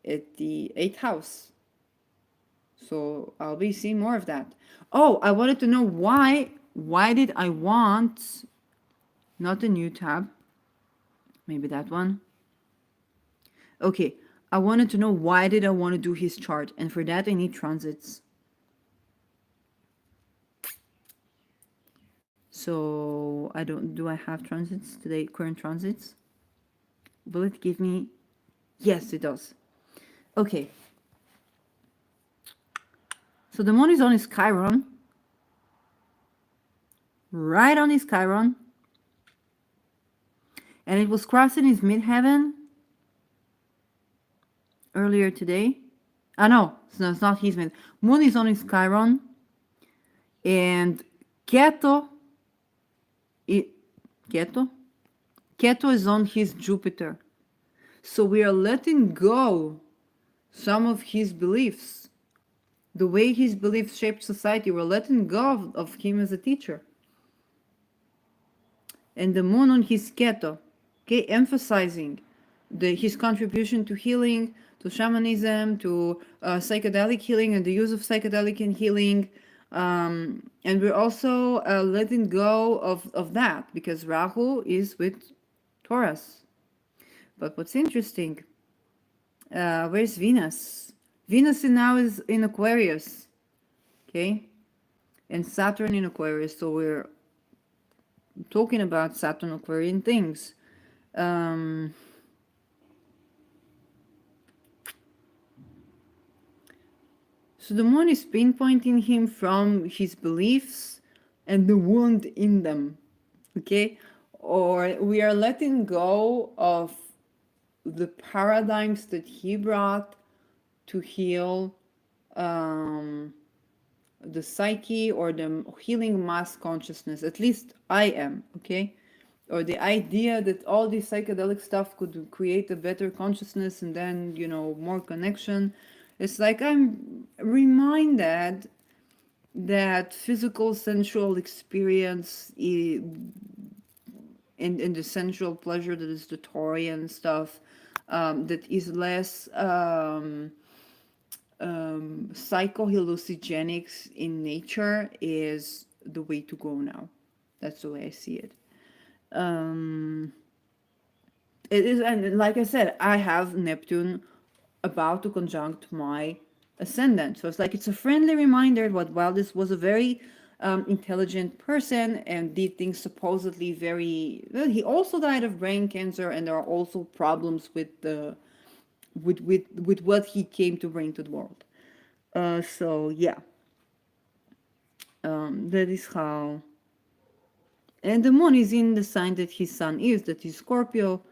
eighth house. So I'll be seeing more of that. Oh, I wanted to know why. Why did I want not a new tab? Maybe that one. Okay, I wanted to know why did I want to do his chart, and for that I need transits. So I don't. Do I have transits today? Current transits? Will it give me? Yes, it does. Okay. So the moon is on his Chiron, right on his Chiron, and it was crossing his midheaven earlier today. Ah, no, it's not his mid. Moon is on his Chiron, and Keto, it, Keto, Keto is on his Jupiter. So we are letting go some of his beliefs. The way his beliefs shaped society, we're letting go of him as a teacher. And the moon on his Keto, okay, emphasizing his contribution to healing, to shamanism, to psychedelic healing, and the use of psychedelic in healing. And we're also letting go of that because Rahu is with Taurus. But what's interesting, where's Venus? Venus now is in Aquarius, okay? And Saturn in Aquarius, so we're talking about Saturn Aquarian things. Um, so the moon is pinpointing him from his beliefs and the wound in them, okay? Or we are letting go of the paradigms that he brought to heal the psyche or the healing mass consciousness. At least I am, okay? Or the idea that all this psychedelic stuff could create a better consciousness and then, more connection. It's like I'm reminded that physical sensual experience and the sensual pleasure that is the Taurian stuff, that is less psychohallucinogenics in nature is the way to go now. That's the way I see it. It is, and like I said, I have Neptune about to conjunct my ascendant. So it's like it's a friendly reminder that while this was a very intelligent person and did things supposedly very well, he also died of brain cancer, and there are also problems with the with what he came to bring to the world. So yeah, that is how. And the moon is in the sign that his sun is, that is Scorpio.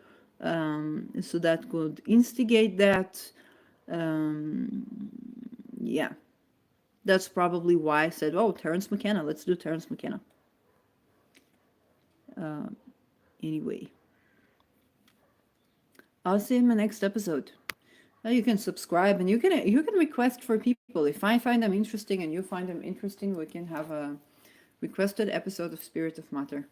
So that could instigate that. Um, yeah, that's probably why I said, oh, Terence McKenna, let's do Terence McKenna. Anyway, I'll see you in my next episode. Now you can subscribe and you can request for people. If I find them interesting and you find them interesting, we can have a requested episode of Spirit of Matter.